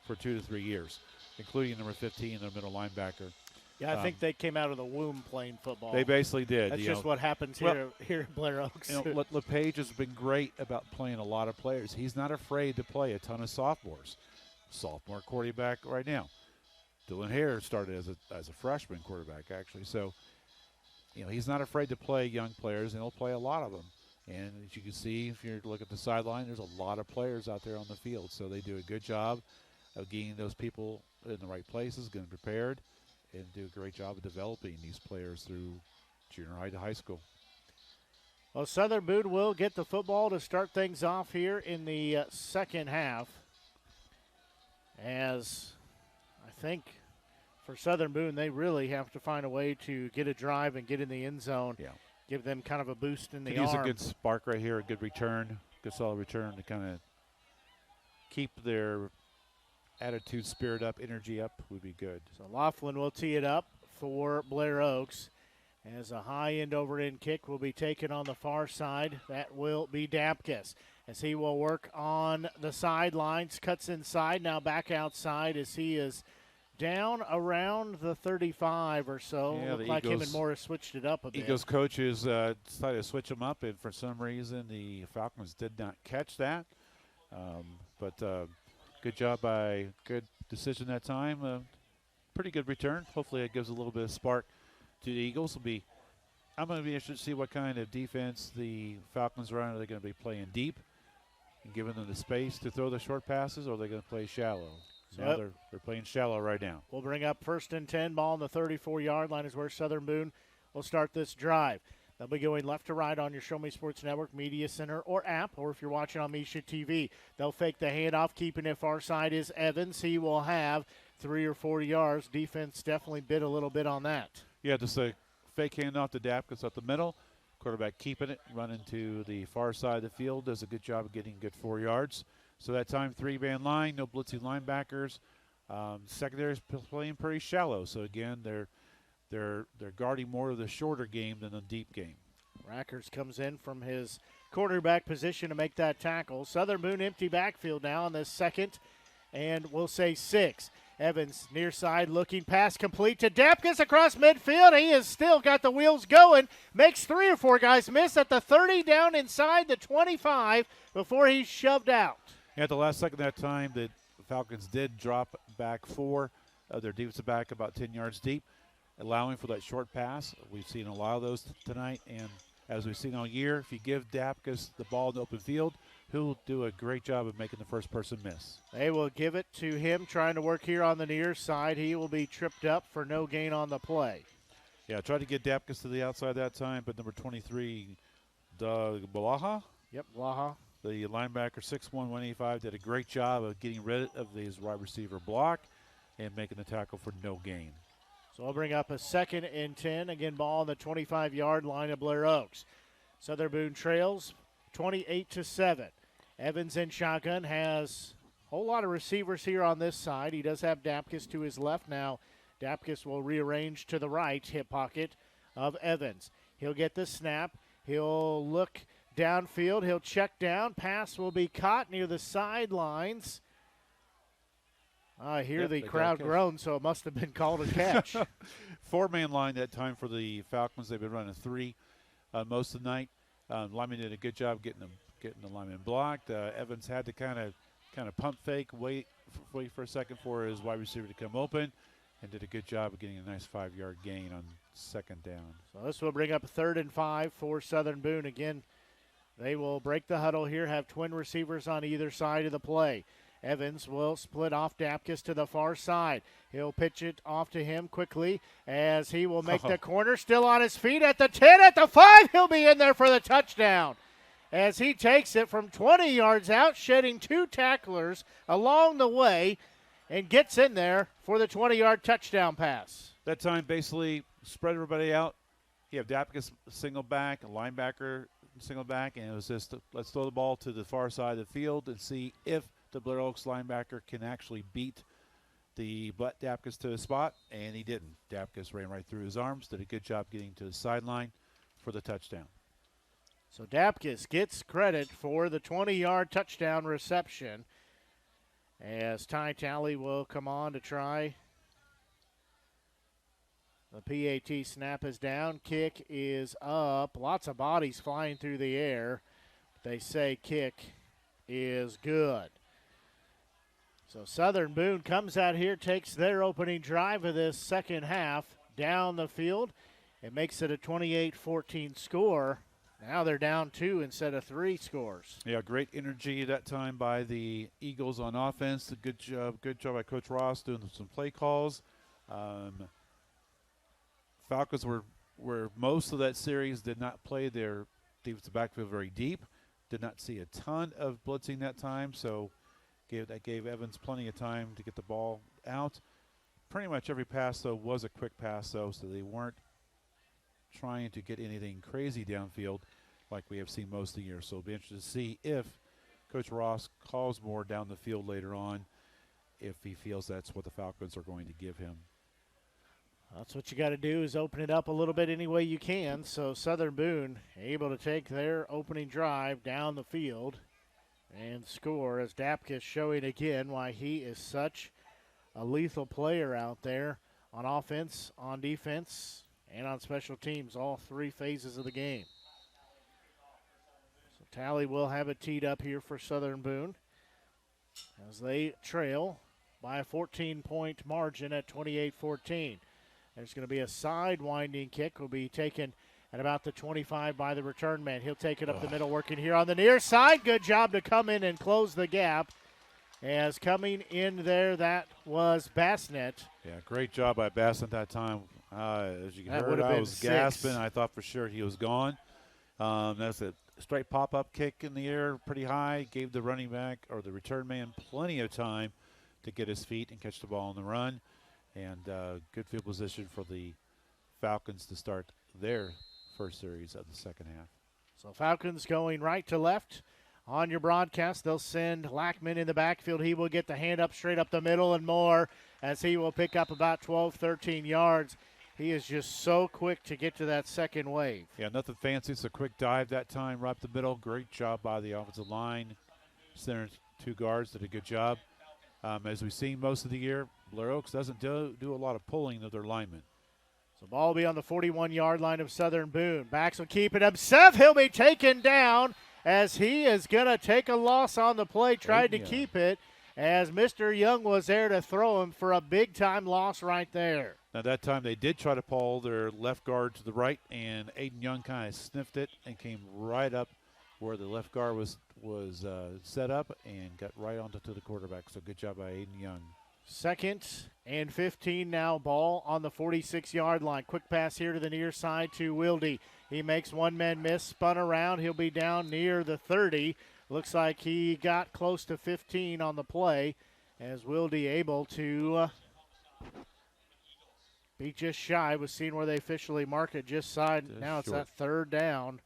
for 2 to 3 years, including number 15, their middle linebacker. Yeah, I think they came out of the womb playing football. They basically did. That's just what happens here at Blair Oaks. LePage has been great about playing a lot of players. He's not afraid to play a ton of sophomores. Sophomore quarterback right now. Dylan Hare started as a freshman quarterback, actually. So, he's not afraid to play young players, and he'll play a lot of them. And as you can see, if you look at the sideline, there's a lot of players out there on the field. So they do a good job of getting those people in the right places, getting prepared, and do a great job of developing these players through junior high to high school. Well, Southern Boone will get the football to start things off here in the second half, as I think for Southern Boone, they really have to find a way to get a drive and get in the end zone. Yeah. Give them kind of a boost in the Could use arm. a good spark right here, a good return, good solid return to kind of keep their attitude, spirit up, energy up would be good. So Laughlin will tee it up for Blair Oaks. As a high end over end kick will be taken on the far side. That will be Dapkus as he will work on the sidelines, cuts inside, now back outside as he is down around the 35 or so. Yeah, Looked like him and Morris switched it up a bit. Eagles coaches decided to switch them up, and for some reason the Falcons did not catch that. But good job good decision that time. Pretty good return. Hopefully it gives a little bit of spark to the Eagles. I'm going to be interested to see what kind of defense the Falcons run. Are they going to be playing deep and giving them the space to throw the short passes, or are they going to play shallow? Now they're playing shallow right now. We'll bring up 1st and 10. Ball on the 34-yard line is where Southern Boone will start this drive. They'll be going left to right on your Show Me Sports Network Media Center or app, or if you're watching on Misha TV. They'll fake the handoff, keeping it far side is Evans. He will have 3 or 4 yards. Defense definitely bit a little bit on that. Yeah, just a fake handoff to Dapkus up the middle. Quarterback keeping it, running to the far side of the field. Does a good job of getting good 4 yards. So that time, 3-man line, no blitzing linebackers. Secondary is playing pretty shallow. So again, they're guarding more of the shorter game than the deep game. Rackers comes in from his quarterback position to make that tackle. Southern Boone empty backfield now on this 2nd, and we'll say 6. Evans near side looking, pass complete to Dapkus across midfield. He has still got the wheels going. Makes 3 or 4 guys miss at the 30, down inside the 25 before he's shoved out. At the last second that time, the Falcons did drop back 4 of their defensive back about 10 yards deep, allowing for that short pass. We've seen a lot of those tonight, and as we've seen all year, if you give Dapkus the ball in the open field, he'll do a great job of making the first person miss. They will give it to him, trying to work here on the near side. He will be tripped up for no gain on the play. Yeah, tried to get Dapkus to the outside that time, but number 23, Doug Blaha. Yep, Blaha. The linebacker, 6'1", 185, did a great job of getting rid of his wide receiver block and making the tackle for no gain. So I'll bring up a 2nd and 10. Again, ball on the 25-yard line of Blair Oaks. Southern Boone trails 28-7. Evans in shotgun, has a whole lot of receivers here on this side. He does have Dapkus to his left now. Dapkus will rearrange to the right hip pocket of Evans. He'll get the snap. He'll look downfield. He'll check down. Pass will be caught near the sidelines. I hear the crowd groan, so it must have been called a catch. 4-man line that time for the Falcons. They've been running 3 most of the night. Lyman did a good job getting the lineman blocked. Evans had to kind of pump fake, wait for a second for his wide receiver to come open, and did a good job of getting a nice 5-yard gain on 2nd down. So this will bring up 3rd and 5 for Southern Boone. Again, they will break the huddle here, have twin receivers on either side of the play. Evans will split off Dapkus to the far side. He'll pitch it off to him quickly as he will make the corner. Still on his feet at the 10, at the 5. He'll be in there for the touchdown as he takes it from 20 yards out, shedding 2 tacklers along the way, and gets in there for the 20-yard touchdown pass. That time basically spread everybody out. You have Dapkus single back, a linebacker single back, and it was just let's throw the ball to the far side of the field and see if the Blair Oaks linebacker can actually beat the Dapkus to the spot, and he didn't. Dapkus ran right through his arms, did a good job getting to the sideline for the touchdown. So Dapkus gets credit for the 20-yard touchdown reception as Ty Talley will come on to try. The PAT snap is down. Kick is up. Lots of bodies flying through the air. They say kick is good. So Southern Boone comes out here, takes their opening drive of this 2nd half down the field. It makes it a 28-14 score. Now they're down 2 instead of 3 scores. Yeah, great energy that time by the Eagles on offense. Good job by Coach Ross doing some play calls. Falcons were most of that series did not play their defensive backfield very deep. Did not see a ton of blitzing that time, so that gave Evans plenty of time to get the ball out. pretty much every pass, though, was a quick pass, though, so they weren't trying to get anything crazy downfield like we have seen most of the year. So it'll be interesting to see if Coach Ross calls more down the field later on, if he feels that's what the Falcons are going to give him. That's what you got to do, is open it up a little bit any way you can. So Southern Boone able to take their opening drive down the field and score, as Dapkus showing again why he is such a lethal player out there on offense, on defense, and on special teams, all three phases of the game. So Tally will have it teed up here for Southern Boone as they trail by a 14-point margin at 28-14. There's going to be a side-winding kick. Will be taken at about the 25 by the return man. He'll take it up the middle, working here on the near side. Good job to come in and close the gap. As coming in there, that was Bassnett. Yeah, great job by Bassnett that time. As you That heard, would have I been was 6. gasping. I thought for sure he was gone. That's a straight pop-up kick in the air, pretty high. Gave the running back or the return man plenty of time to get his feet and catch the ball on the run. And good field position for the Falcons to start their first series of the second half. So Falcons going right to left. On your broadcast, they'll send Lackman in the backfield. He will get the hand up straight up the middle and more, as he will pick up about 12, 13 yards. He is just so quick to get to that second wave. Yeah, nothing fancy. It's a quick dive that time, right up the middle. Great job by the offensive line. Center 2 guards did a good job. As we've seen most of the year, Blair Oaks doesn't do a lot of pulling of their linemen. So ball will be on the 41-yard line of Southern Boone. Backs will keep it up. Seth, he'll be taken down as he is going to take a loss on the play. Tried to keep it as Mr. Young was there to throw him for a big-time loss right there. Now, that time they did try to pull their left guard to the right, and Aiden Young kind of sniffed it and came right up where the left guard was set up and got right onto the quarterback. So good job by Aiden Young. 2nd and 15 now. Ball on the 46-yard line. Quick pass here to the near side to Wilde. He makes one man miss, spun around. He'll be down near the 30. Looks like he got close to 15 on the play, as Wilde able to be just shy. Was seen where they officially mark it just side. Now it's that 3rd down.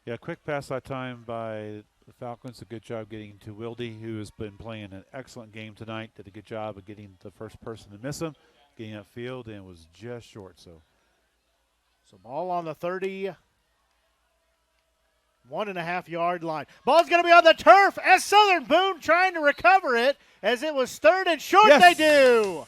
Yeah, quick pass that time by the Falcons. A good job getting to Wilde, who has been playing an excellent game tonight. Did a good job of getting the first person to miss him, getting upfield, and was just short. So ball on the 31.5-yard line. Ball's going to be on the turf as Southern Boone trying to recover it, as it was 3rd and short. Yes. They do.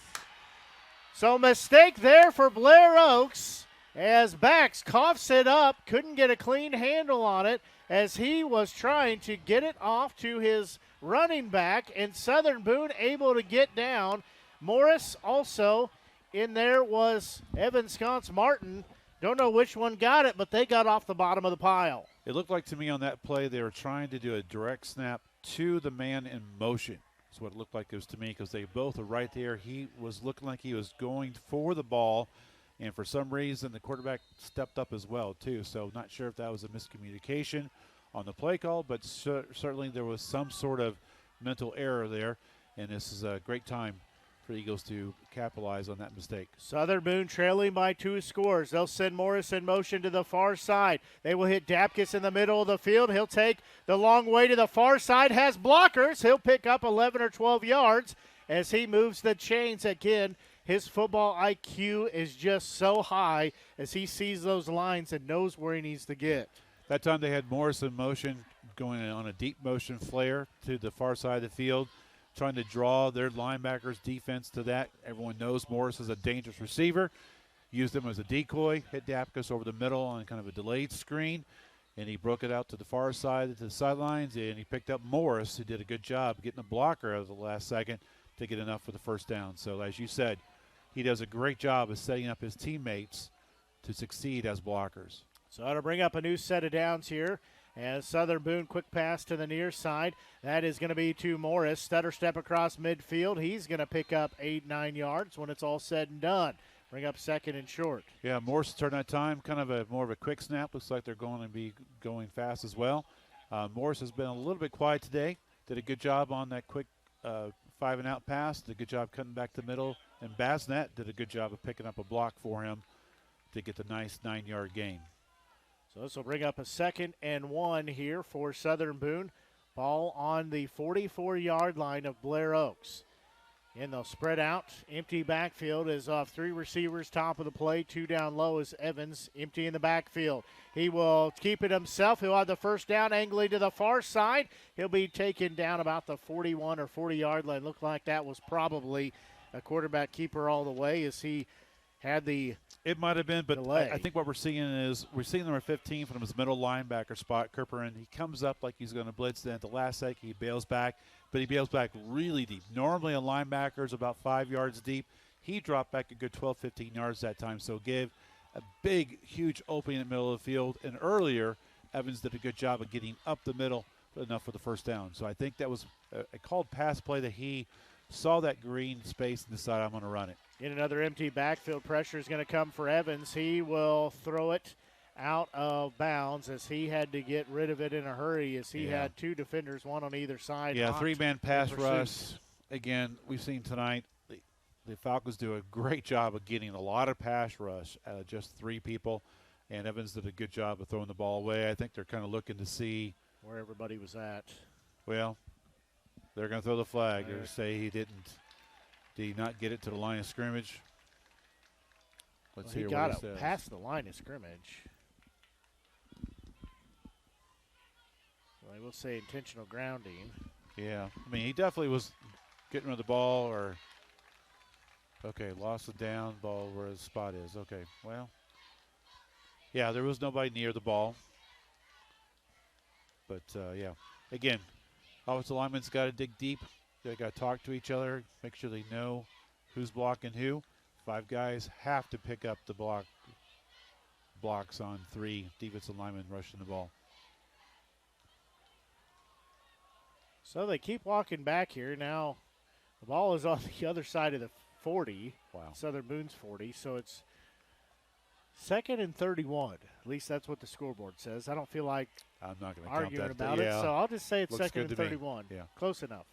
So mistake there for Blair Oaks, as Bax coughs it up. Couldn't get a clean handle on it as he was trying to get it off to his running back, and Southern Boone able to get down. Morris also in there was Evan Sconce-Martin. Don't know which one got it, but they got off the bottom of the pile. It looked like to me on that play they were trying to do a direct snap to the man in motion. That's what it looked like it was to me, because they both were right there. He was looking like he was going for the ball, and for some reason the quarterback stepped up as well too. So not sure if that was a miscommunication on the play call, but certainly there was some sort of mental error there, and this is a great time for the Eagles to capitalize on that mistake. Southern Boone trailing by 2 scores. They'll send Morris in motion to the far side. They will hit Dapkus in the middle of the field. He'll take the long way to the far side, has blockers. He'll pick up 11 or 12 yards as he moves the chains again. His football IQ is just so high as he sees those lines and knows where he needs to get. That time they had Morris in motion, going on a deep motion flare to the far side of the field, trying to draw their linebackers' defense to that. Everyone knows Morris is a dangerous receiver. Used him as a decoy, hit Dapkus over the middle on kind of a delayed screen, and he broke it out to the far side, to the sidelines, and he picked up Morris, who did a good job getting a blocker out of the last second to get enough for the first down. So as you said, he does a great job of setting up his teammates to succeed as blockers. So that'll bring up a new set of downs here. As Southern Boone, quick pass to the near side. That is going to be to Morris. Stutter step across midfield. He's going to pick up 8-9 yards when it's all said and done. Bring up 2nd and short. Yeah, Morris turned that time, kind of more of a quick snap. Looks like they're going to be going fast as well. Morris has been a little bit quiet today. Did a good job on that quick 5-and-out pass, did a good job cutting back the middle, and Basnet did a good job of picking up a block for him to get the nice 9-yard gain. So this will bring up a 2nd and 1 here for Southern Boone. Ball on the 44-yard line of Blair Oaks. And they'll spread out. Empty backfield is off 3 receivers, top of the play. 2 down low is Evans, empty in the backfield. He will keep it himself. He'll have the first down, angling to the far side. He'll be taken down about the 41 or 40-yard line. Looked like that was probably a quarterback keeper all the way as he had the It might have been, but delay. I think what we're seeing is we're seeing number 15 from his middle linebacker spot, Kerperin. He comes up like he's going to blitz, then at the last second he bails back, but he bails back really deep. Normally a linebacker is about 5 yards deep. He dropped back a good 12, 15 yards that time, so gave a big, huge opening in the middle of the field. And earlier, Evans did a good job of getting up the middle enough for the first down. So I think that was a called pass play that he saw that green space and decided, I'm going to run it. In another empty backfield, pressure is going to come for Evans. He will throw it out of bounds as he had to get rid of it in a hurry as he had 2 defenders, one on either side. Yeah, 3-man pass rush. Again, we've seen tonight the Falcons do a great job of getting a lot of pass rush out of just 3 people, and Evans did a good job of throwing the ball away. I think they're kind of looking to see where everybody was at. Well, they're going to throw the flag or say he didn't. Did he not get it to the line of scrimmage? Let's hear what it says. He got it past the line of scrimmage. So I will say intentional grounding. Yeah, I mean, he definitely was getting rid of the ball or, okay, lost the down ball where his spot is. Okay, well, yeah, there was nobody near the ball. But, yeah, again, offensive linemen's got to dig deep. They got to talk to each other, make sure they know who's blocking who. 5 guys have to pick up the blocks on 3 defensive linemen rushing the ball. So they keep walking back here. Now the ball is on the other side of the 40. Wow. Southern Boone's 40. So it's 2nd and 31. At least that's what the scoreboard says. I don't feel like I'm not going to arguing count that. about it. So I'll just say it's Looks 2nd and 31. Yeah. Close enough.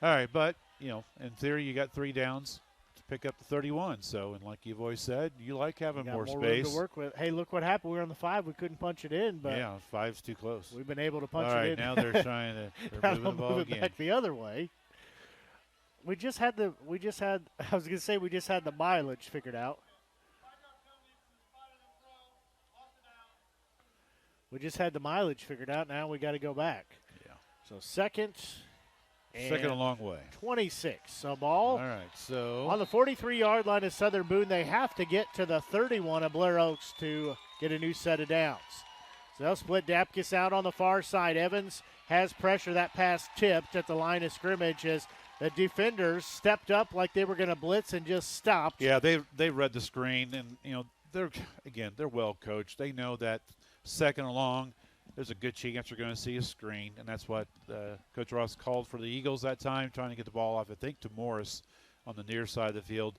All right, but, you know, in theory, you got 3 downs to pick up the 31. So, and like you've always said, you like having more room space. to work with. Hey, look what happened. We were on the 5. We couldn't punch it in. But yeah, 5's too close. We've been able to punch it in. All right, in. now they're trying to they're moving the ball it again. back the other way. We just had the mileage figured out. We just had the mileage figured out. Now we got to go back. Yeah. So second a long way. 26. So ball. All right. So on the 43-yard line of Southern Boone, they have to get to the 31 of Blair Oaks to get a new set of downs. So they'll split Dapkus out on the far side. Evans has pressure. That pass tipped at the line of scrimmage as the defenders stepped up like they were going to blitz and just stopped. Yeah, they read the screen, and you know they're well coached. They know that second along, there's a good chance you're going to see a screen, and that's what Coach Ross called for the Eagles that time, trying to get the ball off, I think, to Morris on the near side of the field.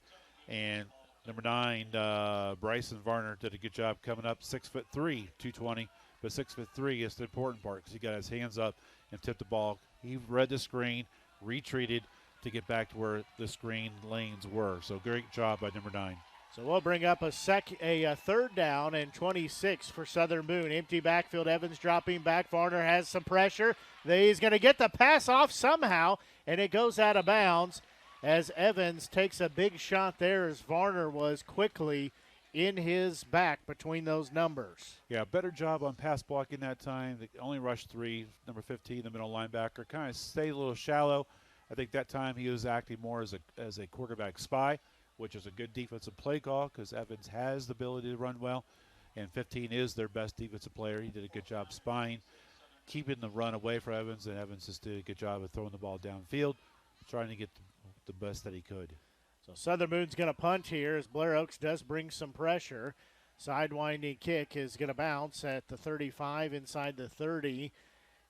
And number 9, Bryson Varner did a good job coming up, 6'3", 220, but 6'3" is the important part because he got his hands up and tipped the ball. He read the screen, retreated to get back to where the screen lanes were. So great job by number 9. So we'll bring up a 3rd down and 26 for Southern Boone. Empty backfield. Evans dropping back. Varner has some pressure. He's going to get the pass off somehow, and it goes out of bounds as Evans takes a big shot there as Varner was quickly in his back between those numbers. Yeah, better job on pass blocking that time. They only rushed 3. Number 15, the middle linebacker, kind of stayed a little shallow. I think that time he was acting more as a quarterback spy, which is a good defensive play call because Evans has the ability to run well, and 15 is their best defensive player. He did a good job spying, keeping the run away from Evans, and Evans just did a good job of throwing the ball downfield, trying to get the best that he could. So Southern Boone's going to punt here as Blair Oaks does bring some pressure. Sidewinding kick is going to bounce at the 35 inside the 30,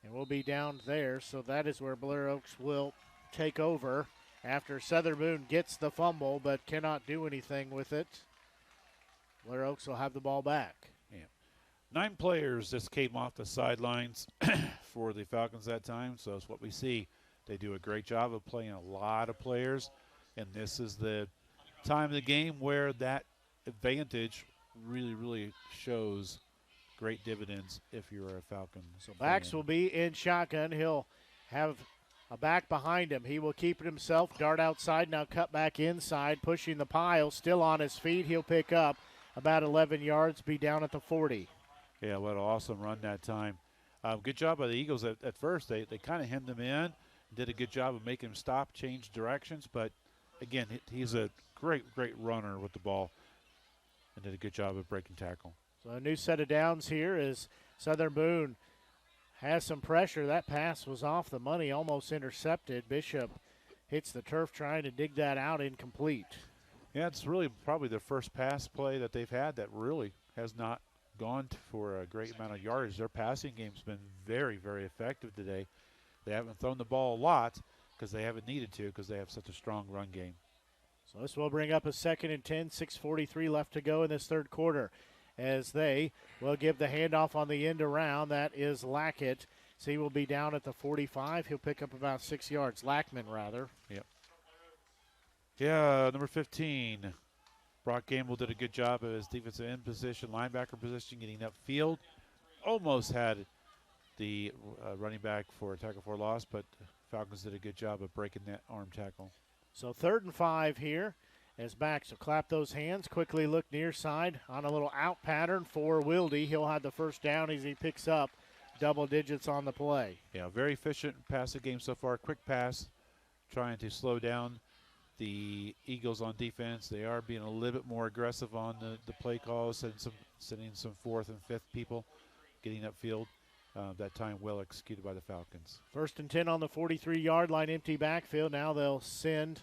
and we'll be down there. So that is where Blair Oaks will take over after Southern Boone gets the fumble but cannot do anything with it. Blair Oaks will have the ball back. Yeah. 9 players just came off the sidelines for the Falcons that time, so that's what we see. They do a great job of playing a lot of players, and this is the time of the game where that advantage really shows great dividends if you're a Falcon. So Bax will be in shotgun. He'll have a back behind him. He will keep it himself, dart outside, now cut back inside, pushing the pile, still on his feet. He'll pick up about 11 yards, be down at the 40. Yeah, what an awesome run that time. Good job by the Eagles at first. They kind of hemmed him in, did a good job of making him stop, change directions. But, again, he's a great runner with the ball and did a good job of breaking tackle. So a new set of downs here as Southern Boone has some pressure. That pass was off the money, almost intercepted. Bishop hits the turf trying to dig that out, incomplete. Yeah, it's really probably the first pass play that they've had that really has not gone for a great amount of yardage. Their passing game's been very effective today. They haven't thrown the ball a lot because they haven't needed to because they have such a strong run game. So this will bring up a 2nd and 10, 6:43 left to go in this third quarter as they will give the handoff on the end around. That is Lackett. So he will be down at the 45. He'll pick up about 6 yards. Lackman, rather. Yep. Yeah, number 15. Brock Gamble did a good job of his defensive end position, linebacker position, getting upfield. Almost had the running back for a tackle for loss, but Falcons did a good job of breaking that arm tackle. So 3rd and 5 here as Bax will clap those hands, quickly look near side on a little out pattern for Wilde. He'll have the first down as he picks up double digits on the play. Yeah, very efficient passing game so far. Quick pass, trying to slow down the Eagles on defense. They are being a little bit more aggressive on the play calls, sending some 4th and 5th people, getting upfield. That time well executed by the Falcons. 1st and 10 on the 43-yard line, empty backfield. Now they'll send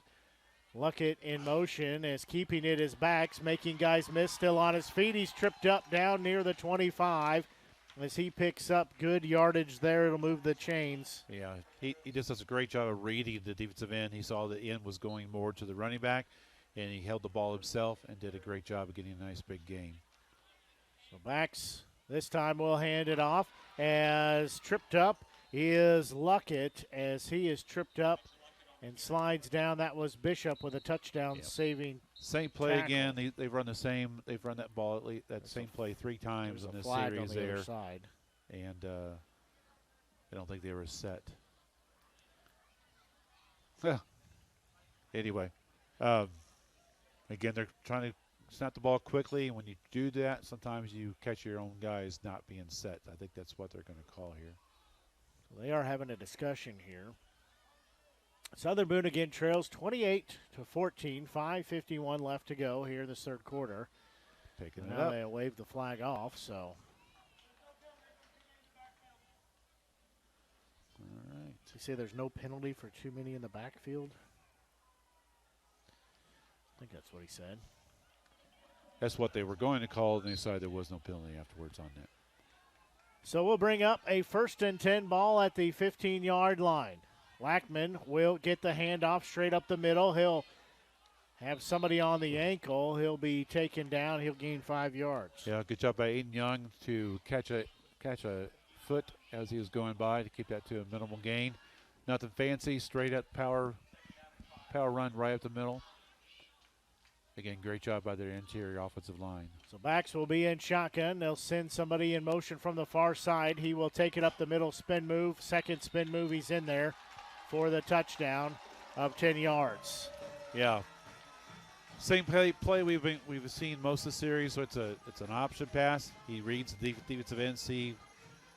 Luckett in motion as keeping it is Bax, making guys miss, still on his feet. He's tripped up down near the 25 as he picks up good yardage there. It'll move the chains. Yeah, he just does a great job of reading the defensive end. He saw the end was going more to the running back, and he held the ball himself and did a great job of getting a nice big gain. So Bax this time will hand it off as tripped up is Luckett as he is tripped up and slides down. That was Bishop with a touchdown saving. Same play tackle. again. They've run the same. They've run that ball that same play 3 times in this series on the there. other side. And I don't think they were set. Anyway, again, they're trying to snap the ball quickly, and when you do that, sometimes you catch your own guys not being set. I think that's what they're going to call here. So they are having a discussion here. Southern Boone again trails 28-14, 5:51 left to go here in the third quarter. Picking it now up. They wave the flag off, so. All right. You say there's no penalty for too many in the backfield? I think that's what he said. That's what they were going to call, and they decided there was no penalty afterwards on that. So we'll bring up a 1st and 10 ball at the 15-yard line. Lackman will get the handoff straight up the middle. He'll have somebody on the ankle. He'll be taken down. He'll gain 5 yards. Yeah, good job by Aiden Young to catch a foot as he was going by to keep that to a minimal gain. Nothing fancy, straight up power run right up the middle. Again, great job by their interior offensive line. So Bax will be in shotgun. They'll send somebody in motion from the far side. He will take it up the middle, spin move. Second spin move, he's in there for the touchdown of 10 yards. Yeah. Same play we've seen most of the series. So it's an option pass. He reads the defensive end, see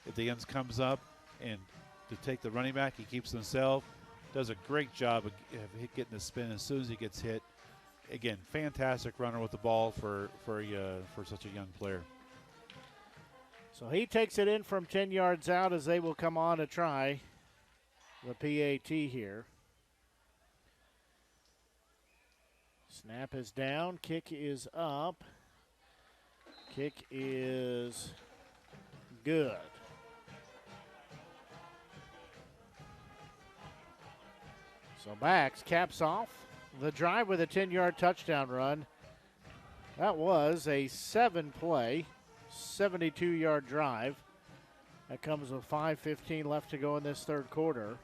if the ends comes up, and to take the running back, he keeps himself. Does a great job of getting the spin as soon as he gets hit. Again, fantastic runner with the ball for such a young player. So he takes it in from 10 yards out as they will come on to try the PAT here. Snap is down. Kick is up. Kick is good. So Bax caps off the drive with a 10-yard touchdown run. That was a 7-play, 72-yard drive. That comes with 5:15 left to go in this third quarter.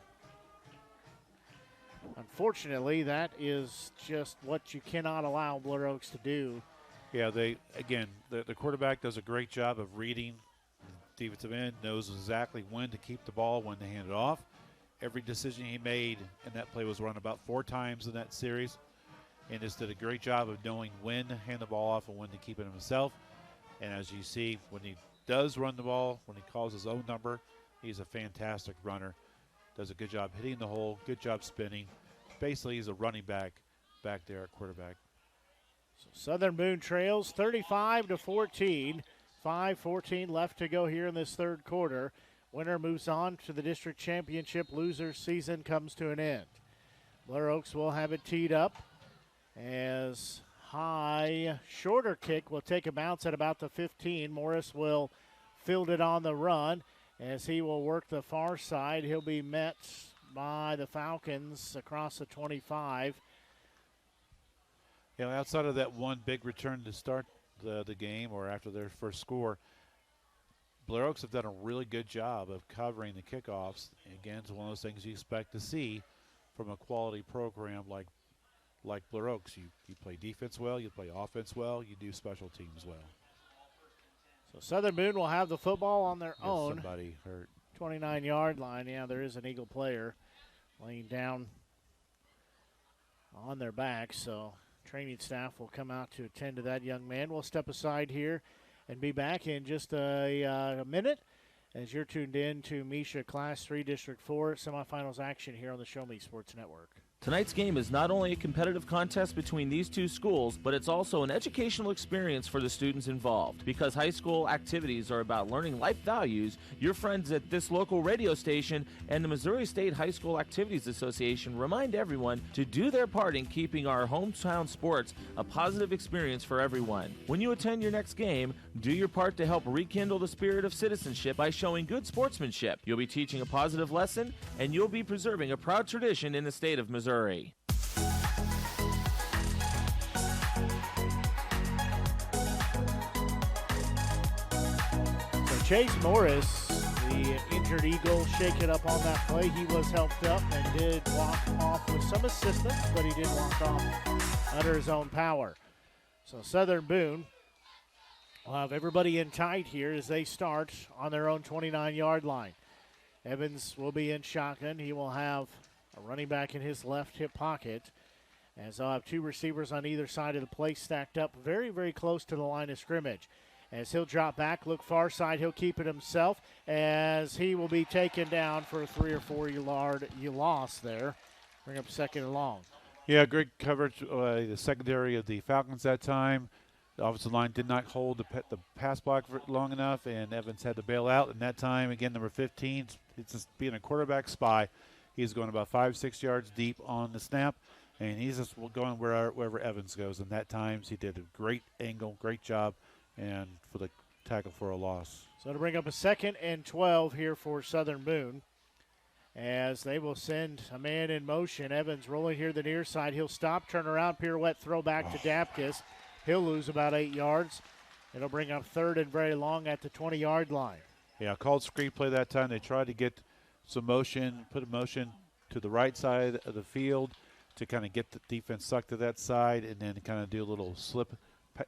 unfortunately, that is just what you cannot allow Blair Oaks to do. Yeah, the quarterback does a great job of reading. The defensive end knows exactly when to keep the ball, when to hand it off. Every decision he made in that play was run about 4 times in that series, and just did a great job of knowing when to hand the ball off and when to keep it himself. And as you see, when he does run the ball, when he calls his own number, he's a fantastic runner. Does a good job hitting the hole, good job spinning. Basically, he's a running back there at quarterback. So Southern Boone trails 35-14. 5:14 left to go here in this third quarter. Winner moves on to the district championship. Loser season comes to an end. Blair Oaks will have it teed up as high shorter kick will take a bounce at about the 15. Morris will field it on the run as he will work the far side. He'll be met by the Falcons across the 25. You know, outside of that one big return to start the game or after their first score, Blair Oaks have done a really good job of covering the kickoffs. Again, it's one of those things you expect to see from a quality program like Blair Oaks. You play defense well, you play offense well, you do special teams well. So Southern Boone will have the football on their own. Somebody hurt. 29-yard line. Yeah, there is an Eagle player laying down on their back, so training staff will come out to attend to that young man. We'll step aside here and be back in just a minute as you're tuned in to Misha Class 3 District 4 semifinals action here on the Show Me Sports Network. Tonight's game is not only a competitive contest between these two schools, but it's also an educational experience for the students involved. Because high school activities are about learning life values, your friends at this local radio station and the Missouri State High School Activities Association remind everyone to do their part in keeping our hometown sports a positive experience for everyone. When you attend your next game, do your part to help rekindle the spirit of citizenship by showing good sportsmanship. You'll be teaching a positive lesson, and you'll be preserving a proud tradition in the state of Missouri. So Chase Morris, the injured Eagle, shake it up on that play. He was helped up and did walk off with some assistance, but he did walk off under his own power. So Southern Boone will have everybody in tight here as they start on their own 29-yard line. Evans will be in shotgun. He will have a running back in his left hip pocket, as I'll have 2 receivers on either side of the play stacked up very, very close to the line of scrimmage. As he'll drop back, look far side, he'll keep it himself as he will be taken down for a 3 or 4 yard loss there. Bring up second and long. Yeah, great coverage. The secondary of the Falcons that time. The offensive line did not hold the pass block for long enough, and Evans had to bail out. And that time, again, number 15, it's just being a quarterback spy. He's going about 5-6 yards deep on the snap, and he's just going wherever Evans goes. And that times he did a great angle, great job, and for the tackle for a loss. So to bring up a 2nd and 12 here for Southern Boone, as they will send a man in motion. Evans rolling here the near side. He'll stop, turn around, pirouette, throw back to Dapkus. He'll lose about 8 yards. It'll bring up 3rd and very long at the 20-yard line. Yeah, called screen play that time. They tried to get some motion, put a motion to the right side of the field to kind of get the defense sucked to that side and then kind of do a little slip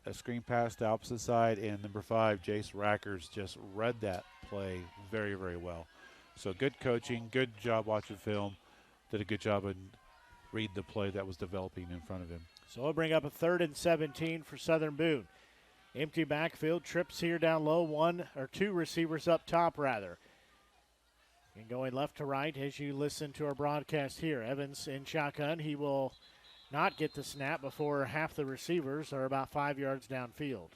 a screen pass to the opposite side. And number 5, Jace Rackers, just read that play very, very well. So good coaching, good job watching film, did a good job in reading the play that was developing in front of him. So we'll bring up a 3rd and 17 for Southern Boone. Empty backfield, trips here down low, 1 or 2 receivers up top rather. And going left to right as you listen to our broadcast here. Evans in shotgun. He will not get the snap before half the receivers are about 5 yards downfield.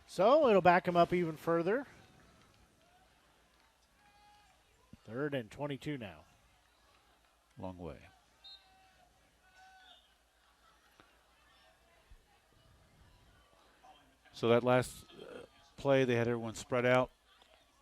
So it'll back him up even further. 3rd and 22 now. Long way. So that last play, they had everyone spread out.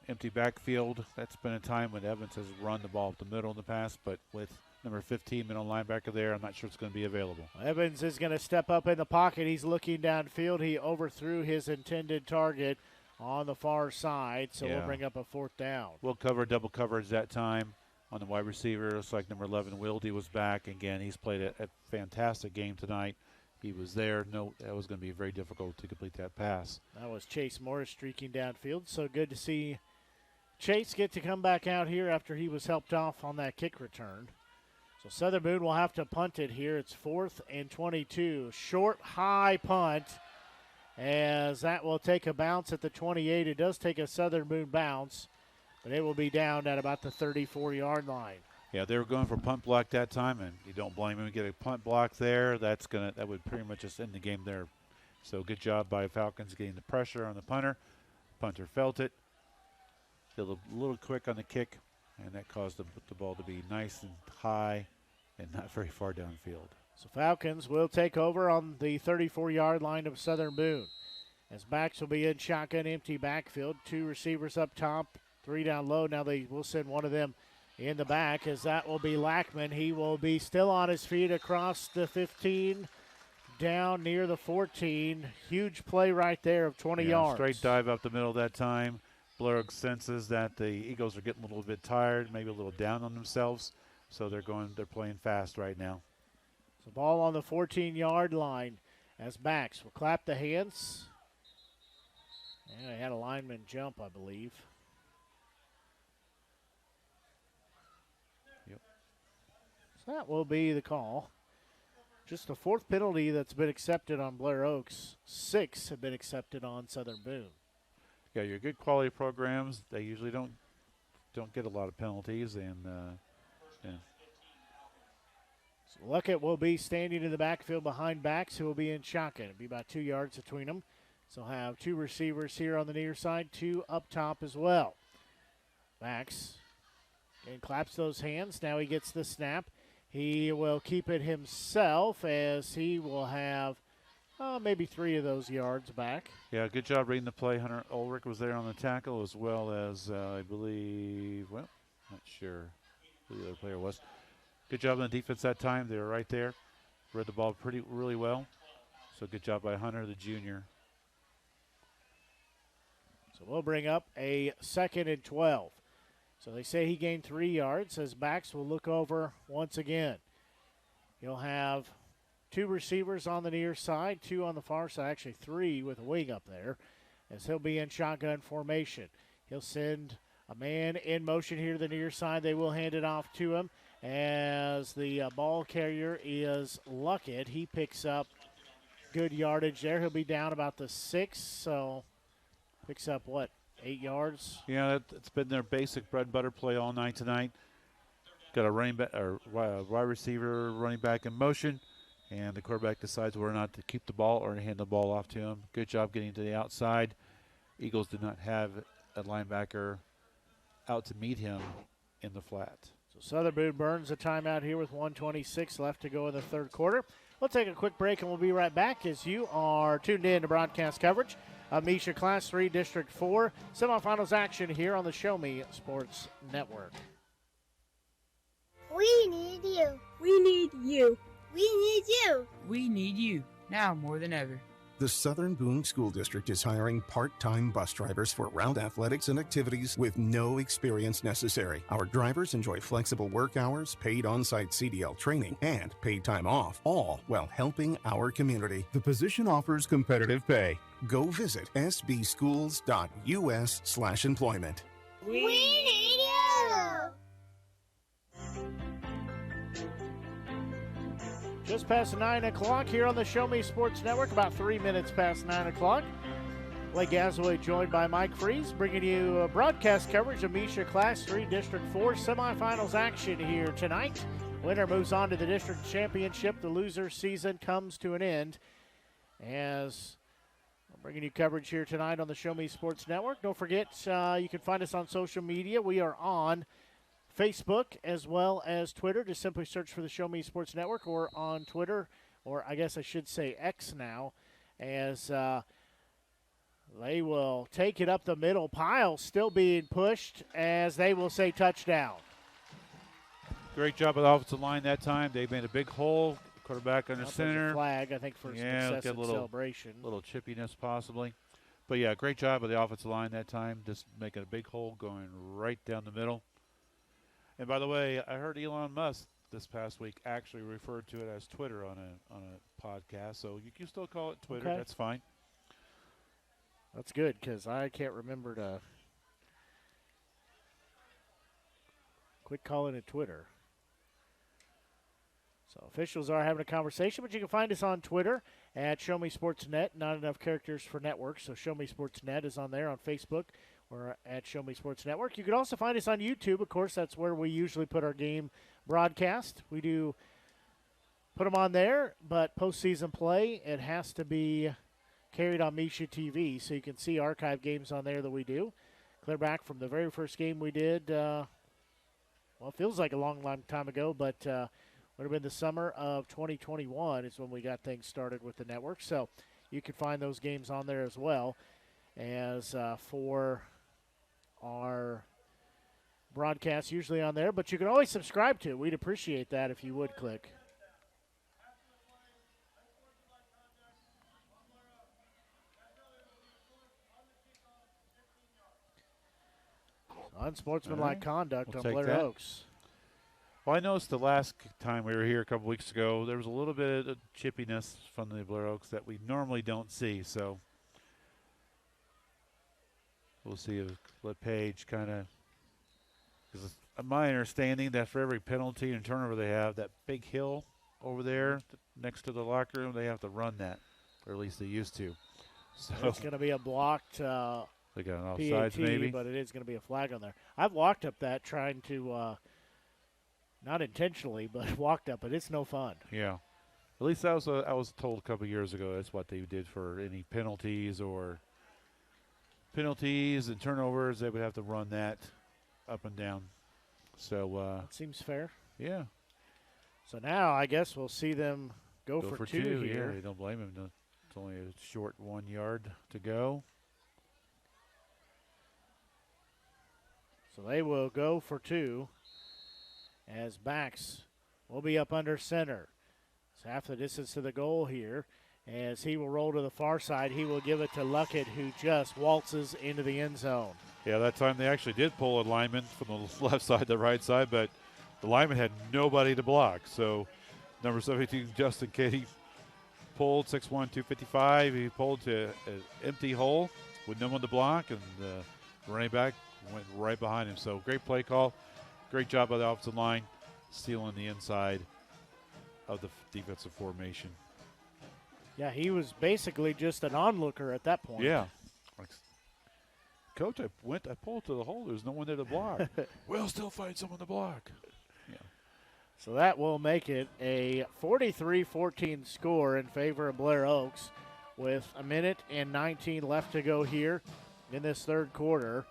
empty backfield. That's been a time when Evans has run the ball up the middle in the past, but with number 15 middle linebacker there, I'm not sure it's going to be available. Evans is going to step up in the pocket. He's looking downfield. He overthrew his intended target on the far side, so we'll bring up a 4th down. We'll cover double coverage that time on the wide receiver. Looks like number 11, Wildy, was back. Again, he's played a fantastic game tonight. He was there. No, that was going to be very difficult to complete that pass. That was Chase Morris streaking downfield, so good to see Chase get to come back out here after he was helped off on that kick return. So Southern Boone will have to punt it here. It's 4th and 22. Short, high punt, as that will take a bounce at the 28. It does take a Southern Boone bounce, but it will be down at about the 34-yard line. Yeah, they were going for punt block that time, and you don't blame them. Get a punt block there, that would pretty much just end the game there. So good job by Falcons getting the pressure on the punter. Punter felt it. Did a little quick on the kick, and that caused the ball to be nice and high and not very far downfield. So Falcons will take over on the 34-yard line of Southern Boone. As backs will be in shotgun, empty backfield. 2 receivers up top, 3 down low. Now they will send one of them in the back, as that will be Lackman. He will be still on his feet across the 15, down near the 14. Huge play right there of 20 yards. Straight dive up the middle that time. Blair senses that the Eagles are getting a little bit tired, maybe a little down on themselves, so they're playing fast right now. So ball on the 14-yard line as backs will clap the hands. And they had a lineman jump, I believe. Yep. So that will be the call. Just the 4th penalty that's been accepted on Blair Oaks. 6 have been accepted on Southern Boone. Yeah, your good quality programs, they usually don't get a lot of penalties, and yeah. So Luckett will be standing in the backfield behind backs, who will be in shotgun. It'll be about 2 yards between them. So have 2 receivers here on the near side, 2 up top as well. Backs and claps those hands. Now he gets the snap. He will keep it himself, as he will have maybe 3 of those yards back. Yeah, good job reading the play. Hunter Ulrich was there on the tackle, as well as, I believe, well, not sure who the other player was. Good job on the defense that time. They were right there. Read the ball really well. So good job by Hunter, the junior. So we'll bring up a 2nd and 12. So they say he gained 3 yards, as backs will look over once again. He'll have 2 receivers on the near side, 2 on the far side, actually 3 with a wing up there, as he'll be in shotgun formation. He'll send a man in motion here to the near side. They will hand it off to him, as the ball carrier is Luckett. He picks up good yardage there. He'll be down about the 6, so picks up, 8 yards? Yeah, it's been their basic bread and butter play all night tonight. Got a running back or wide receiver, running back in motion, and the quarterback decides whether or not to keep the ball or hand the ball off to him. Good job getting to the outside. Eagles did not have a linebacker out to meet him in the flat. So Southern Boone burns a timeout here with 1:26 left to go in the 3rd quarter. We'll take a quick break, and we'll be right back as you are tuned in to broadcast coverage of MSHSAA Class 3 District 4 semifinals action here on the Show Me Sports Network. We need you. We need you. We need you. We need you, now more than ever. The Southern Boone School District is hiring part-time bus drivers for round athletics and activities with no experience necessary. Our drivers enjoy flexible work hours, paid on-site CDL training, and paid time off, all while helping our community. The position offers competitive pay. Go visit sbschools.us/employment. We need you. Just past 9 o'clock here on the Show Me Sports Network, about 3 minutes past 9 o'clock. Blake Gasaway joined by Mike Freeze, bringing you broadcast coverage of MSHSAA Class 3 District 4 semifinals action here tonight. Winner moves on to the district championship. The loser season comes to an end, as I'm bringing you coverage here tonight on the Show Me Sports Network. Don't forget, you can find us on social media. We are on Facebook as well as Twitter. Just simply search for the Show Me Sports Network, or on Twitter, or I guess I should say X now, as They will take it up the middle. Pile still being pushed as they will say touchdown. Great job of the offensive line that time. They made a big hole. Quarterback under center. Flag, I think, for some excessive celebration. Little chippiness possibly. But, yeah, great job of the offensive line that time, just making a big hole going right down the middle. And, by the way, I heard Elon Musk this past week actually referred to it as Twitter on a podcast. So you can still call it Twitter. Okay. That's fine. That's good because I can't remember to quit calling it Twitter. So officials are having a conversation, but you can find us on Twitter at Show Me Sports Net. Not enough characters for networks, so Show Me Sports Net is on there on Facebook or at Show Me Sports Network. You can also find us on YouTube. Of course, that's where we usually put our game broadcast. We do put them on there, but postseason play, it has to be carried on Misha TV, so you can see archive games on there that we do. Clear back from the very first game we did, well, it feels like a long time ago, but would have been the summer of 2021 is when we got things started with the network. So you can find those games on there as well as for our broadcast usually on there. But you can always subscribe to it. We'd appreciate that if you would click. Unsportsmanlike conduct on Blair Oaks. Well, I noticed the last time we were here a couple weeks ago, there was a little bit of chippiness from the Blair Oaks that we normally don't see. So we'll see if LePage kind of, because my understanding that for every penalty and turnover they have, that big hill over there next to the locker room, they have to run that, or at least they used to. So it's going to be a blocked they got an offsides PAT, maybe, but it is going to be a flag on there. I've walked up that trying to, not intentionally, but walked up it. It's no fun. Yeah. At least I was told a couple years ago that's what they did for any penalties and turnovers. They would have to run that up and down. So that seems fair. Yeah. So now I guess we'll see them go for two here. Yeah, they don't blame him. It's only a short 1 yard to go. So they will go for two as backs will be up under center. It's half the distance to the goal here. As he will roll to the far side, he will give it to Luckett, who just waltzes into the end zone. Yeah, that time they actually did pull a lineman from the left side to the right side, but the lineman had nobody to block. So number 17, Justin Katie, pulled 6'1", 255. He pulled to an empty hole with no one to block, and the running back went right behind him. So great play call. Great job by the offensive line, stealing the inside of the defensive formation. Yeah, he was basically just an onlooker at that point. Yeah. Coach, I pulled to the hole. There's no one there to block. We'll still find someone to block. Yeah. So that will make it a 43-14 score in favor of Blair Oaks with 1:19 left to go here in this third quarter.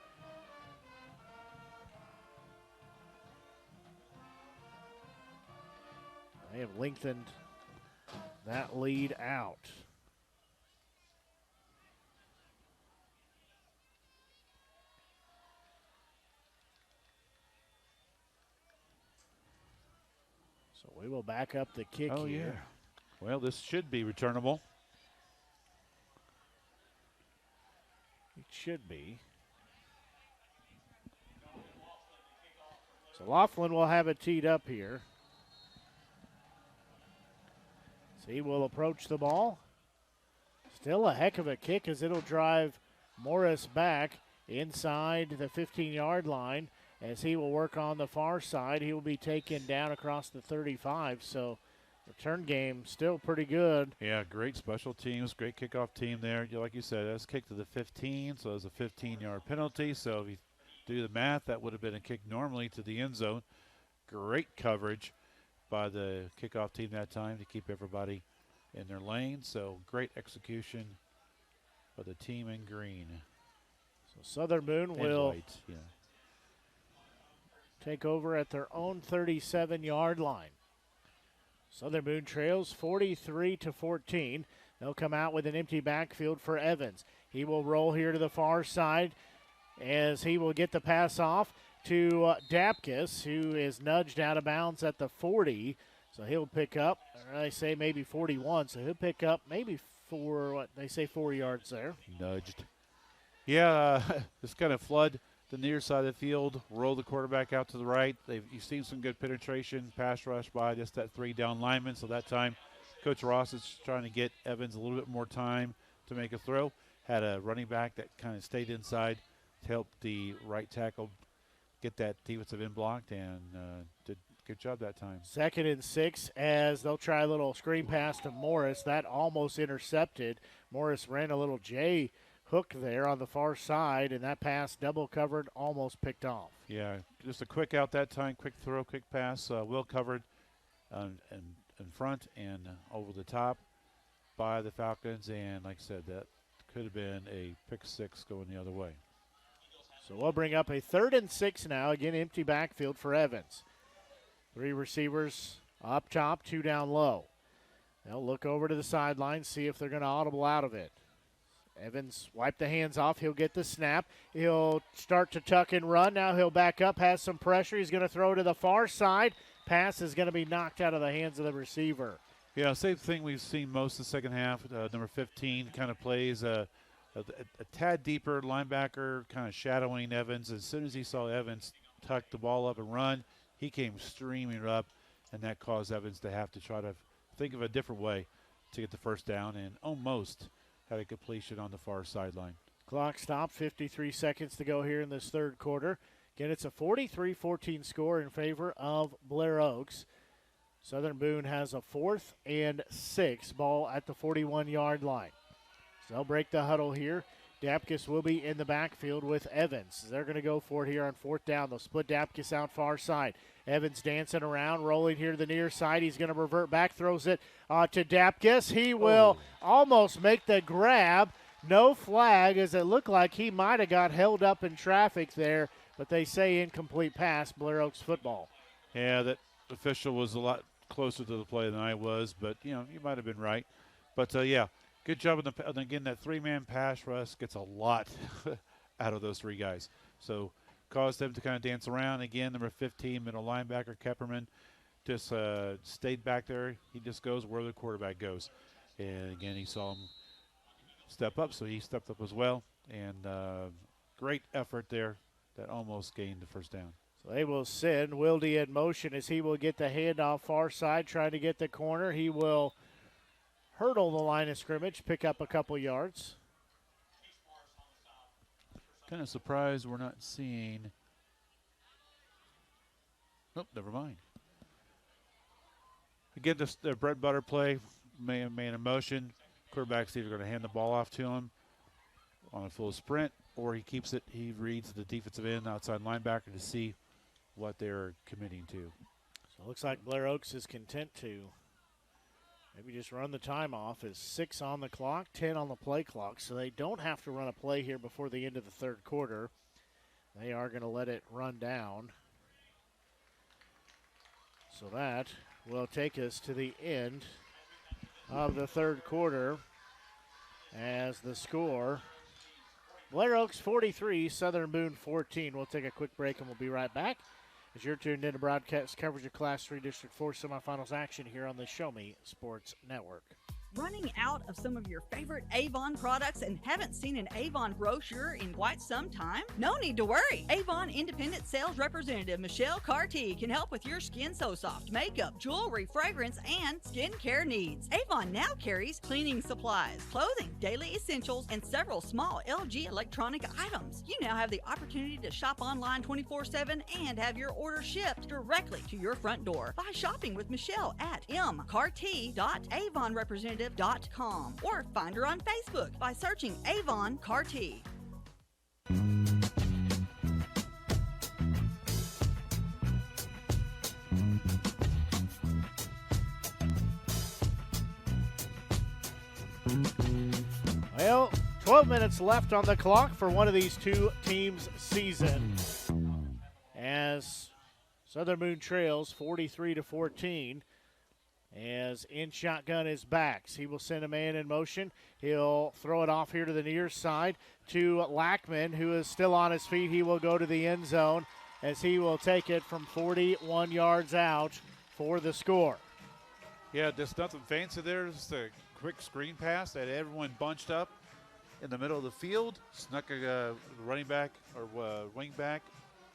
They have lengthened that lead out. So we will back up the kick here. Yeah. Well, this should be returnable. It should be. So Laughlin will have it teed up here. So he will approach the ball. Still a heck of a kick as it'll drive Morris back inside the 15-yard line as he will work on the far side. He will be taken down across the 35. So return game still pretty good. Yeah, great special teams, great kickoff team there. Like you said, that's kick to the 15, so it's a 15-yard penalty. So if you do the math, that would have been a kick normally to the end zone. Great coverage by the kickoff team that time to keep everybody in their lane. So great execution by the team in green. So Southern Boone will take over at their own 37-yard line. Southern Boone trails 43-14. They'll come out with an empty backfield for Evans. He will roll here to the far side as he will get the pass off to Dapkus, who is nudged out of bounds at the 40. So he'll pick up, or I say maybe 41, so he'll pick up maybe 4 yards there. Nudged. Yeah, just kind of flood the near side of the field, roll the quarterback out to the right. You've seen some good penetration, pass rush by just that 3 down lineman. So that time, Coach Ross is trying to get Evans a little bit more time to make a throw. Had a running back that kind of stayed inside to help the right tackle get that defensive end blocked, and did a good job that time. 2nd and 6 as they'll try a little screen pass to Morris. That almost intercepted. Morris ran a little J hook there on the far side, and that pass double covered, almost picked off. Yeah, just a quick out that time, quick throw, quick pass, well covered in front and over the top by the Falcons, and like I said, that could have been a pick 6 going the other way. So we'll bring up a 3rd and 6 now. Again, empty backfield for Evans. 3 receivers up top, 2 down low. They'll look over to the sideline, see if they're going to audible out of it. Evans wipe the hands off. He'll get the snap. He'll start to tuck and run. Now he'll back up, has some pressure. He's going to throw to the far side. Pass is going to be knocked out of the hands of the receiver. Yeah, same thing we've seen most of the second half. Number 15 kind of plays a tad deeper linebacker, kind of shadowing Evans. As soon as he saw Evans tuck the ball up and run, he came streaming up, and that caused Evans to have to try to think of a different way to get the first down, and almost had a completion on the far sideline. Clock stopped, 53 seconds to go here in this 3rd quarter. Again, it's a 43-14 score in favor of Blair Oaks. Southern Boone has a 4th and 6 ball at the 41-yard line. So they'll break the huddle here. Dapkus will be in the backfield with Evans. They're going to go for it here on 4th down. They'll split Dapkus out far side. Evans dancing around, rolling here to the near side. He's going to revert back, throws it to Dapkus. He will almost make the grab. No flag, as it looked like he might have got held up in traffic there, but they say incomplete pass, Blair Oaks football. Yeah, that official was a lot closer to the play than I was, but, you might have been right. But, yeah, good job. Again, that 3-man pass rush gets a lot out of those 3 guys. So caused them to kind of dance around. Again, number 15, middle linebacker, Kepperman, just stayed back there. He just goes where the quarterback goes. And, again, he saw him step up, so he stepped up as well. And great effort there that almost gained the first down. So they will send Wilde in motion as he will get the handoff far side, trying to get the corner. He will hurdle the line of scrimmage, pick up a couple yards. Kind of surprised we're not seeing. Nope, never mind. Again, the bread and butter play, man in motion. Quarterback's either going to hand the ball off to him on a full sprint, or he keeps it. He reads the defensive end, outside linebacker to see what they're committing to. So it looks like Blair Oaks is content to maybe just run the time off. Is 6 on the clock, 10 on the play clock, so they don't have to run a play here before the end of the 3rd quarter. They are going to let it run down. So that will take us to the end of the 3rd quarter as the score, Blair Oaks 43, Southern Boone 14. We'll take a quick break and we'll be right back as you're tuned in to broadcast coverage of Class 3 District 4 semifinals action here on the Show Me Sports Network. Running out of some of your favorite Avon products and haven't seen an Avon brochure in quite some time? No need to worry. Avon Independent Sales Representative Michelle Carty can help with your Skin So Soft makeup, jewelry, fragrance, and skincare needs. Avon now carries cleaning supplies, clothing, daily essentials, and several small LG electronic items. You now have the opportunity to shop online 24/7 and have your order shipped directly to your front door by shopping with Michelle at mcarty.avonrepresentative.com or find her on Facebook by searching Avon Carty. Well, 12 minutes left on the clock for one of these 2 teams' season as Southern Boone trails 43-14. As in shotgun is backs. He will send a man in motion. He'll throw it off here to the near side to Lackman, who is still on his feet. He will go to the end zone as he will take it from 41 yards out for the score. Yeah, just nothing fancy there. Just a quick screen pass that everyone bunched up in the middle of the field. Snuck a running back or wing back,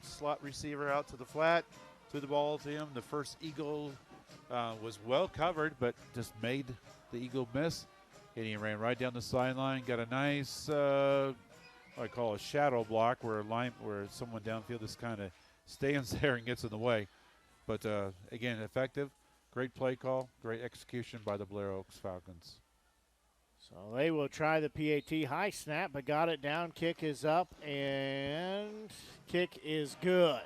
slot receiver out to the flat, threw the ball to him. The first Eagle was well covered, but just made the Eagle miss. And he ran right down the sideline, got a nice, what I call a shadow block, where someone downfield just kind of stands there and gets in the way. But again, effective, great play call, great execution by the Blair Oaks Falcons. So they will try the PAT high snap, but got it down. Kick is up, and kick is good.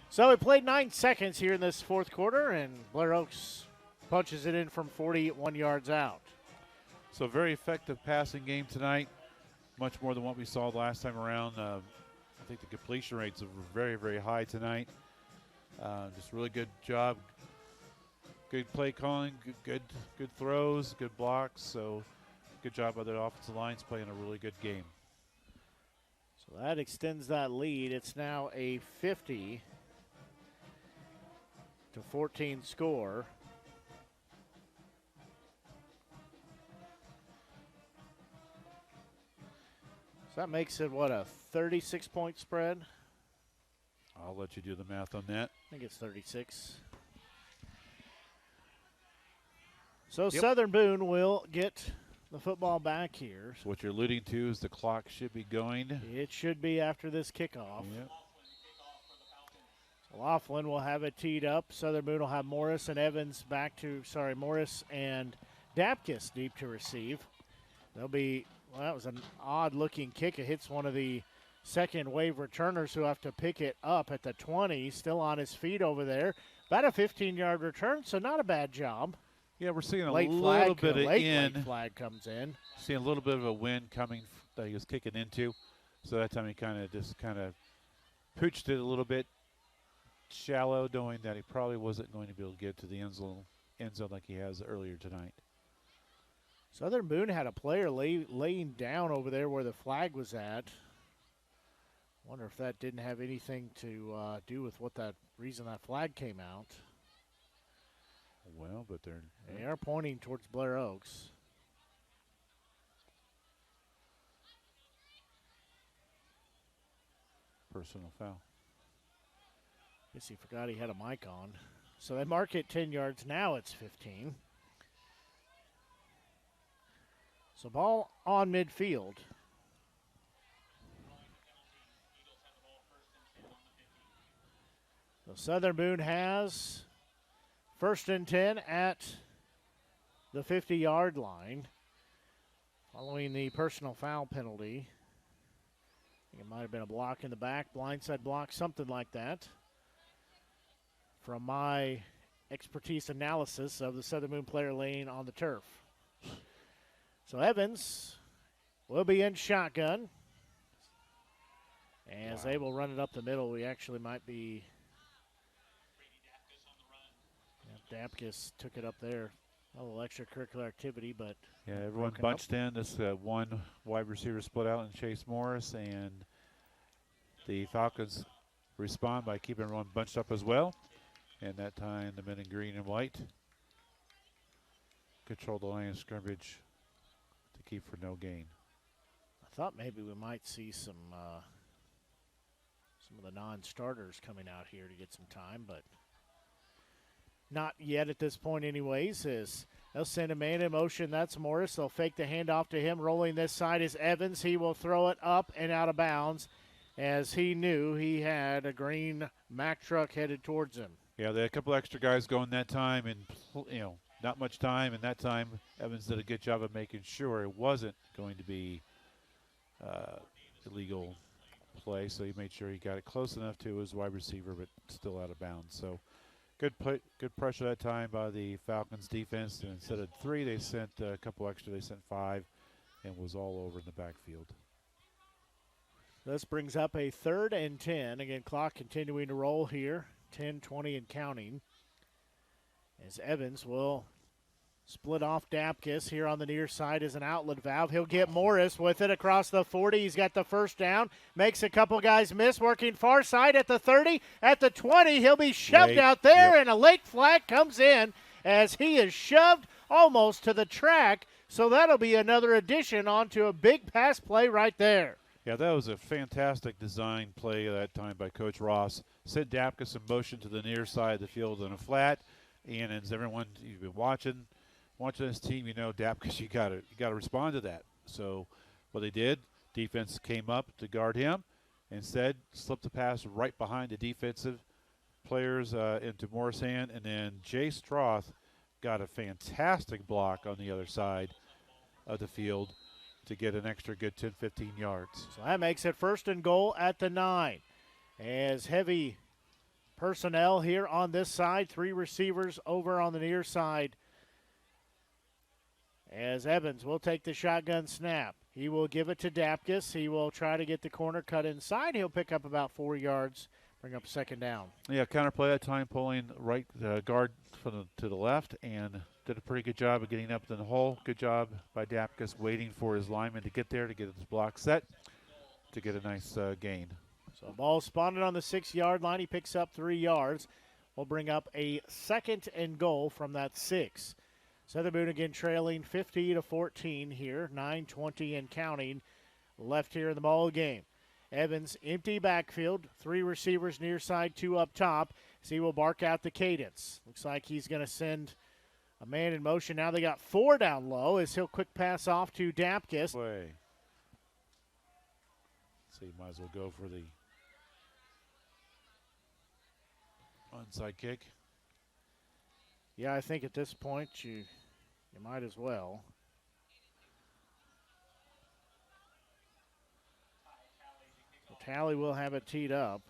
So we played 9 seconds here in this fourth quarter, and Blair Oaks punches it in from 41 yards out. So very effective passing game tonight, much more than what we saw last time around. I think the completion rates are very, very high tonight. Just really good job, good play calling, good throws, good blocks. So good job by the offensive lines playing a really good game. So that extends that lead. It's now a 50-14 score. So that makes it, what, a 36-point spread? I'll let you do the math on that. I think it's 36. So yep. Southern Boone will get the football back here. So what you're alluding to is the clock should be going. It should be after this kickoff. Yep. So Laughlin will have it teed up. Southern Boone will have Morris and Evans Morris and Dapkus deep to receive. They'll be, well, that was an odd-looking kick. It hits one of the second wave returners who have to pick it up at the 20. Still on his feet over there. About a 15-yard return, so not a bad job. Yeah, we're seeing a late little flag, bit of late flag comes in. Seeing a little bit of a wind coming that he was kicking into. So that time he kind of pooched it a little bit shallow, knowing that he probably wasn't going to be able to get to the end zone like he has earlier tonight. Southern Boone had a player laying down over there where the flag was at. Wonder if that didn't have anything to do with what that reason that flag came out. Well, but they are pointing towards Blair Oaks. Personal foul. Guess he forgot he had a mic on. So they mark it 10 yards. Now it's 15. So ball on midfield. So Southern Boone has 1st and 10 at the 50-yard line following the personal foul penalty. I think it might have been a block in the back, blindside block, something like that. From my expertise analysis of the Southern Boone player laying on the turf. So Evans will be in shotgun. As they will run it up the middle, we actually might be. Yeah, Dapkus took it up there. A little extracurricular activity, but. Yeah, everyone bunched in. This one wide receiver split out and Chase Morris, and the Falcons respond by keeping everyone bunched up as well. And that time, the men in green and white control the line of scrimmage to keep for no gain. I thought maybe we might see some of the non-starters coming out here to get some time, but not yet at this point anyways. As they'll send a man in motion, that's Morris. They'll fake the handoff to him. Rolling this side is Evans. He will throw it up and out of bounds as he knew he had a green Mack truck headed towards him. Yeah, they had a couple extra guys going that time, and not much time. And that time, Evans did a good job of making sure it wasn't going to be illegal play. So he made sure he got it close enough to his wide receiver, but still out of bounds. So good pressure that time by the Falcons defense. And instead of 3, they sent a couple extra. They sent 5, and was all over in the backfield. This brings up a 3rd and 10. Again, clock continuing to roll here. 10, 20, and counting. As Evans will split off Dapkus here on the near side as an outlet valve. He'll get Morris with it across the 40. He's got the first down. Makes a couple guys miss. Working far side at the 30. At the 20, he'll be shoved out there, and a late flag comes in as he is shoved almost to the track. So that'll be another addition onto a big pass play right there. Yeah, that was a fantastic design play that time by Coach Ross. Sent Dapkus in motion to the near side of the field on a flat. And as everyone you've been watching this team, you know, Dapkus, you gotta respond to that. So what they did, defense came up to guard him. Instead, slipped the pass right behind the defensive players into Morris' hand, and then Jay Stroth got a fantastic block on the other side of the field to get an extra good 10, 15 yards. So that makes it 1st and goal at the 9. As heavy personnel here on this side, 3 receivers over on the near side. As Evans will take the shotgun snap. He will give it to Dapkus. He will try to get the corner cut inside. He'll pick up about 4 yards, bring up 2nd down. Yeah, counterplay that time, pulling right guard to the left, and did a pretty good job of getting up in the hole. Good job by Dapkus waiting for his lineman to get there to get his block set to get a nice gain. So ball spotted on the 6-yard line. He picks up 3 yards. We'll bring up a 2nd and goal from that 6. Southern Boone again trailing 50-14 here, 9:20 and counting left here in the ball game. Evans, empty backfield, 3 receivers near side, 2 up top. So he will bark out the cadence. Looks like he's going to send a man in motion. Now they got 4 down low as he'll quick pass off to Dapkus. So you might as well go for the onside kick. Yeah, I think at this point you might as well. So Talley will have it teed up.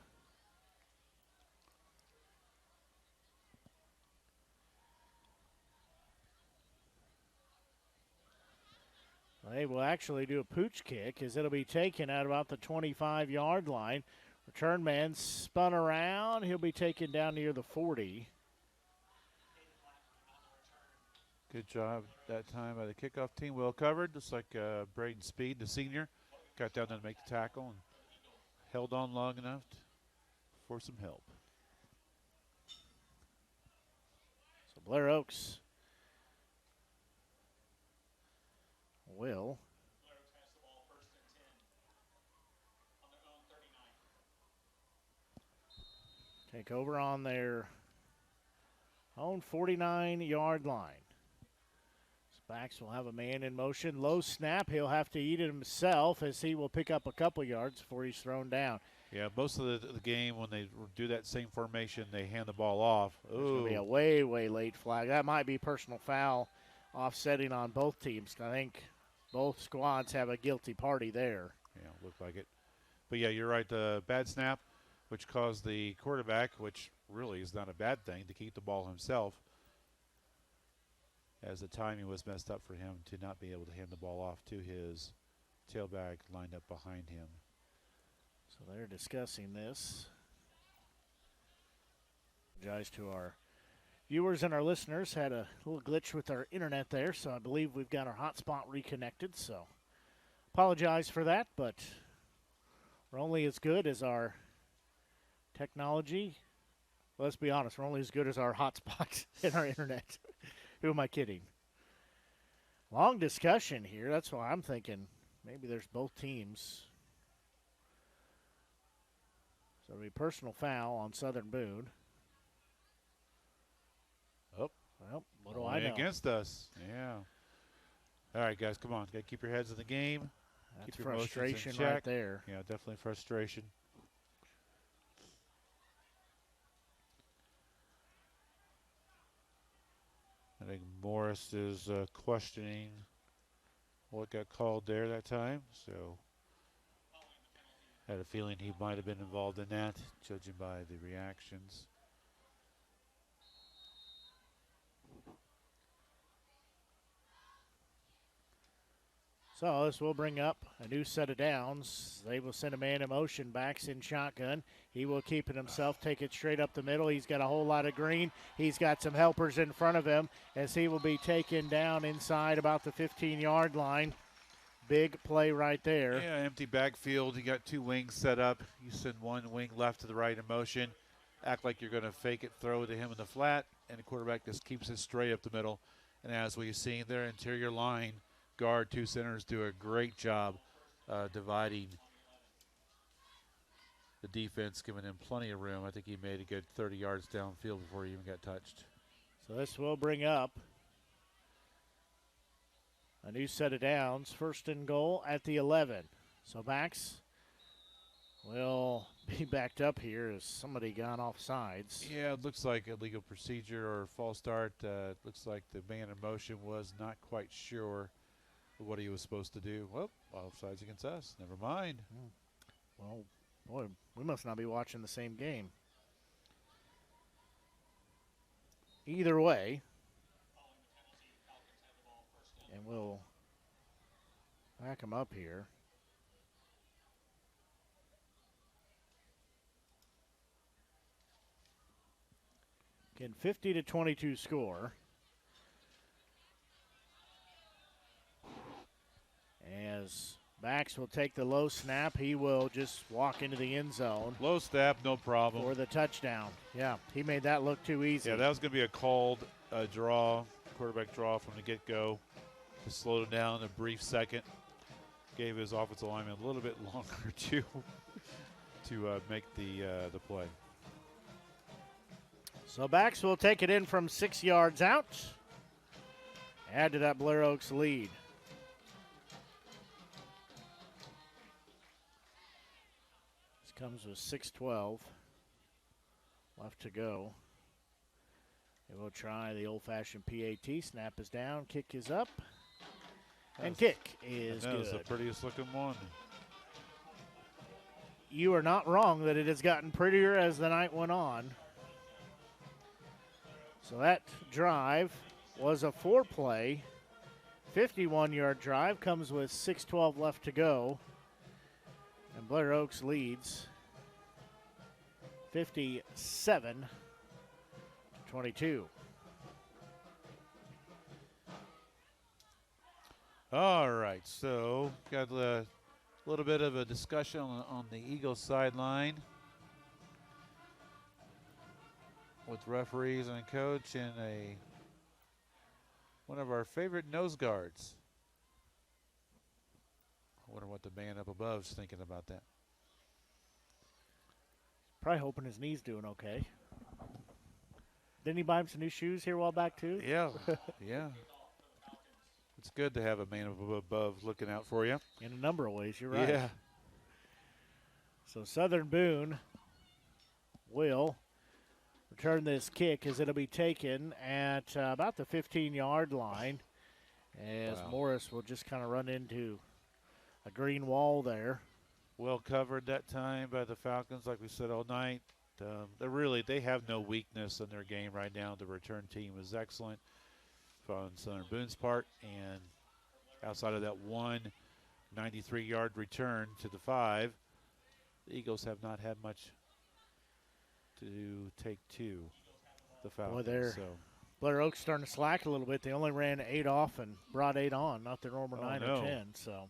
They will actually do a pooch kick as it'll be taken at about the 25-yard line. Return man spun around. He'll be taken down near the 40. Good job that time by the kickoff team. Well covered, just like Braden Speed, the senior. Got down there to make the tackle and held on long enough for some help. So Blair Oaks will take over on their own 49-yard line. Backs will have a man in motion. Low snap. He'll have to eat it himself as he will pick up a couple yards before he's thrown down. Yeah, most of the game when they do that same formation, they hand the ball off. It's going to be a way, way late flag. That might be personal foul offsetting on both teams. I think both squads have a guilty party there. Yeah, looked like it. But, yeah, you're right. The bad snap, which caused the quarterback, which really is not a bad thing, to keep the ball himself, as the timing was messed up for him to not be able to hand the ball off to his tailback lined up behind him. So they're discussing this. Apologize to our viewers and our listeners. Had a little glitch with our internet there, so I believe we've got our hotspot reconnected. So apologize for that, but we're only as good as our technology. Well, let's be honest, we're only as good as our hotspot and our internet. Who am I kidding? Long discussion here. That's why I'm thinking maybe there's both teams. So it'll be personal foul on Southern Boone. Oh, well, what do I know? Against us, yeah. All right, guys, come on. Got to keep your heads in the game. That's keep your frustration emotions in check. right there. Yeah, definitely frustration. I think Morris is questioning what got called there that time, so had a feeling he might have been involved in that, judging by the reactions. So this will bring up a new set of downs. They will send a man in motion, backs in shotgun. He will keep it himself, take it straight up the middle. He's got a whole lot of green. He's got some helpers in front of him as he will be taken down inside about the 15-yard line. Big play right there. Yeah, empty backfield. You got 2 wings set up. You send 1 wing left to the right in motion. Act like you're going to fake it, throw to him in the flat, and the quarterback just keeps it straight up the middle. And as we've seen, their interior line, guard, 2 centers do a great job dividing the defense, giving him plenty of room. I think he made a good 30 yards downfield before he even got touched. So this will bring up a new set of downs. First and goal at the 11. So backs will be backed up here as somebody got off sides. Yeah, it looks like a legal procedure or false start. It looks like the man in motion was not quite sure what he was supposed to do. Well, offsides against us. Never mind. Well, boy, we must not be watching the same game. Either way, and we'll back him up here. Again, 50-22 score. As backs will take the low snap, he will just walk into the end zone. Low snap, no problem. For the touchdown. Yeah, he made that look too easy. Yeah, that was going to be a called draw, quarterback draw from the get-go. Just slowed him down a brief second. Gave his offensive lineman a little bit longer to make the play. So backs will take it in from 6 yards out. Add to that Blair Oaks lead. This comes with 6:12 left to go. They will try the old-fashioned PAT. Snap is down, kick is up, and kick is good. That was the prettiest looking one. You are not wrong that it has gotten prettier as the night went on. So that drive was a 4-play, 51-yard drive, comes with 6:12 left to go. And Blair Oaks leads 57-22. All right, so got a little bit of a discussion on the Eagles sideline with referees and coach and one of our favorite nose guards. I wonder what the man up above is thinking about that. Probably hoping his knee's doing okay. Didn't he buy him some new shoes here a while back too? Yeah, yeah. It's good to have a man up above looking out for you. In a number of ways, you're right. Yeah. So Southern Boone will return this kick as it'll be taken at about the 15-yard line as Morris will just kind of run into a green wall there. Well covered that time by the Falcons, like we said all night. They have no weakness in their game right now. The return team is excellent from Southern Boone's part, and outside of that one 93-yard return to the 5, the Eagles have not had much to take to the Falcons. Boy, Blair Oaks starting to slack a little bit. They only ran 8 off and brought 8 on, not their normal 9 or 10. So,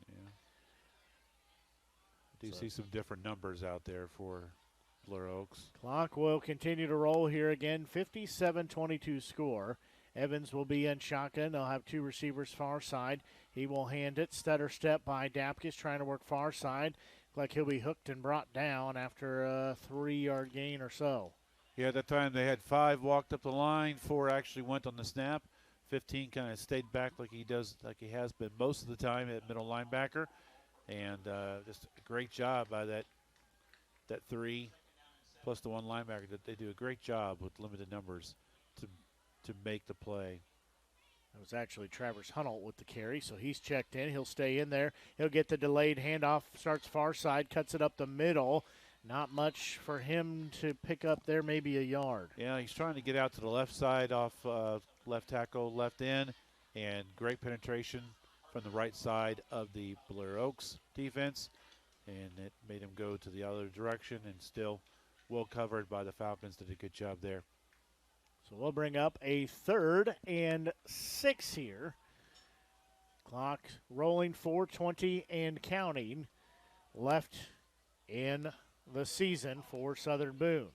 yeah, I do see some different numbers out there for Blair Oaks. Clock will continue to roll here again. 57-22 score. Evans will be in shotgun. They'll have 2 receivers far side. He will hand it. Stutter step by Dapkus trying to work far side. Like he'll be hooked and brought down after a 3-yard gain or so. Yeah, at that time they had 5 walked up the line, 4 actually went on the snap. 15 kind of stayed back like he has been most of the time at middle linebacker. And just a great job by that 3 plus the 1 linebacker. That they do a great job with limited numbers to make the play. It was actually Travers Hunnell with the carry, so he's checked in. He'll stay in there. He'll get the delayed handoff, starts far side, cuts it up the middle. Not much for him to pick up there, maybe a yard. Yeah, he's trying to get out to the left side off left tackle, left end, and great penetration from the right side of the Blair Oaks defense, and it made him go to the other direction, and still well covered by the Falcons. Did a good job there. So we'll bring up a 3rd and 6 here. Clock rolling, 4:20 and counting left in the season for Southern Boone.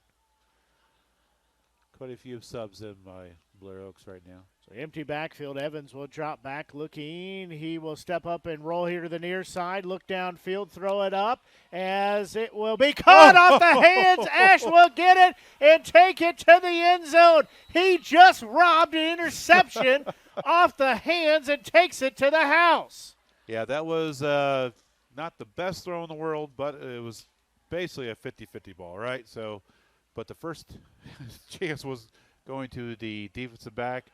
Quite a few subs in by Blair Oaks right now. So empty backfield. Evans will drop back looking. He will step up and roll here to the near side. Look downfield, throw it up as it will be caught off the hands. Ash will get it and take it to the end zone. He just robbed an interception off the hands and takes it to the house. Yeah, that was not the best throw in the world, but it was basically a 50-50 ball, right? So, but the first chance was going to the defensive back.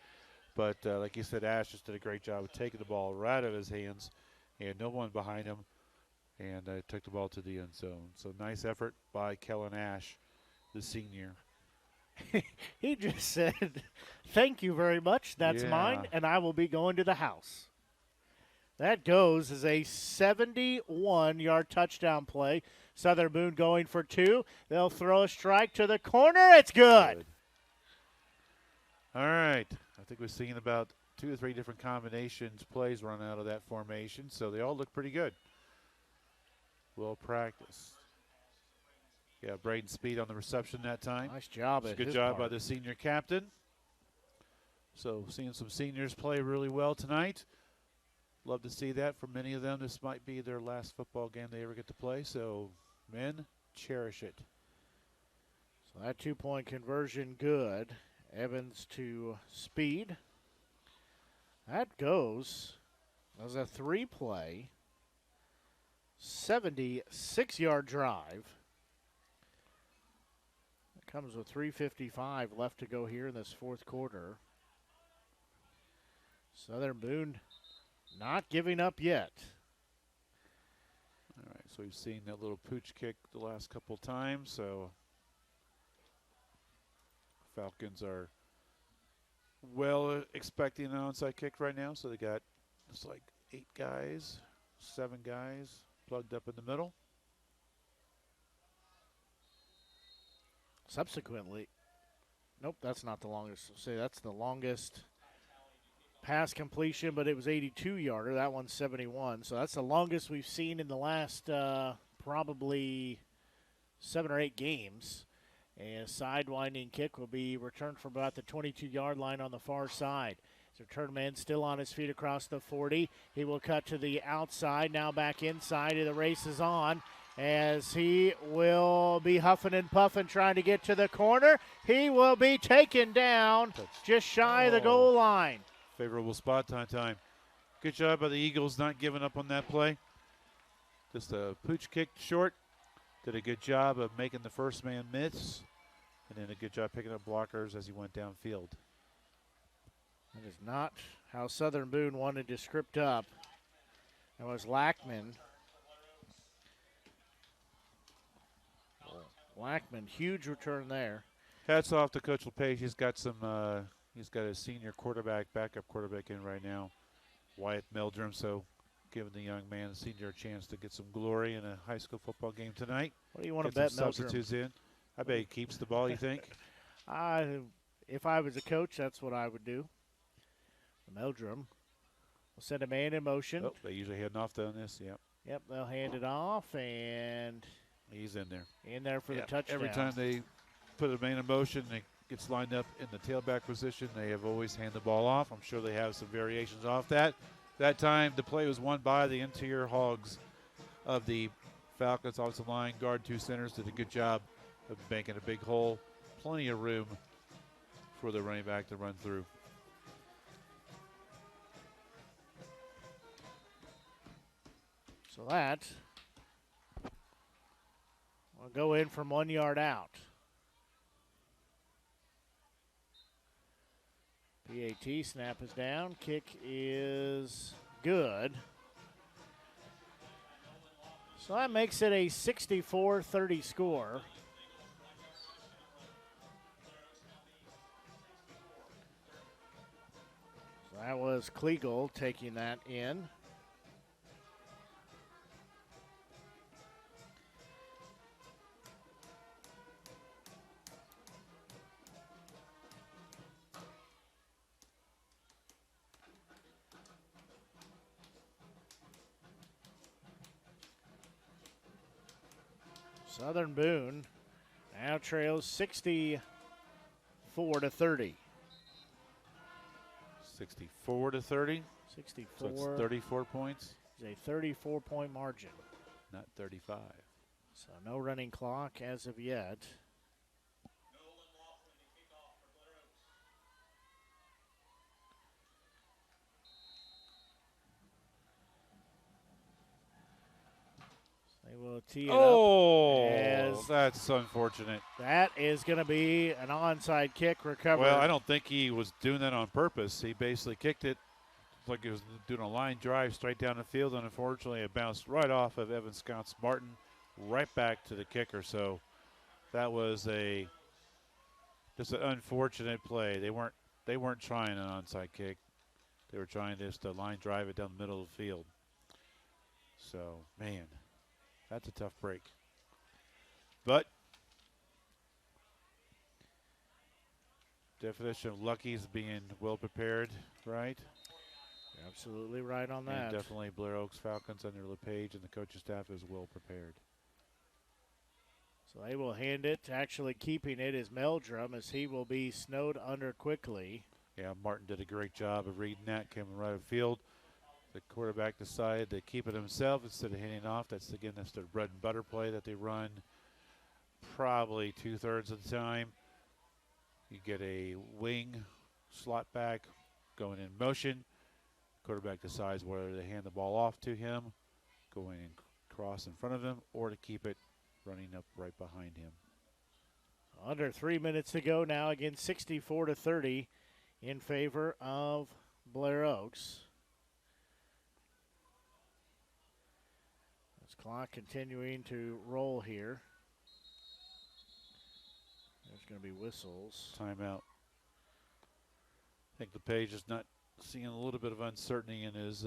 But like you said, Ash just did a great job of taking the ball right out of his hands, and no one behind him, and took the ball to the end zone. So nice effort by Kellen Ash, the senior. He just said, "Thank you very much. That's mine, and I will be going to the house." That goes as a 71-yard touchdown play. Southern Boone going for 2. They'll throw a strike to the corner. It's good. All right. I think we've seen about 2 or 3 different combinations, plays run out of that formation, so they all look pretty good. Well practiced. Yeah, Braden Speed on the reception that time. Nice job. Good job by the senior captain. So seeing some seniors play really well tonight. Love to see that. For many of them, this might be their last football game they ever get to play, so men, cherish it. So that 2-point conversion good. Evans to Speed. That goes as a 3-play, 76-yard drive. It comes with 3:55 left to go here in this 4th quarter. Southern Boone not giving up yet. All right, so we've seen that little pooch kick the last couple times, so Falcons are well expecting an onside kick right now, so they got just like 8 guys, 7 guys plugged up in the middle. Subsequently, nope, that's not the longest. Say that's the longest pass completion, but it was 82-yarder. That one's 71, so that's the longest we've seen in the last probably 7 or 8 games. And a sidewinding kick will be returned from about the 22-yard line on the far side. So Turnman still on his feet across the 40. He will cut to the outside, now back inside. The race is on as he will be huffing and puffing trying to get to the corner. He will be taken down just shy of the goal line. Favorable spot time. Good job by the Eagles not giving up on that play. Just a pooch kick short. Did a good job of making the first man miss, and then a good job picking up blockers as he went downfield. That is not how Southern Boone wanted to script up. That was Lackman. Lackman, huge return there. Hats off to Coach LePage. He's got some. He's got a senior backup quarterback in right now, Wyatt Meldrum. So, giving the young man, the senior, a chance to get some glory in a high school football game tonight. What do you want to bet Meldrum? Substitutes in. I bet he keeps the ball. You think? If I was a coach, that's what I would do. Meldrum will send a man in motion. Oh, they usually hand off on this. Yep. Yep, they'll hand it off, and he's in there. In there for the touchdown. Every time they put a man in motion, they gets lined up in the tailback position. They have always handed the ball off. I'm sure they have some variations off that. That time, the play was won by the interior hogs of the Falcons. Offensive line, guard, 2 centers did a good job of banking a big hole. Plenty of room for the running back to run through. So that will go in from 1 yard out. PAT snap is down. Kick is good. So that makes it a 64-30 score. So that was Kliegel taking that in. Southern Boone now trails 64-30. 64-30. 64. So it's 34 points. It's a 34-point margin. Not 35. So no running clock as of yet. They will tee it up. That's unfortunate. That is going to be an onside kick recovery. Well, I don't think he was doing that on purpose. He basically kicked it like he was doing a line drive straight down the field, and unfortunately it bounced right off of Evan Scott's Martin right back to the kicker. So that was just an unfortunate play. They weren't trying an onside kick. They were trying just to line drive it down the middle of the field. So, man, that's a tough break. But definition of lucky is being well prepared, right? You're absolutely right on that. And definitely Blair Oaks Falcons under LePage and the coaching staff is well prepared. So they will hand it. Actually keeping it is Meldrum, as he will be snowed under quickly. Yeah, Martin did a great job of reading that, coming right of field. The quarterback decided to keep it himself instead of handing off. That's their bread and butter play that they run probably 2/3 of the time. You get a wing slot back going in motion. Quarterback decides whether to hand the ball off to him, going across in front of him, or to keep it running up right behind him. Under 3 minutes to go now, again 64-30 in favor of Blair Oaks. This clock continuing to roll here. There's going to be whistles. Timeout. I think LePage is not seeing a little bit of uncertainty in his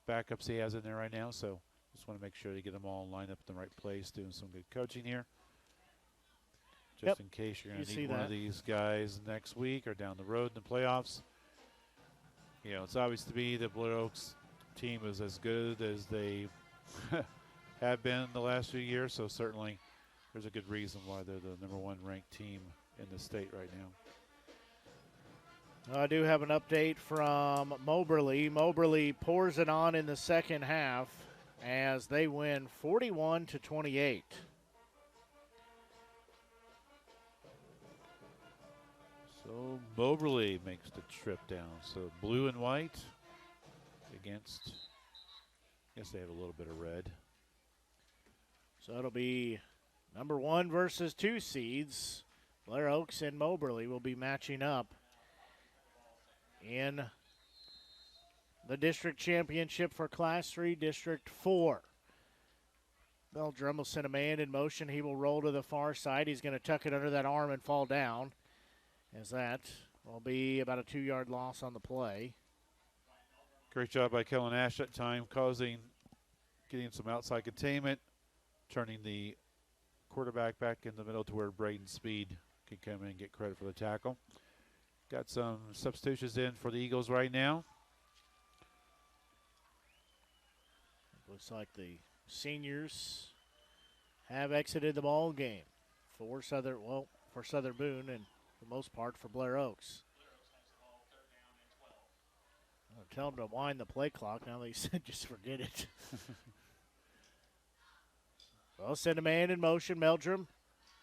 backups he has in there right now, so just want to make sure to get them all lined up in the right place, doing some good coaching here. Just in case you're going to need one of these guys next week or down the road in the playoffs. You know, it's obvious to me that Blair Oaks team is as good as they have been the last few years, so certainly there's a good reason why they're the #1 ranked team in the state right now. I do have an update from Moberly. Moberly pours it on in the second half as they win 41-28. So Moberly makes the trip down. So blue and white against, I guess they have a little bit of red. So it'll be #1 versus 2 seeds. Blair Oaks and Moberly will be matching up in the district championship for Class 3, District 4. Meldrum will send a man in motion. He will roll to the far side. He's going to tuck it under that arm and fall down, as that will be about a 2-yard loss on the play. Great job by Kellen Ash that time, getting some outside containment, turning the quarterback back in the middle to where Braden Speed can come in and get credit for the tackle. Got some substitutions in for the Eagles right now. Looks like the seniors have exited the ball game for Southern Boone and for the most part for Blair Oaks. I'll tell them to wind the play clock. Now they said just forget it. Well, send a man in motion. Meldrum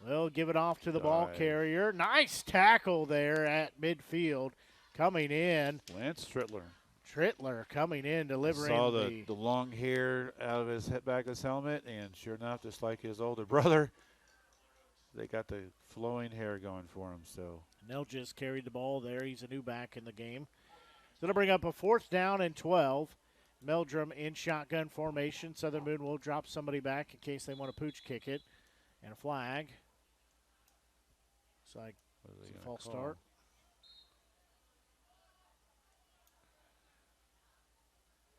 will give it off to the ball carrier. Nice tackle there at midfield. Coming in, Lance Trittler. Trittler coming in, delivering. Saw the long hair out of his back of his helmet, and sure enough, just like his older brother, they got the flowing hair going for him. So Nell just carried the ball there. He's a new back in the game. So it'll bring up a 4th down and 12. Meldrum in shotgun formation. Southern Boone will drop somebody back in case they want to pooch kick it. And a flag. It's like it's a false start.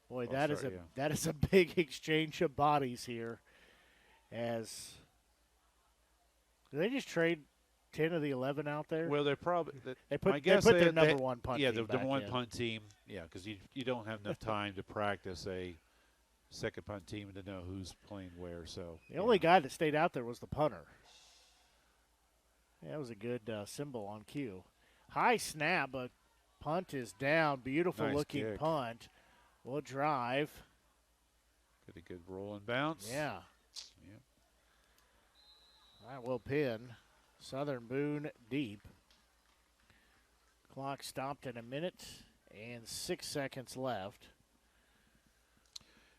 Boy, that is a big exchange of bodies here. As did they just trade 10 of the 11 out there? Well, they're probably they put their #1 punt. Yeah, team the #1 in. punt team. Yeah, because you don't have enough time to practice a second punt team to know who's playing where. So the only guy that stayed out there was the punter. Yeah, that was a good symbol on cue. High snap, but punt is down. Beautiful Nice looking kick. punt. We'll drive. Get a good roll and bounce. Yeah. Yep. That will pin Southern Boone deep. Clock stopped at 1 minute and 6 seconds left.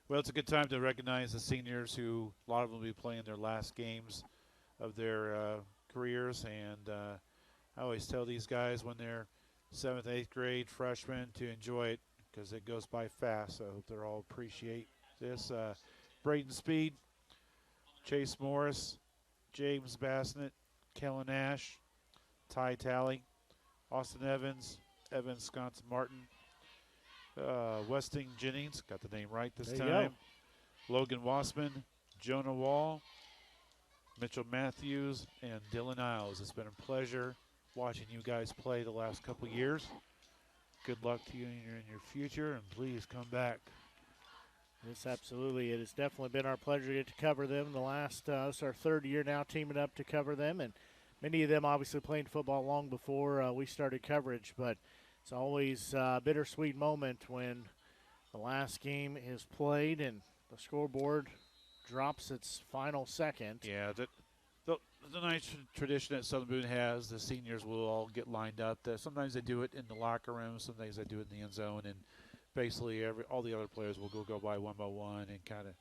Well, it's a good time to recognize the seniors who, a lot of them will be playing their last games of their careers. And I always tell these guys when they're 7th, 8th grade freshmen to enjoy it because it goes by fast. So I hope they'll all appreciate this. Braden Speed, Chase Morris, James Bassnett, Kellen Ash, Ty Talley, Austin Evans, Evan Sconson Martin, Westing Jennings, got the name right this time. Logan Wassman, Jonah Wall, Mitchell Matthews, and Dylan Isles. It's been a pleasure watching you guys play the last couple years. Good luck to you in your future, and please come back. Yes, absolutely. It has definitely been our pleasure to get to cover them. This is our 3rd year now teaming up to cover them, and many of them obviously playing football long before we started coverage, but it's always a bittersweet moment when the last game is played and the scoreboard drops its final second. Yeah, the nice tradition that Southern Boone has, the seniors will all get lined up. Sometimes they do it in the locker room, sometimes they do it in the end zone, and basically all the other players will go by one and kind of,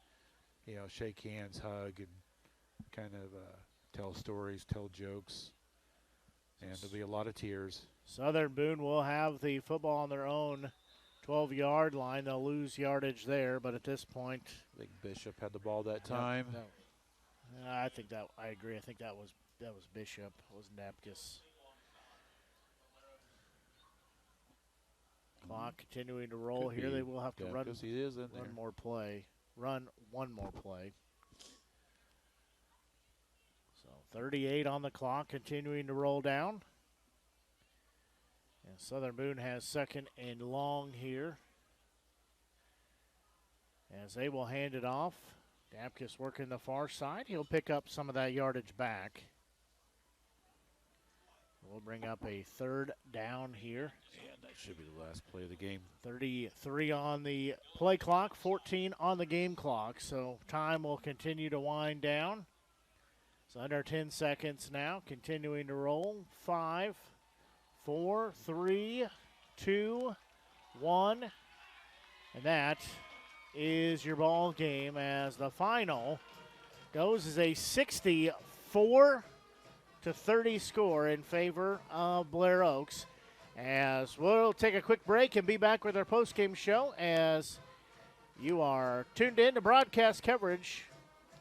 shake hands, hug, and kind of tell stories, tell jokes, and there'll be a lot of tears. Southern Boone will have the football on their own 12-yard line. They'll lose yardage there, but at this point, I think Bishop had the ball that time. No. I agree. I think that was Bishop. It was Napkis. Clock continuing to roll here. They will have to run one more play. Run one more play. So 38 on the clock, continuing to roll down. And Southern Boone has 2nd and long here, as they will hand it off. Dapkus working the far side. He'll pick up some of that yardage back. We'll bring up a 3rd down here. And that should be the last play of the game. 33 on the play clock, 14 on the game clock. So time will continue to wind down. It's under 10 seconds now, continuing to roll. 5, 4, 3, 2, 1. And that is your ball game, as the final goes as a 64-30 score in favor of Blair Oaks. As we'll take a quick break and be back with our post-game show, as you are tuned in to broadcast coverage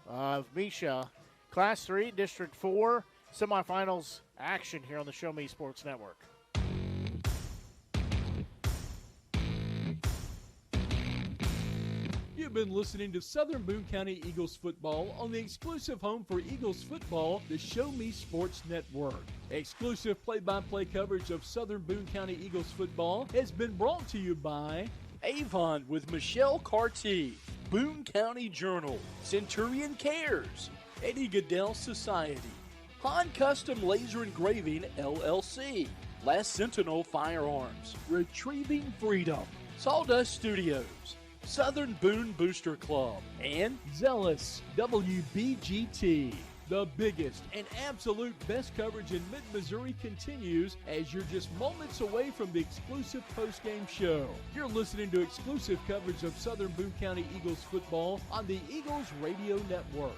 of MSHSAA Class 3 District 4 semifinals action here on the Show Me Sports Network. You've been listening to Southern Boone County Eagles football on the exclusive home for Eagles football, the Show Me Sports Network. Exclusive play-by-play coverage of Southern Boone County Eagles football has been brought to you by Avon with Michelle Carty, Boone County Journal, Centurion Cares, Eddie Goodell Society, Han Custom Laser Engraving LLC, Last Sentinel Firearms, Retrieving Freedom, Sawdust Studios, Southern Boone Booster Club, and Zealous WBGT. The biggest and absolute best coverage in mid-Missouri continues as you're just moments away from the exclusive post-game show. You're listening to exclusive coverage of Southern Boone County Eagles football on the Eagles Radio Network.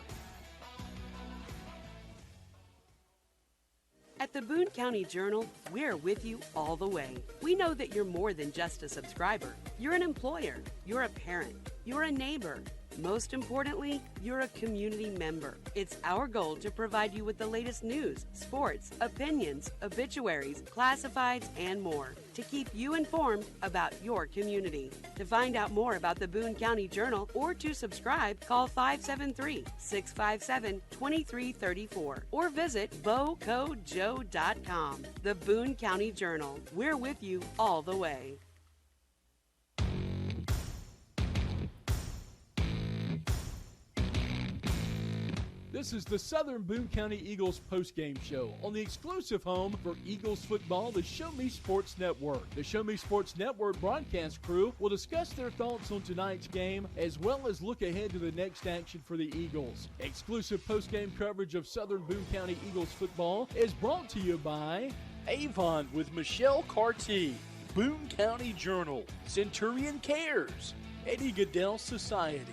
At the Boone County Journal, we're with you all the way. We know that you're more than just a subscriber. You're an employer, you're a parent, you're a neighbor. Most importantly, you're a community member. It's our goal to provide you with the latest news, sports, opinions, obituaries, classifieds, and more to keep you informed about your community. To find out more about the Boone County Journal or to subscribe, call 573-657-2334 or visit bocojoe.com. The Boone County Journal. We're with you all the way. This is the Southern Boone County Eagles postgame show on the exclusive home for Eagles football, the Show Me Sports Network. The Show Me Sports Network broadcast crew will discuss their thoughts on tonight's game as well as look ahead to the next action for the Eagles. Exclusive postgame coverage of Southern Boone County Eagles football is brought to you by Avon with Michelle Carty, Boone County Journal, Centurion Cares, Eddie Gaedel Society,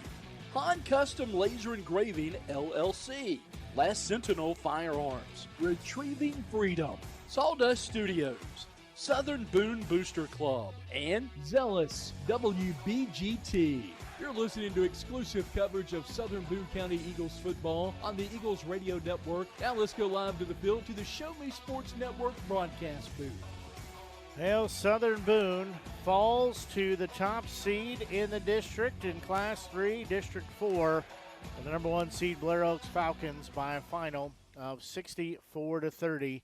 Han Custom Laser Engraving, LLC, Last Sentinel Firearms, Retrieving Freedom, Sawdust Studios, Southern Boone Booster Club, and Zealous WBGT. You're listening to exclusive coverage of Southern Boone County Eagles football on the Eagles Radio Network. Now let's go live to the field to the Show Me Sports Network broadcast booth. Well, Southern Boone falls to the top seed in the district in Class 3, District 4, and the number 1 seed Blair Oaks Falcons by a final of 64-30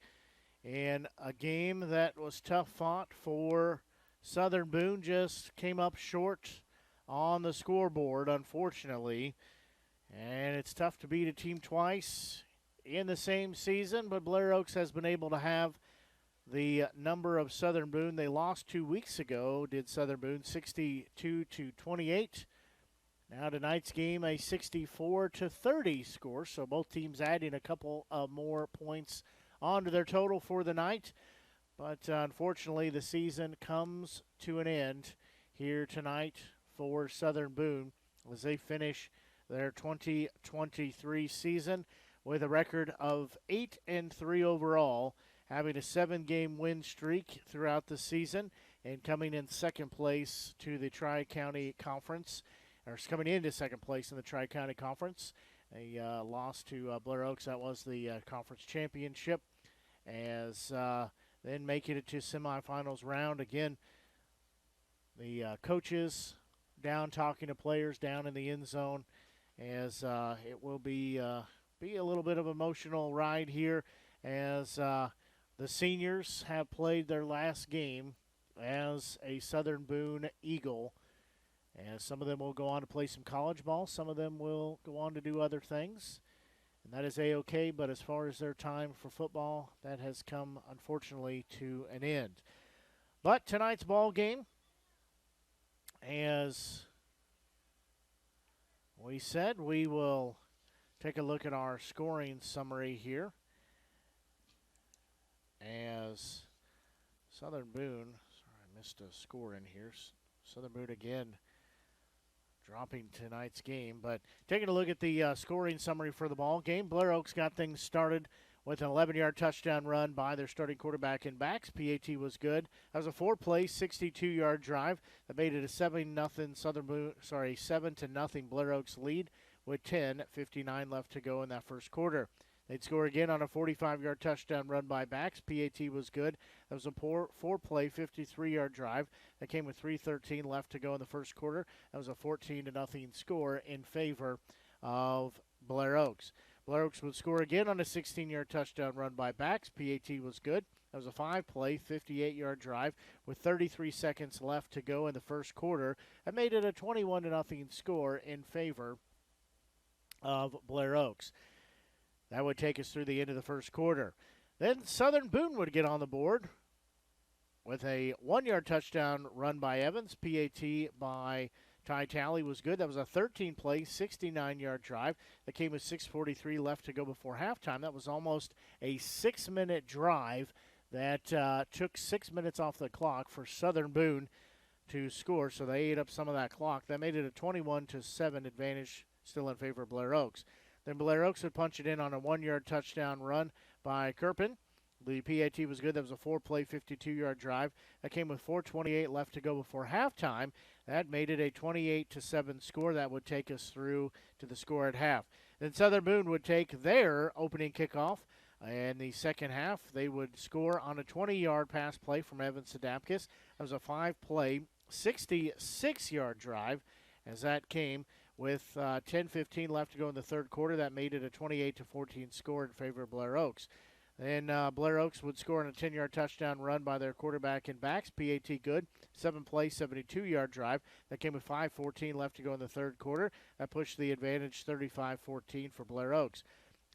in a game that was tough fought for Southern Boone. Just came up short on the scoreboard, unfortunately, and it's tough to beat a team twice in the same season, but Blair Oaks has been able to have the number of Southern Boone. They lost 2 weeks ago, did Southern Boone, 62-28. Now tonight's game, a 64-30 score, so both teams adding a couple of more points onto their total for the night. But unfortunately, the season comes to an end here tonight for Southern Boone as they finish their 2023 season with a record of 8-3 overall, having a 7-game win streak throughout the season and coming in second place to the Tri-County Conference, or coming into second place in the Tri-County Conference. A loss to Blair Oaks, that was the conference championship, as then making it to semifinals round. Again, the coaches down talking to players down in the end zone, as it will be a little bit of an emotional ride here as the seniors have played their last game as a Southern Boone Eagle, and some of them will go on to play some college ball. Some of them will go on to do other things, and that is A-okay, but as far as their time for football, that has come, unfortunately, to an end. But tonight's ball game, as we said, we will take a look at our scoring summary here. As Southern Boone, sorry, I missed a score in here. Southern Boone again dropping tonight's game. But taking a look at the scoring summary for the ball game, Blair Oaks got things started with an 11-yard touchdown run by their starting quarterback and backs. PAT was good. That was a 4-play, 62-yard drive that made it a 7-0 Blair Oaks lead with 10:59 left to go in that first quarter. They'd score again on a 45-yard touchdown run by backs. PAT was good. That was a 4-play, 53-yard drive that came with 3:13 left to go in the first quarter. That was a 14-0 score in favor of Blair Oaks. Blair Oaks would score again on a 16-yard touchdown run by backs. PAT was good. That was a 5-play, 58-yard drive with 33 seconds left to go in the first quarter. That made it a 21-0 score in favor of Blair Oaks. That would take us through the end of the first quarter. Then Southern Boone would get on the board with a 1-yard touchdown run by Evans. PAT by Ty Talley was good. That was a 13-play, 69-yard drive that came with 6:43 left to go before halftime. That was almost a 6-minute drive that took 6 minutes off the clock for Southern Boone to score, so they ate up some of that clock. That made it a 21-7 advantage still in favor of Blair Oaks. Then Blair Oaks would punch it in on a 1-yard touchdown run by Kirpin. The PAT was good. That was a 4-play, 52-yard drive. That came with 4:28 left to go before halftime. That made it a 28-7 score. That would take us through to the score at half. Then Southern Boone would take their opening kickoff. In the second half, they would score on a 20-yard pass play from Evans Sadapkis. That was a 5-play, 66-yard drive as that came with 10:15 left to go in the third quarter. That made it a 28-14 score in favor of Blair Oaks. Then Blair Oaks would score on a 10-yard touchdown run by their quarterback and backs. PAT good. 7-play, 72-yard drive. That came with 5:14 left to go in the third quarter. That pushed the advantage 35-14 for Blair Oaks.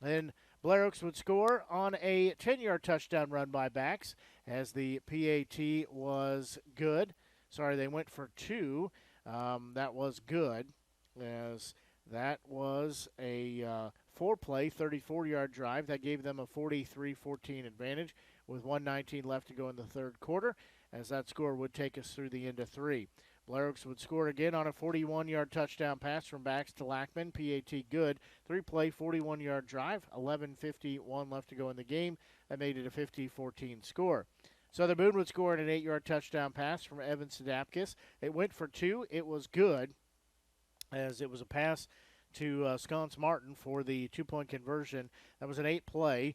Then Blair Oaks would score on a 10-yard touchdown run by backs as the PAT was good. Sorry, they went for 2. That was good as that was a 4-play, 34-yard drive. That gave them a 43-14 advantage with 1:19 left to go in the third quarter, as that score would take us through the end of 3. Blair Oaks would score again on a 41-yard touchdown pass from backs to Lackman. PAT good. 3-play, 41-yard drive. 11:51 left to go in the game. That made it a 50-14 score. Southern Boone would score an 8-yard touchdown pass from Evans to Dapkus. It went for 2. It was good, as it was a pass to Sconce Martin for the 2-point conversion. That was an 8-play,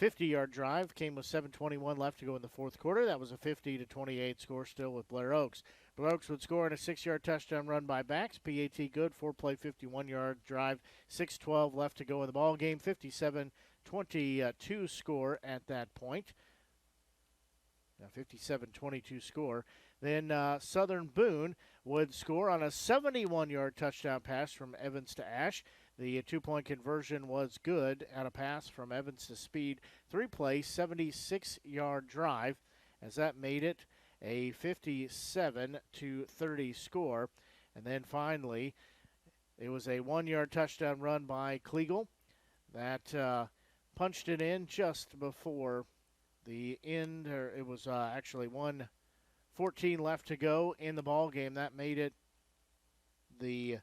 50-yard drive. Came with 7:21 left to go in the fourth quarter. That was a 50-28 score still with Blair Oaks. Blair Oaks would score on a 6-yard touchdown run by backs. PAT good, 4-play, 51-yard drive. 6:12 left to go in the ball game. 57-22 score at that point. 57-22 score. Then Southern Boone would score on a 71-yard touchdown pass from Evans to Ash. The 2-point conversion was good at a pass from Evans to Speed. 3-play, 76-yard drive, as that made it a 57-30 score. And then finally, it was a 1-yard touchdown run by Kliegel that punched it in just before the end. Or it was actually 1:14 left to go in the ball game. That made it the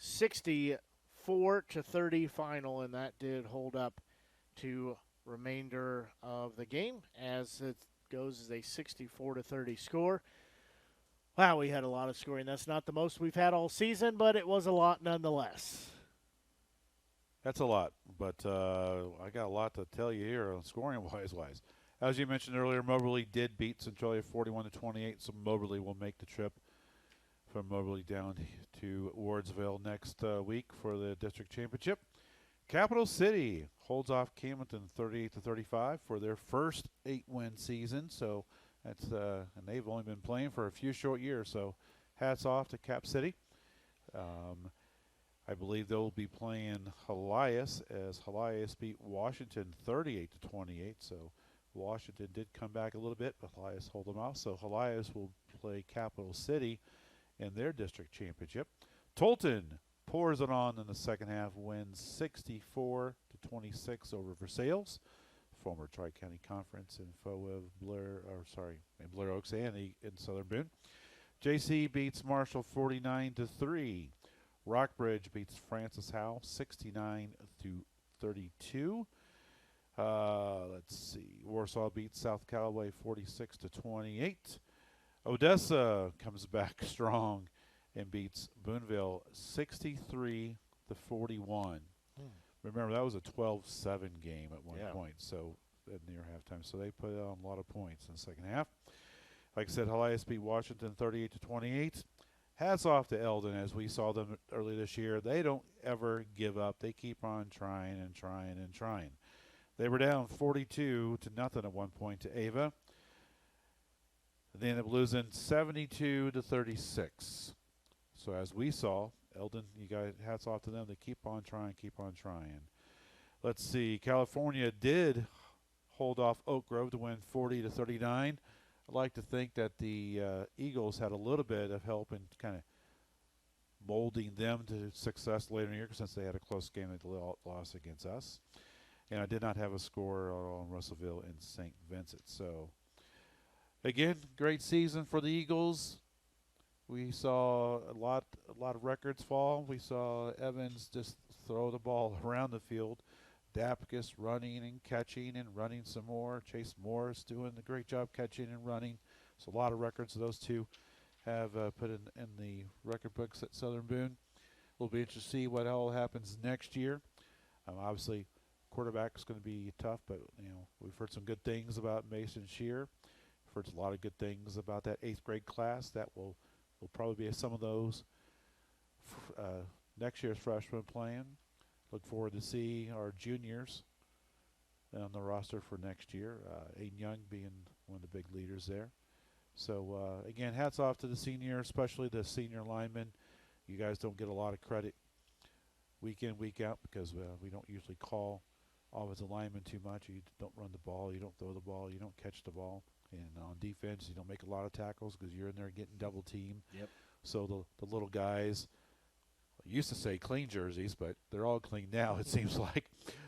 64-30 final, and that did hold up to remainder of the game, as it goes as a 64-30 score. Wow, we had a lot of scoring. That's not the most we've had all season, but it was a lot nonetheless. That's a lot, but I got a lot to tell you here on scoring-wise. As you mentioned earlier, Moberly did beat Centralia 41-28, so Moberly will make the trip from Moberly down to Wardsville next week for the district championship. Capital City holds off Camden 38-35 for their first 8-win season. So that's and they've only been playing for a few short years. So hats off to Cap City. I believe they'll be playing Helias, as Helias beat Washington 38-28. So Washington did come back a little bit, but Helias hold them off. So Helias will play Capital City in their district championship. Tolton pours it on in the second half, wins 64-26 over Versailles, former Tri-County Conference in foe of Blair Oaks and in Southern Boone. JC beats Marshall 49-3. Rockbridge beats Francis Howe 69-32. Let's see. Warsaw beats South Callaway 46-28. Odessa comes back strong and beats Booneville 63-41. Remember, that was a 12-7 game at one point, so at near halftime. So they put on a lot of points in the second half. Like I said, Helias beat Washington 38-28. Hats off to Eldon, as we saw them early this year. They don't ever give up. They keep on trying and trying and trying. They were down 42-0 at one point to Ava. They ended up losing 72-36. So as we saw, Eldon, you guys, hats off to them. They keep on trying, keep on trying. Let's see. California did hold off Oak Grove to win 40-39. I'd like to think that the Eagles had a little bit of help in kind of molding them to success later in the year, since they had a close game that lost against us. And I did not have a score on Russellville and St. Vincent. So, again, great season for the Eagles. We saw a lot of records fall. We saw Evans just throw the ball around the field. Dapkus running and catching and running some more. Chase Morris doing a great job catching and running. So a lot of records those two have put in the record books at Southern Boone. We'll be interested to see what all happens next year. Obviously, quarterback is going to be tough, but we've heard some good things about Mason Shear. We've heard a lot of good things about that 8th grade class. That will probably be some of those next year's freshmen playing. Look forward to see our juniors on the roster for next year. Aiden Young being one of the big leaders there. So, again, hats off to the seniors, especially the senior linemen. You guys don't get a lot of credit week in, week out, because we don't usually call offensive linemen too much. You don't run the ball, you don't throw the ball, you don't catch the ball. And on defense, you don't make a lot of tackles because you're in there getting double teamed. Yep. So the little guys, I used to say clean jerseys, but they're all clean now, it seems like.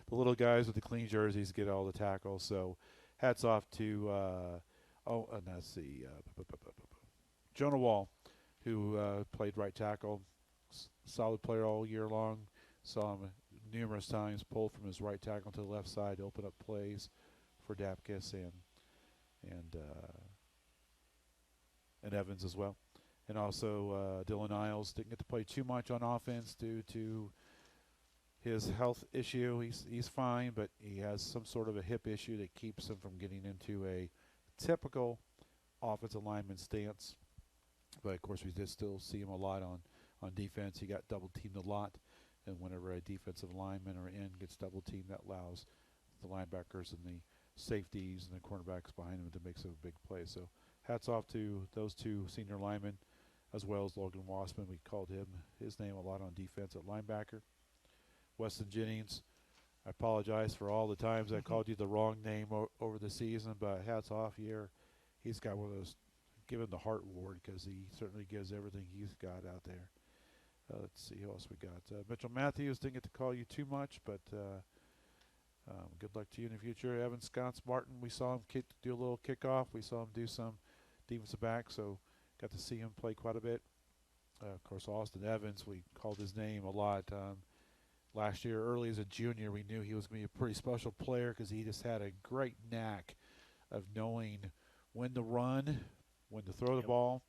The little guys with the clean jerseys get all the tackles. So hats off to, let's see, Jonah Wall, who played right tackle. Solid player all year long. Saw him numerous times pull from his right tackle to the left side to open up plays for Dapkus and Evans as well. And also Dylan Isles didn't get to play too much on offense due to his health issue. He's fine, but he has some sort of a hip issue that keeps him from getting into a typical offensive lineman stance. But, of course, we did still see him a lot on defense. He got double-teamed a lot. And whenever a defensive lineman or end gets double-teamed, that allows the linebackers and the safeties and the cornerbacks behind him to make some big plays. So hats off to those two senior linemen, as well as Logan Wassman. We called his name a lot on defense at linebacker. Weston Jennings, I apologize for all the times I called you the wrong name over the season, but hats off here. He's got one of those, give him the Hart Award because he certainly gives everything he's got out there. Let's see who else we got. Mitchell Matthews, didn't get to call you too much, but good luck to you in the future. Evan Scott's Martin, we saw him do a little kickoff. We saw him do some defensive back, so got to see him play quite a bit. Of course, Austin Evans, we called his name a lot. Last year, early as a junior, we knew he was going to be a pretty special player because he just had a great knack of knowing when to run, when to throw the ball.